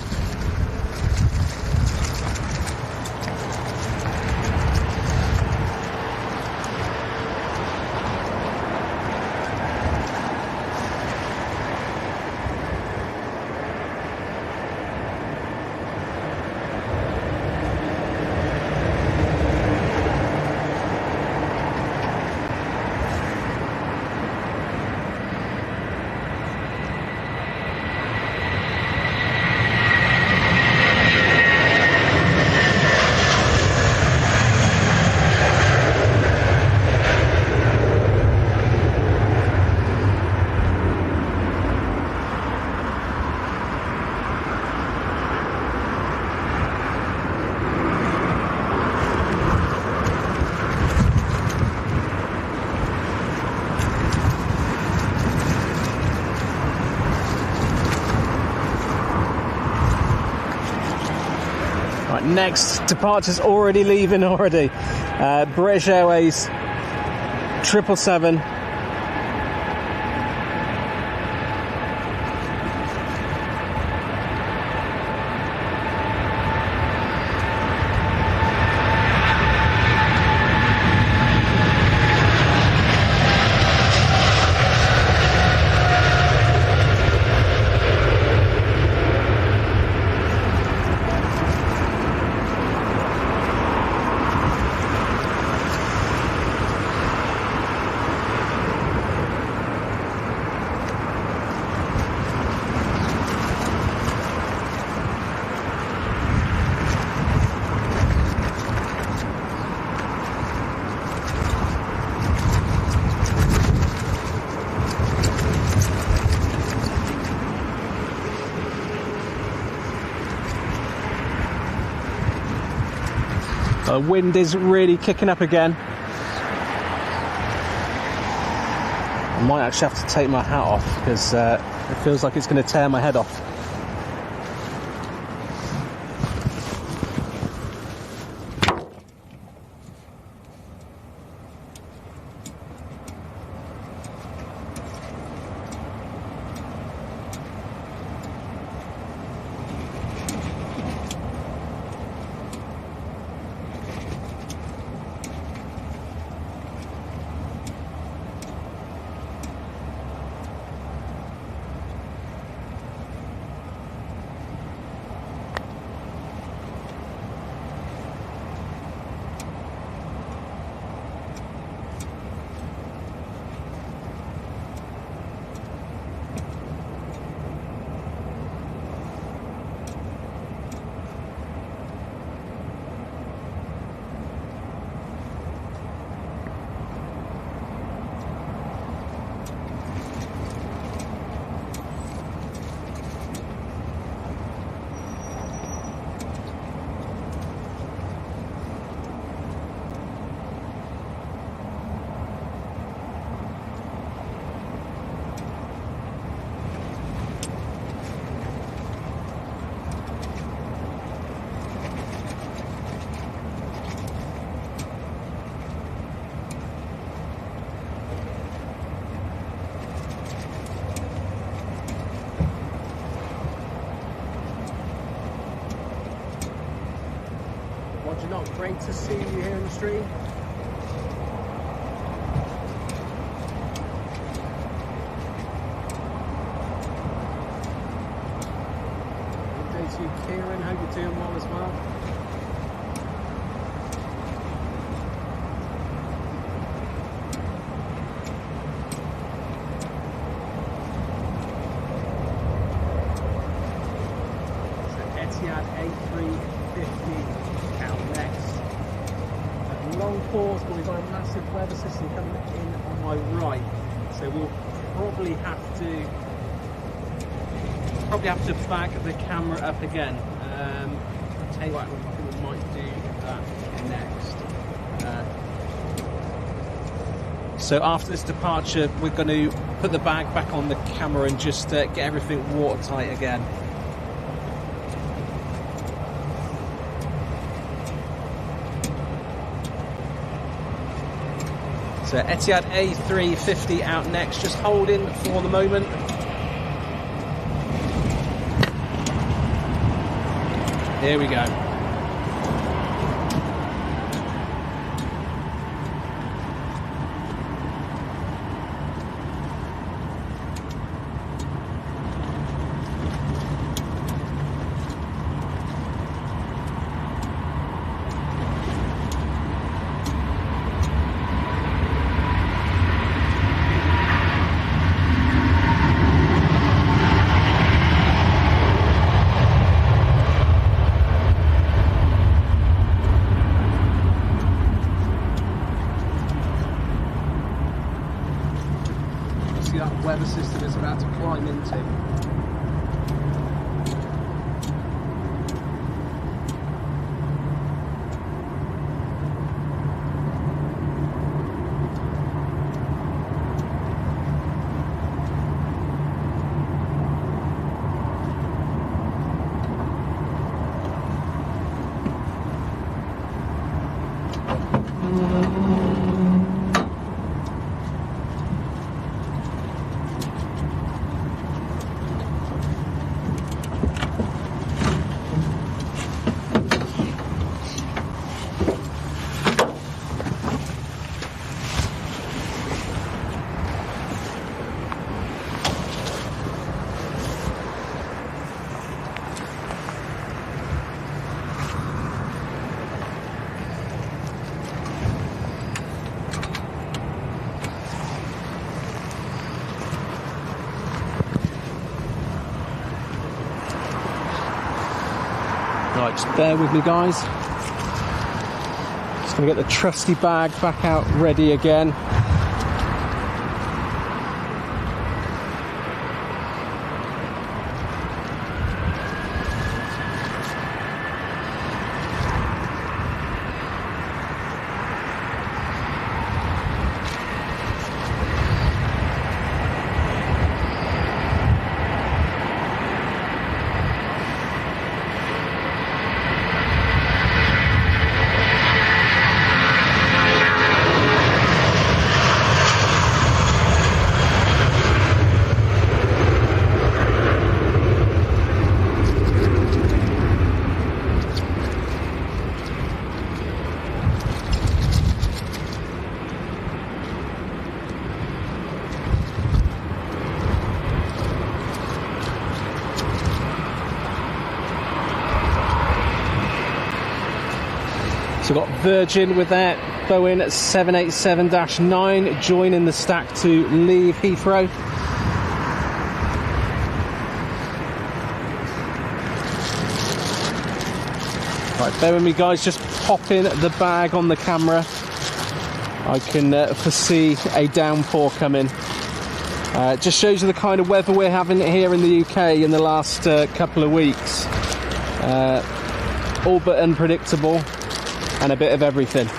Right, next departure's already leaving already. British Airways 777. The wind is really kicking up again. I might actually have to take my hat off because it feels like it's going to tear my head off. Not great to see you here in the stream. Good day to you, Kieran. Hope you're doing well as well. So Etihad A350 out next. Long pause, but we've got a massive weather system coming in on my right, so we'll probably have to back the camera up again. I'll tell you what, I think we might do that next. So after this departure, we're going to put the bag back on the camera and just get everything watertight again. So Etihad A350 out next, just holding for the moment. Here we go. Right, just bear with me, guys. Just going to get the trusty bag back out ready again. So we've got Virgin with their Boeing 787-9 joining the stack to leave Heathrow. Right, bear with me, guys, just popping the bag on the camera. I can foresee a downpour coming. It just shows you the kind of weather we're having here in the UK in the last couple of weeks. All but unpredictable and a bit of everything.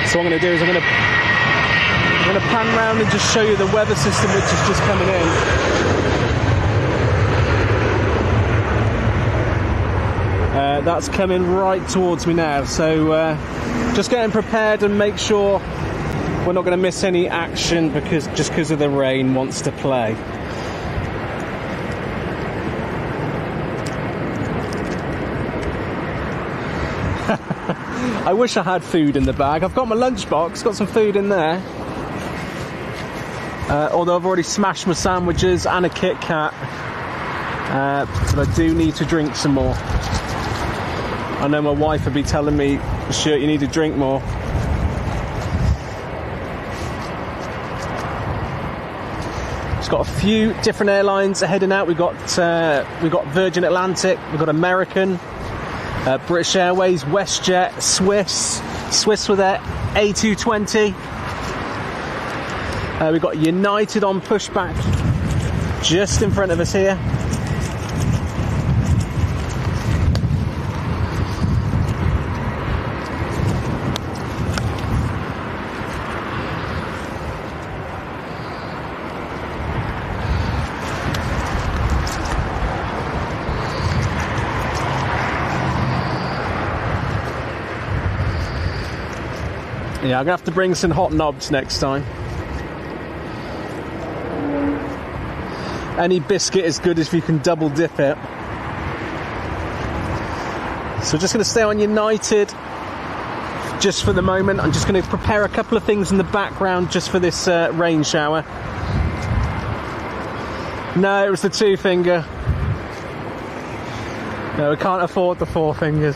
So what I'm going to do is I'm going to pan round and just show you the weather system which is just coming in. That's coming right towards me now, so just getting prepared and make sure we're not going to miss any action because of the rain wants to play. I wish I had food in the bag. I've got my lunchbox, got some food in there. Although I've already smashed my sandwiches and a Kit Kat. But I do need to drink some more. I know my wife would be telling me, "Sure, you need to drink more." It's got a few different airlines heading out. We've got Virgin Atlantic, we've got American, British Airways, WestJet, Swiss with their A220. We've got United on pushback just in front of us here. Yeah, I'm going to have to bring some hot knobs next time. Any biscuit is good if you can double dip it. So just going to stay on United just for the moment. I'm just going to prepare a couple of things in the background just for this rain shower. No, it was the 2 finger. No, we can't afford the 4 fingers.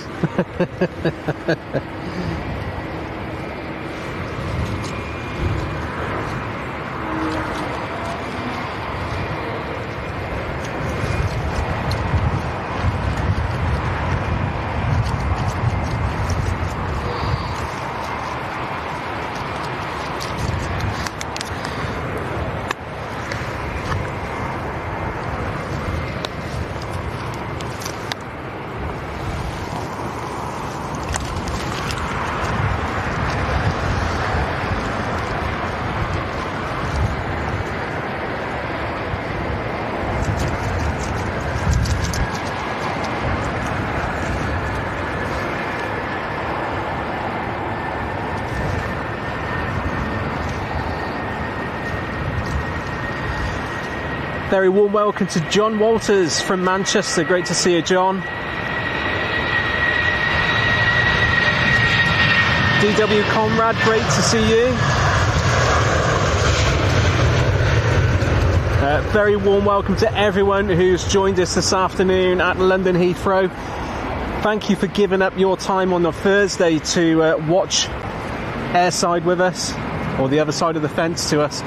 Very warm welcome to John Walters from Manchester. Great to see you, John. DW Conrad, great to see you. Very warm welcome to everyone who's joined us this afternoon at London Heathrow. Thank you for giving up your time on a Thursday to watch airside with us, or the other side of the fence to us.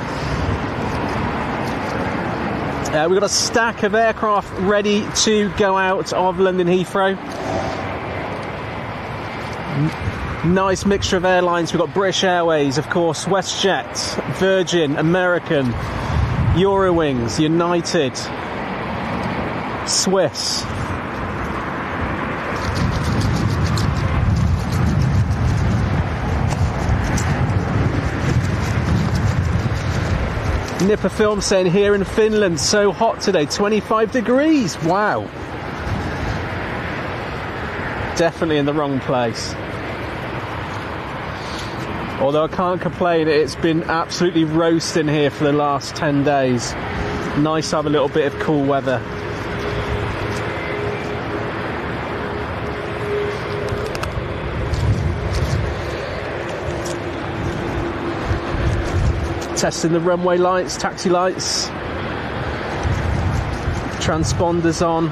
We've got a stack of aircraft ready to go out of London Heathrow. Nice mixture of airlines. We've got British Airways, of course, WestJet, Virgin, American, Eurowings, United, Swiss. Nipper Film saying here in Finland, so hot today, 25 degrees. Wow. Definitely in the wrong place. Although I can't complain, it's been absolutely roasting here for the last 10 days. Nice to have a little bit of cool weather. Testing the runway lights, taxi lights. Transponders on.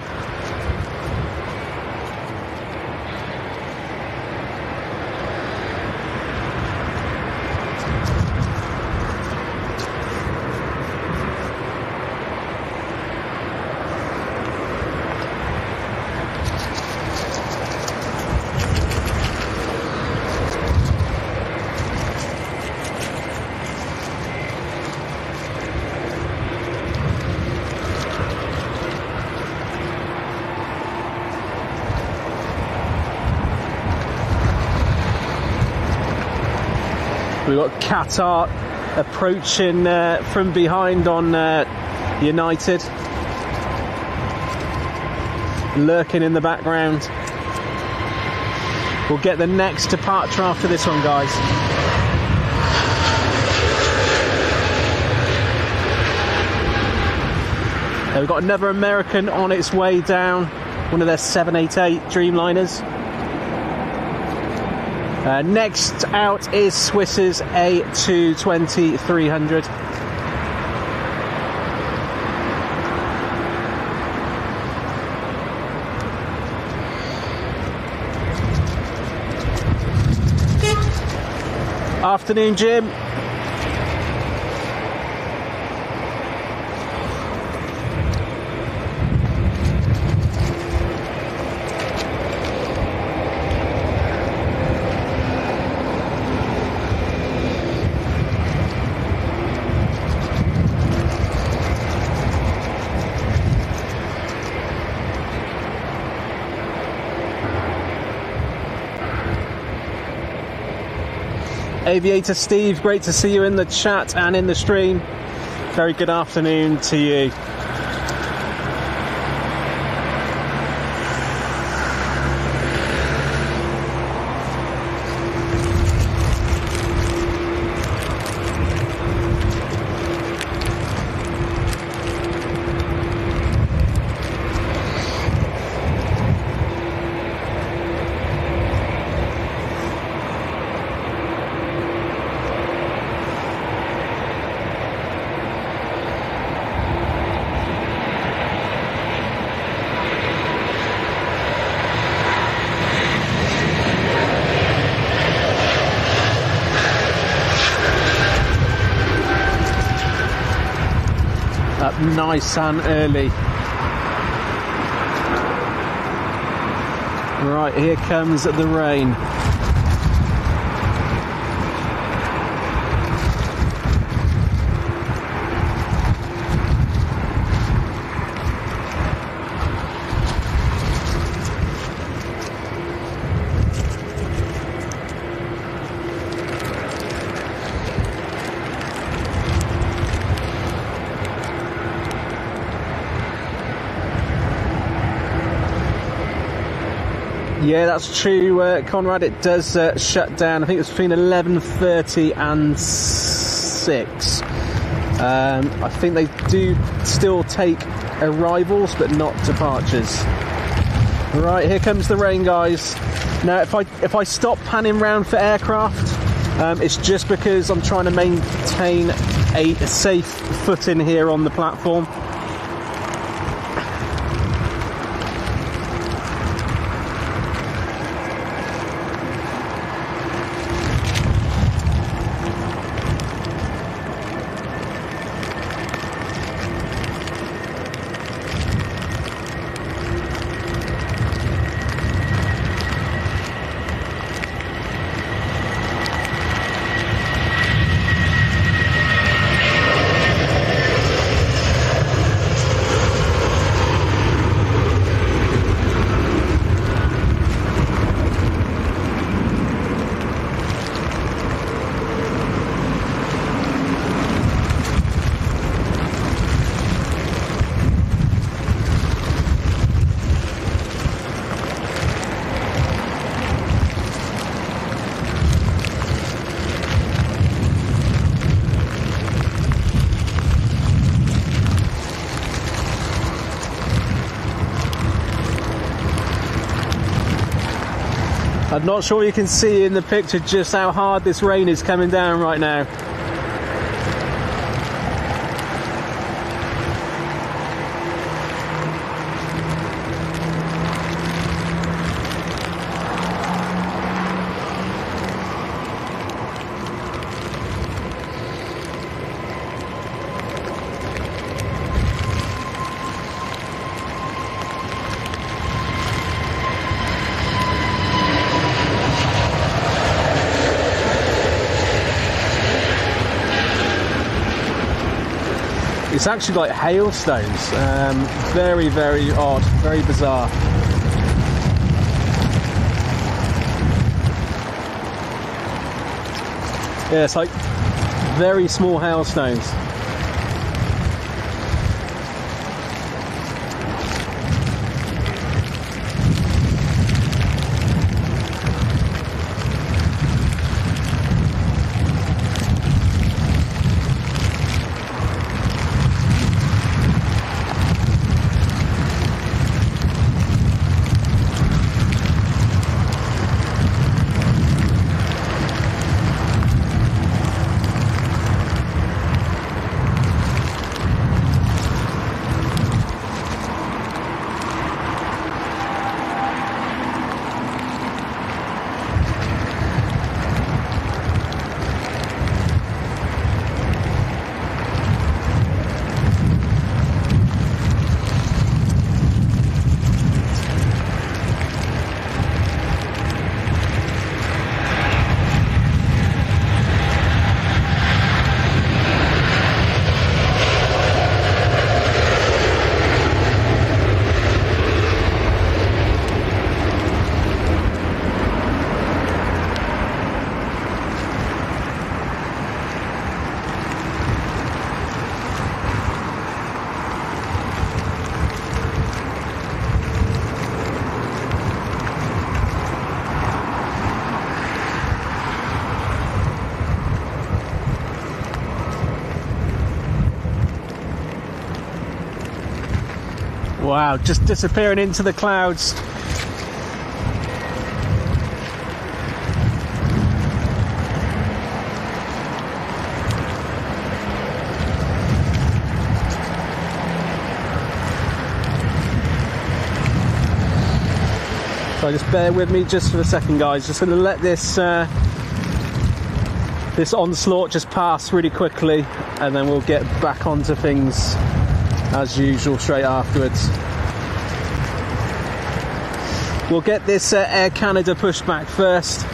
We've got Qatar approaching from behind on United, lurking in the background. We'll get the next departure after this one, guys. We've got another American on its way down, one of their 788 Dreamliners. Next out is Swiss's A220-300. Afternoon, Jim. Aviator Steve, great to see you in the chat and in the stream. Very good afternoon to you. Nice and early. Right, here comes the rain. Yeah, that's true, Conrad. It does shut down. I think it's between 11:30 and 6. I think they do still take arrivals, but not departures. Right, here comes the rain, guys. Now, if I stop panning round for aircraft, it's just because I'm trying to maintain a safe footing here on the platform. I'm not sure you can see in the picture just how hard this rain is coming down right now. It's actually like hailstones. Very, very odd, very bizarre. Yeah, it's like very small hailstones. Wow, just disappearing into the clouds. So just bear with me just for a second, guys. Just going to let this this onslaught just pass really quickly, and then we'll get back onto things as usual straight afterwards. We'll get this Air Canada pushed back first.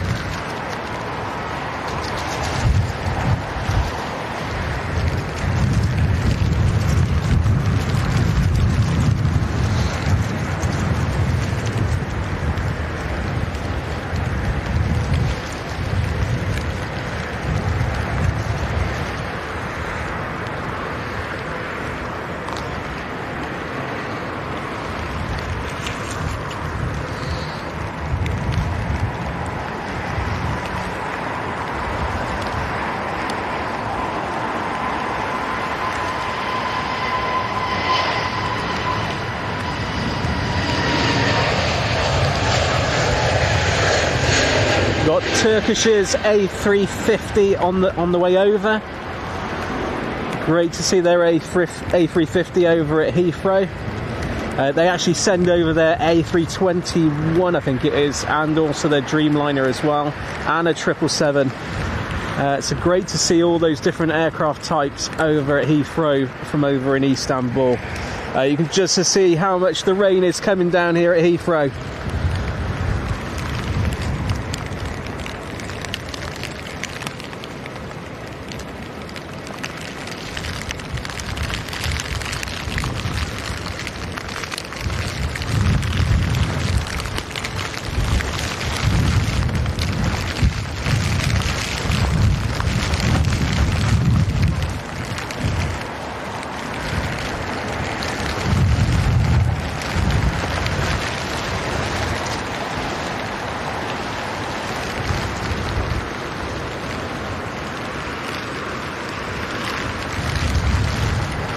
Turkish's A350 on the way over. Great to see their A350 over at Heathrow. They actually send over their A321, I think it is, and also their Dreamliner as well, and a 777. So great to see all those different aircraft types over at Heathrow from over in Istanbul. You can just see how much the rain is coming down here at Heathrow.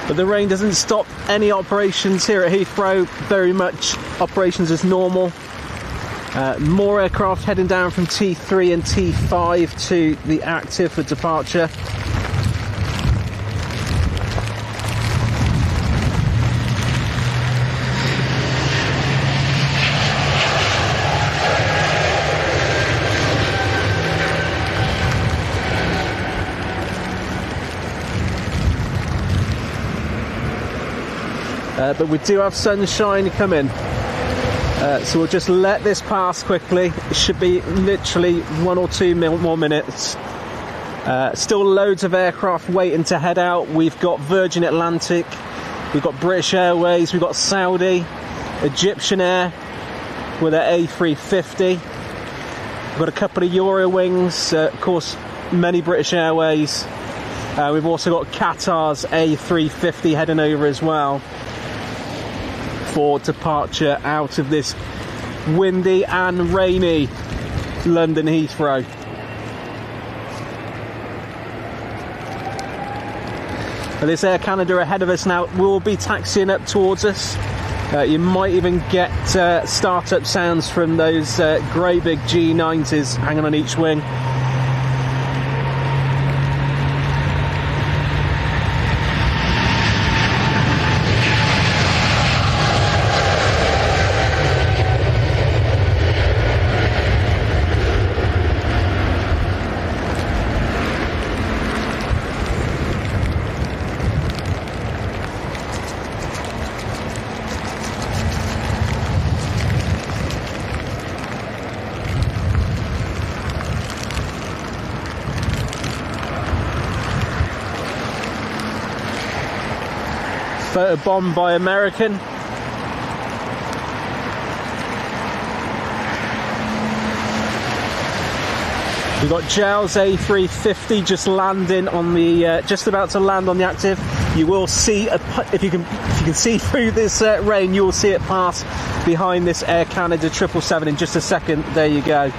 But the rain doesn't stop any operations here at Heathrow, very much operations as normal. More aircraft heading down from T3 and T5 to the active for departure. But we do have sunshine coming, so we'll just let this pass quickly. It should be literally 1 or 2 more minutes. Still loads of aircraft waiting to head out. We've got Virgin Atlantic, we've got British Airways, we've got Saudi, Egyptian Air with their A350. We've got a couple of Eurowings, of course many British Airways. We've also got Qatar's A350 heading over as well for departure out of this windy and rainy London Heathrow. Now this Air Canada ahead of us now will be taxiing up towards us. You might even get start-up sounds from those great big G90s hanging on each wing. Photobombed by American. We've got Jow's A350 just landing on the, just about to land on the active. You will see, if you can see through this rain, you will see it pass behind this Air Canada 777 in just a second. There you go.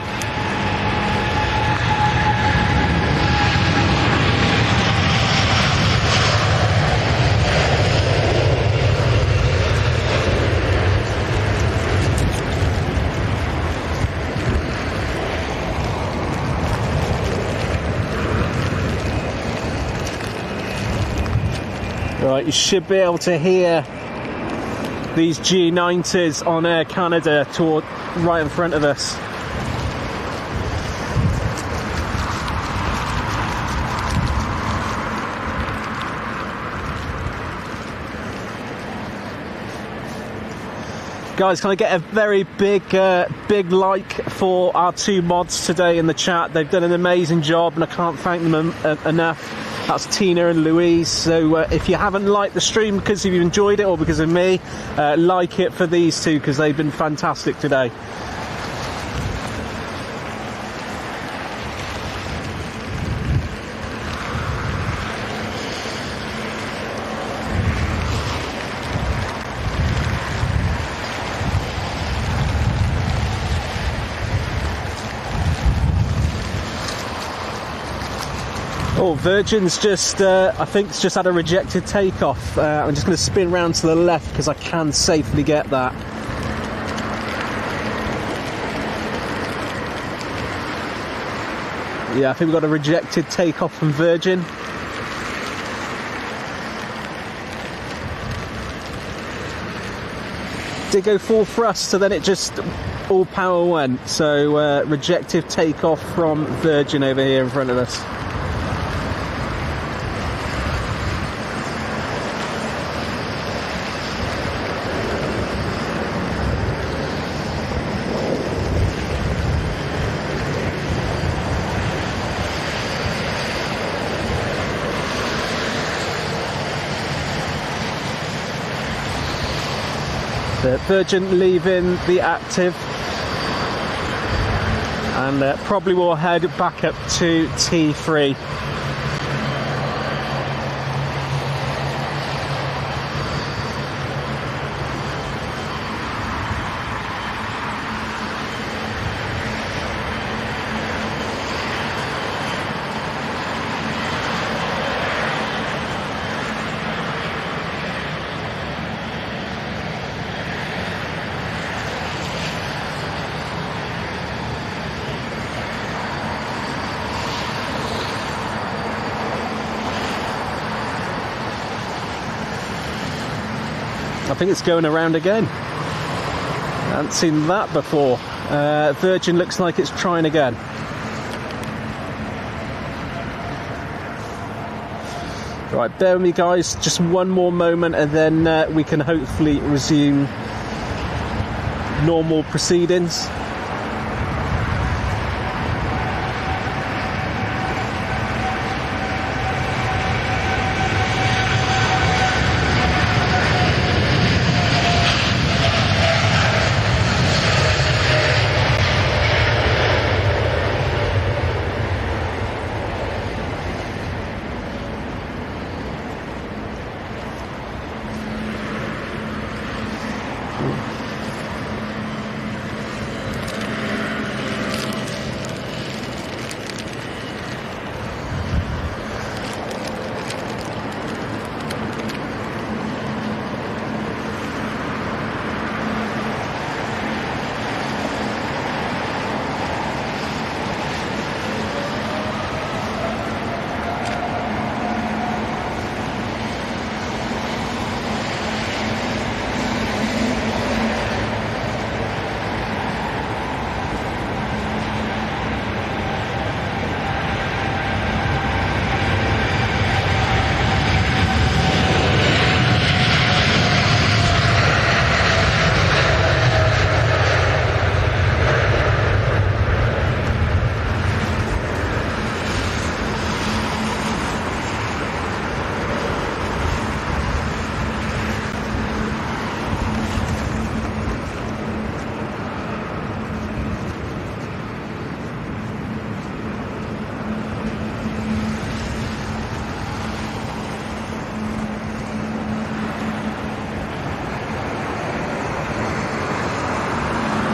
Right, you should be able to hear these G90s on Air Canada right in front of us. Guys, can I get a very big like for our two mods today in the chat? They've done an amazing job and I can't thank them enough. That's Tina and Louise. So if you haven't liked the stream because you've enjoyed it or because of me, like it for these two because they've been fantastic today. Oh, Virgin's just, I think it's just had a rejected takeoff. I'm just going to spin round to the left because I can safely get that. Yeah, I think we've got a rejected takeoff from Virgin. Did go full thrust, so then it just all power went. So rejected takeoff from Virgin over here in front of us. Virgin leaving the active, and probably will head back up to T3. I think it's going around again. I haven't seen that before. Virgin looks like it's trying again. Right, bear with me guys, just one more moment and then we can hopefully resume normal proceedings.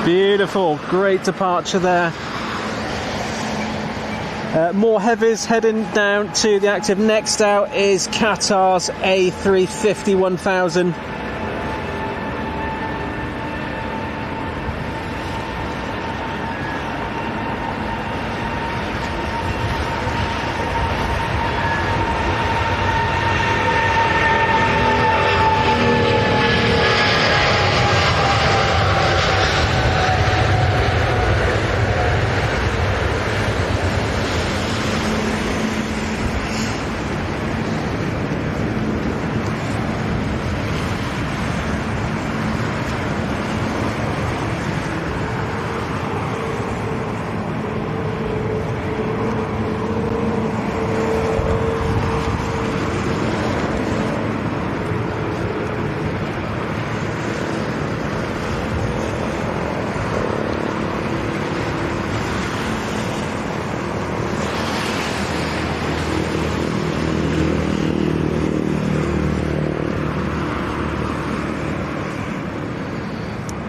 Beautiful, great departure there. More heavies heading down to the active. Next out is Qatar's A350 1000.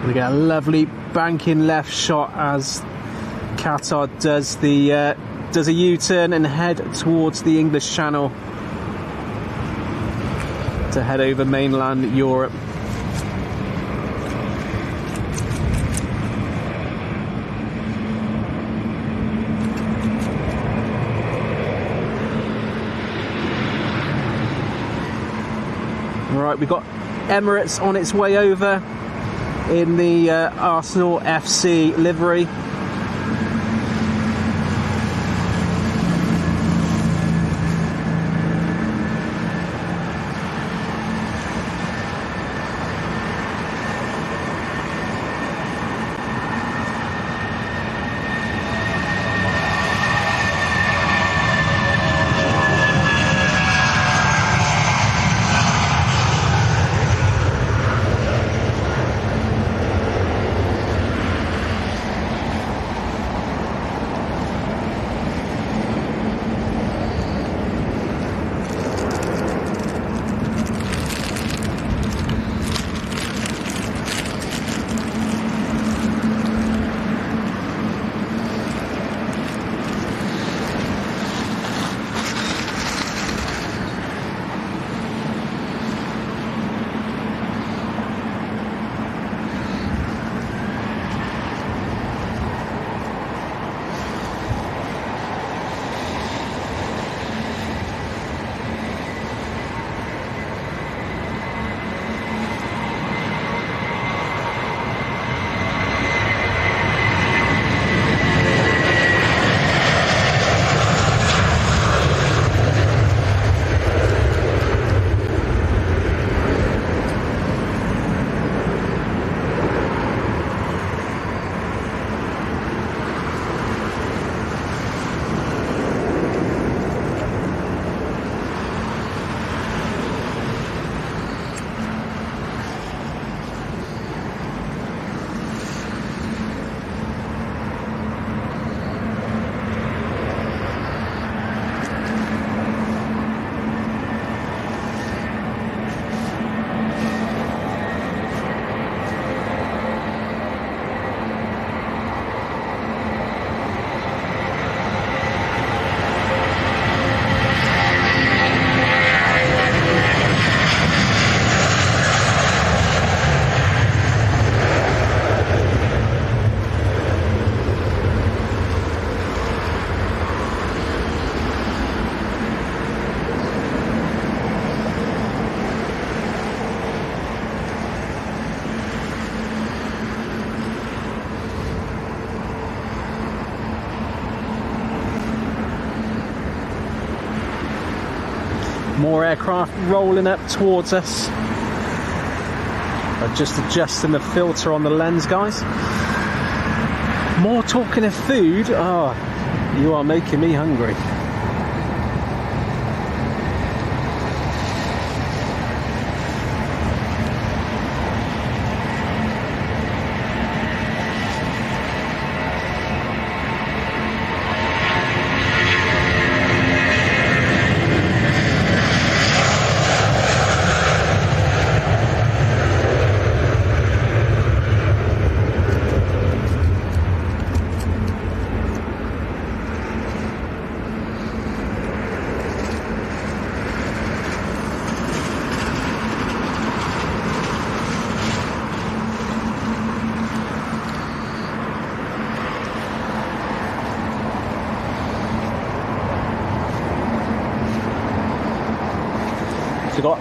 We get a lovely banking left shot as Qatar does a U-turn and head towards the English Channel to head over mainland Europe. Right, we've got Emirates on its way over in the Arsenal FC livery. More aircraft rolling up towards us. I'm just adjusting the filter on the lens, guys. More talking of food. Oh, you are making me hungry. So we've got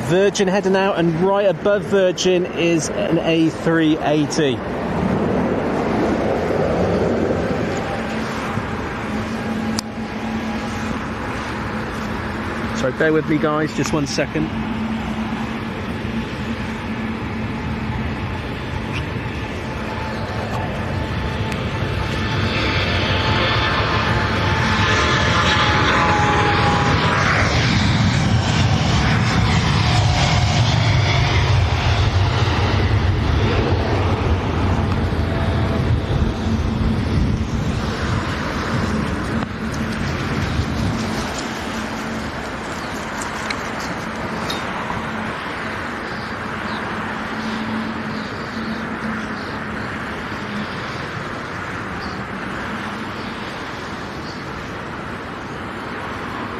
Virgin heading out, and right above Virgin is an A380. So bear with me, guys, just 1 second.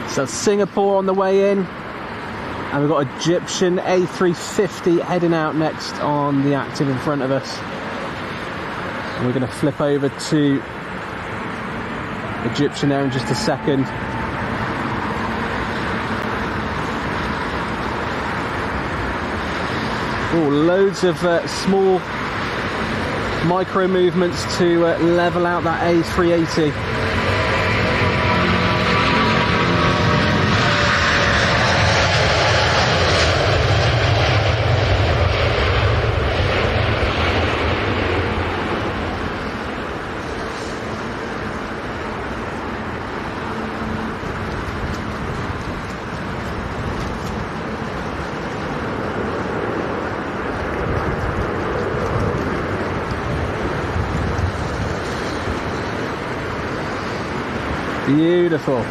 So Singapore on the way in, and we've got Egyptian A350 heading out next on the active in front of us. And we're going to flip over to Egyptian there in just a second. Oh, loads of small micro movements to level out that A380. Beautiful.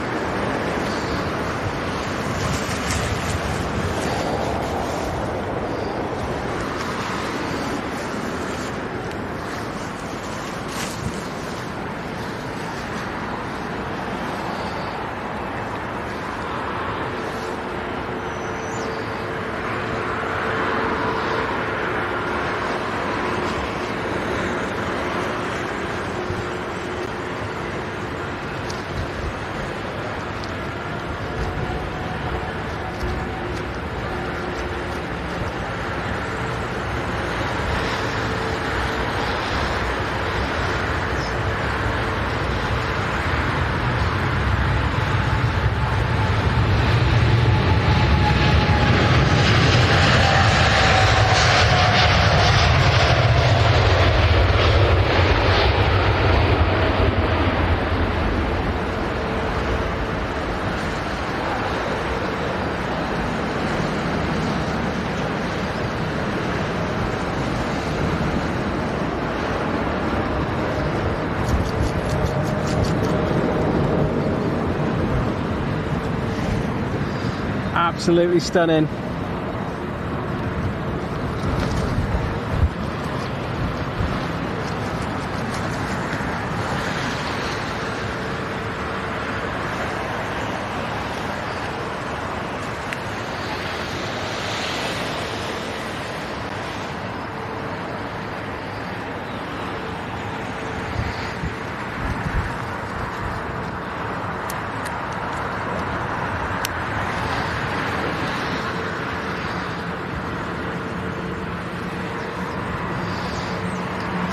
Absolutely stunning.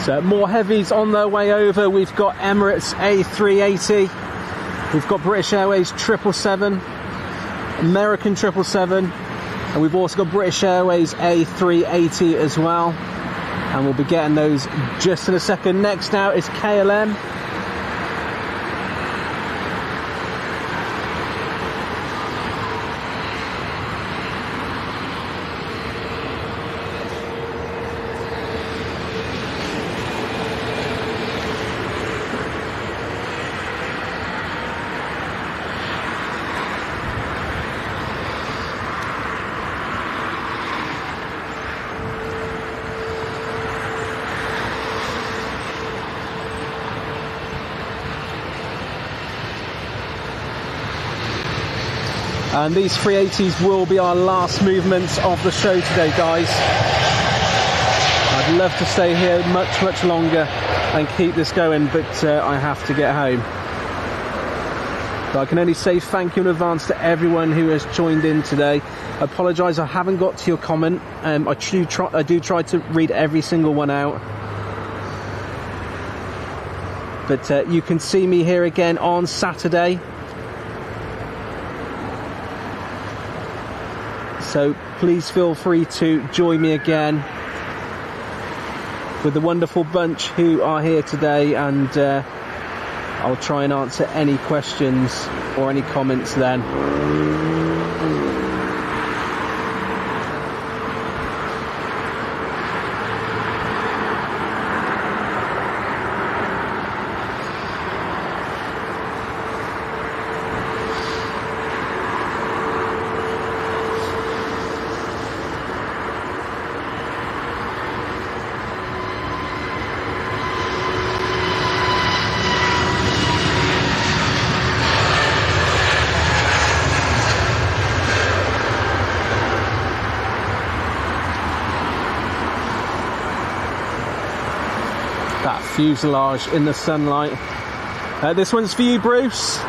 So more heavies on their way over. We've got Emirates A380, we've got British Airways 777, American 777, and we've also got British Airways A380 as well. And we'll be getting those just in a second. Next out is KLM. And these 380s will be our last movements of the show today, guys. I'd love to stay here much, much longer and keep this going, but I have to get home. But I can only say thank you in advance to everyone who has joined in today. I apologise I haven't got to your comment. I do try to read every single one out. But you can see me here again on Saturday. So please feel free to join me again with the wonderful bunch who are here today, and I'll try and answer any questions or any comments then. That fuselage in the sunlight. This one's for you, Bruce.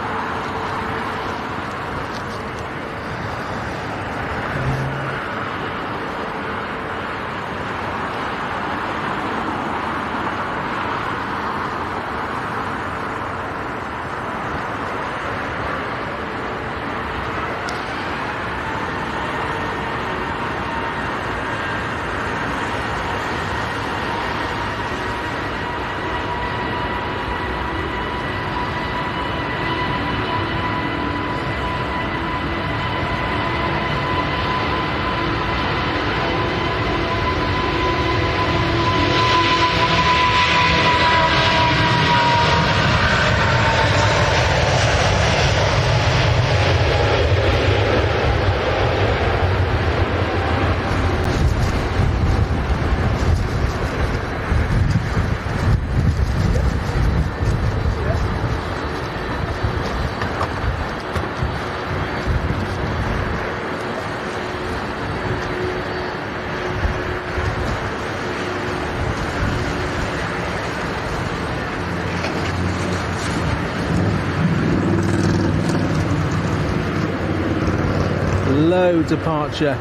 Low departure.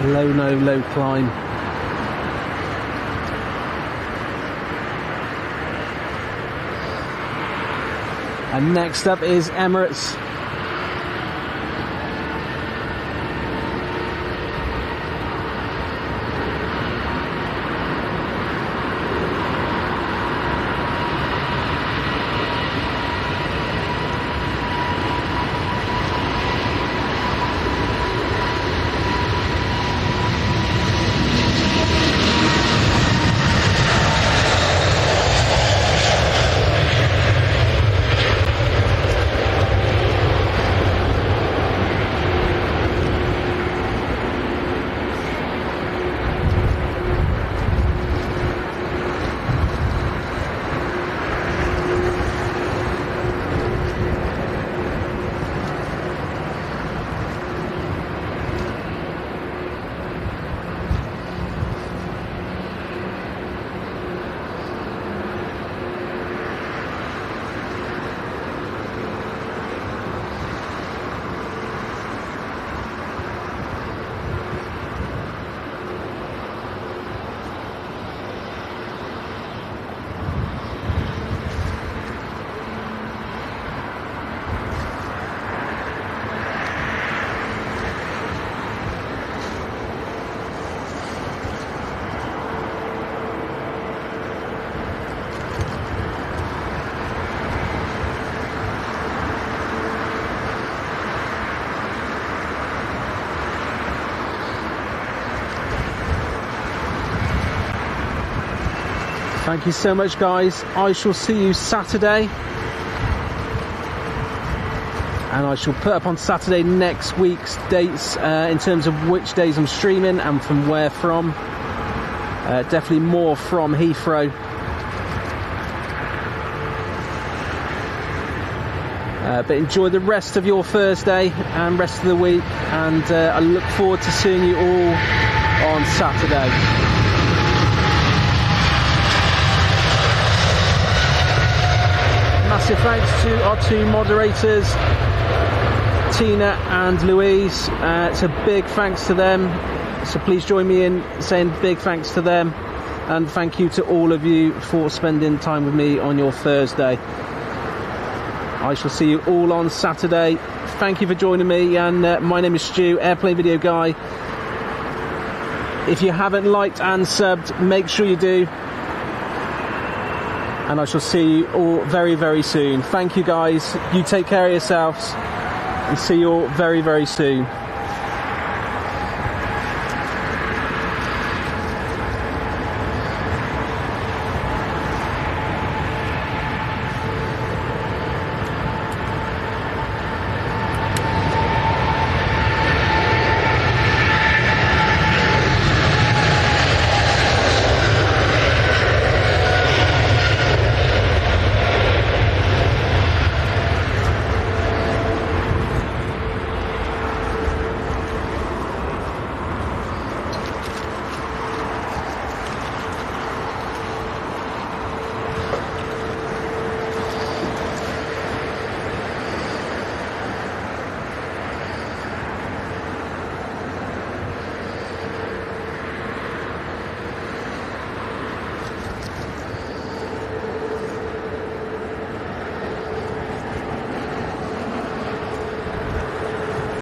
Low, no, low climb. And next up is Emirates. Thank you so much, guys. I shall see you Saturday. And I shall put up on Saturday next week's dates in terms of which days I'm streaming and from where from. Definitely more from Heathrow. But enjoy the rest of your Thursday and rest of the week. And I look forward to seeing you all on Saturday. Massive thanks to our two moderators, Tina and Louise. It's a big thanks to them. So please join me in saying big thanks to them. And thank you to all of you for spending time with me on your Thursday. I shall see you all on Saturday. Thank you for joining me. And my name is Stu, Airplane Video Guy. If you haven't liked and subbed, make sure you do. And I shall see you all very, very soon. Thank you, guys. You take care of yourselves and see you all very, very soon.